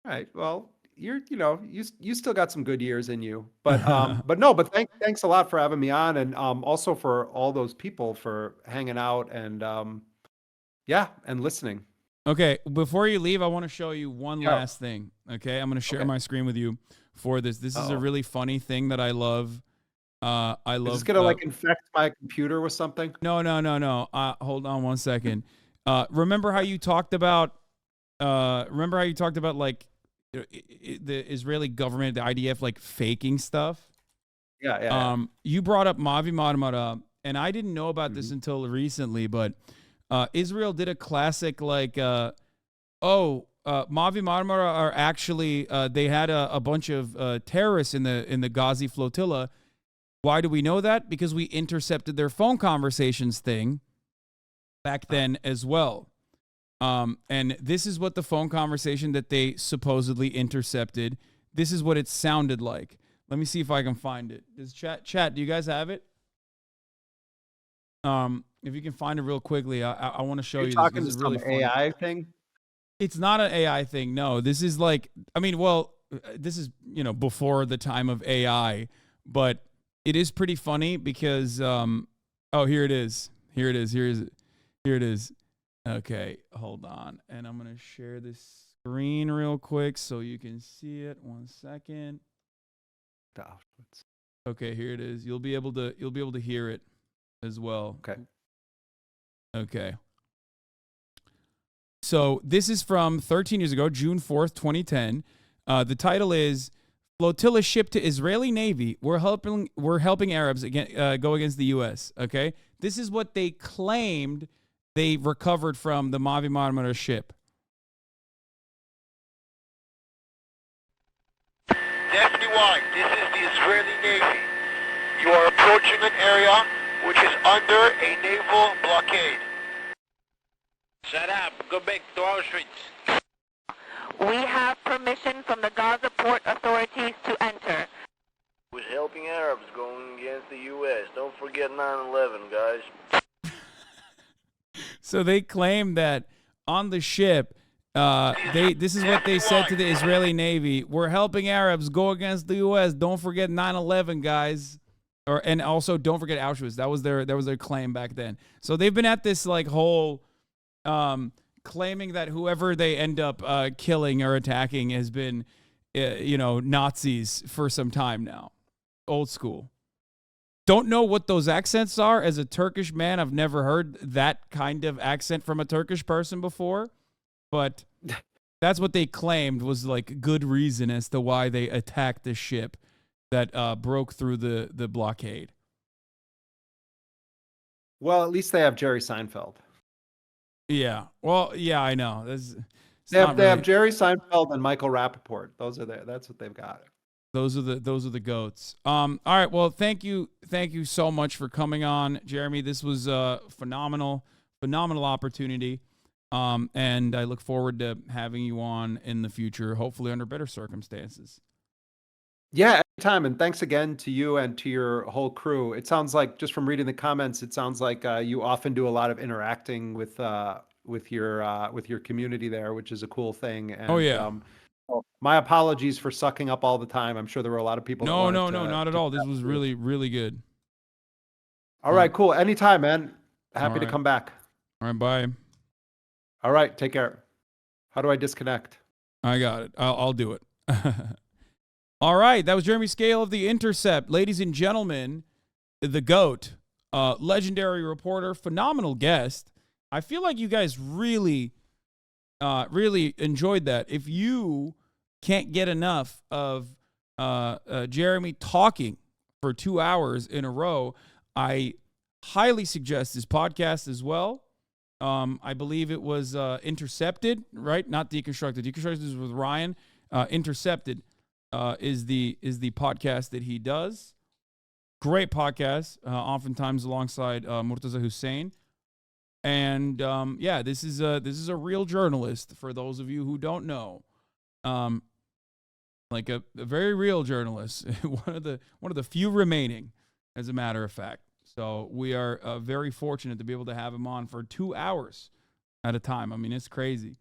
Right. Well, you still got some good years in you, but no, but thanks a lot for having me on, and also for all those people for hanging out and yeah, and listening. Okay, before you leave, I want to show you one Yeah. last thing. Okay, I'm going to share Okay. my screen with you for this. This is a Uh-oh. really funny thing that I love. I Is this love. gonna like infect my computer with something? No, no, no, no. Hold on one second. Remember how you talked about? Remember how you talked about like the Israeli government, the IDF, like faking stuff? Yeah, yeah, yeah. You brought up Mavi Marmara, and I didn't know about this Mhm. until recently, but Israel did a classic like, Mavi Marmara are actually they had a bunch of terrorists in the Ghazi flotilla. Why do we know that? Because we intercepted their phone conversations thing back Huh. then as well. And this is what the phone conversation that they supposedly intercepted. This is what it sounded like. Let me see if I can find it. Does chat? Do you guys have it? If you can find it real quickly, I want to show You're you this talking because to it's some really funny. AI thing? It's not an AI thing. No, this is like, I mean, well, this is, before the time of AI, but it is pretty funny because, oh, here it is. Here it is. Here it is. Okay, hold on. And I'm going to share this screen real quick so you can see it. 1 second. The Auschwitz. Okay, here it is. You'll be able to hear it as well. Okay. Okay. So this is from 13 years ago, June 4th, 2010. The title is "Flotilla Ship to Israeli Navy. We're helping Arabs go against the U.S." Okay, this is what they claimed they recovered from the Mavi Marmara ship. Daphne White, this is the Israeli Navy. You are approaching an area which is under a naval blockade. Shut up. Go back to Auschwitz. We have permission from the Gaza port authorities to enter. Who's helping Arabs going against the U.S. Don't forget 9/11, guys. So they claim that on the ship, this is what they said to the Israeli Navy: "We're helping Arabs go against the U.S. Don't forget 9/11, guys." And also don't forget Auschwitz. That was their claim back then. So they've been at this like whole claiming that whoever they end up killing or attacking has been, Nazis for some time now. Old school. Don't know what those accents are. As a Turkish man, I've never heard that kind of accent from a Turkish person before. But that's what they claimed was like good reason as to why they attacked the ship that broke through the blockade. Well, at least they have Jerry Seinfeld. Yeah. Well, yeah, I know. They have Jerry Seinfeld and Michael Rappaport. That's what they've got. Those are the goats. All right. Well, thank you so much for coming on, Jeremy. This was phenomenal. phenomenal opportunity. And I look forward to having you on in the future, hopefully under better circumstances. Yeah, anytime. And thanks again to you and to your whole crew. It sounds like, just from reading the comments, it sounds like you often do a lot of interacting with your community there, which is a cool thing. And Oh, yeah. well, my apologies for sucking up all the time. I'm sure there were a lot of people that No, wanted not at to all. This chat was with you. really, really good. All right, cool. Anytime, man. Happy to right. come back. All right, bye. All right, take care. How do I disconnect? I got it. I'll do it. All right, that was Jeremy Scahill of The Intercept. Ladies and gentlemen, the GOAT, legendary reporter, phenomenal guest. I feel like you guys really enjoyed that. If you can't get enough of Jeremy talking for 2 hours in a row, I highly suggest his podcast as well. I believe it was Intercepted, right? Not Deconstructed. Deconstructed is with Ryan. Intercepted is the podcast that he does. Great podcast, oftentimes alongside Murtaza Hussein. And this is a real journalist. For those of you who don't know, like a very real journalist, one of the few remaining, as a matter of fact. So we are very fortunate to be able to have him on for 2 hours at a time. I mean, it's crazy.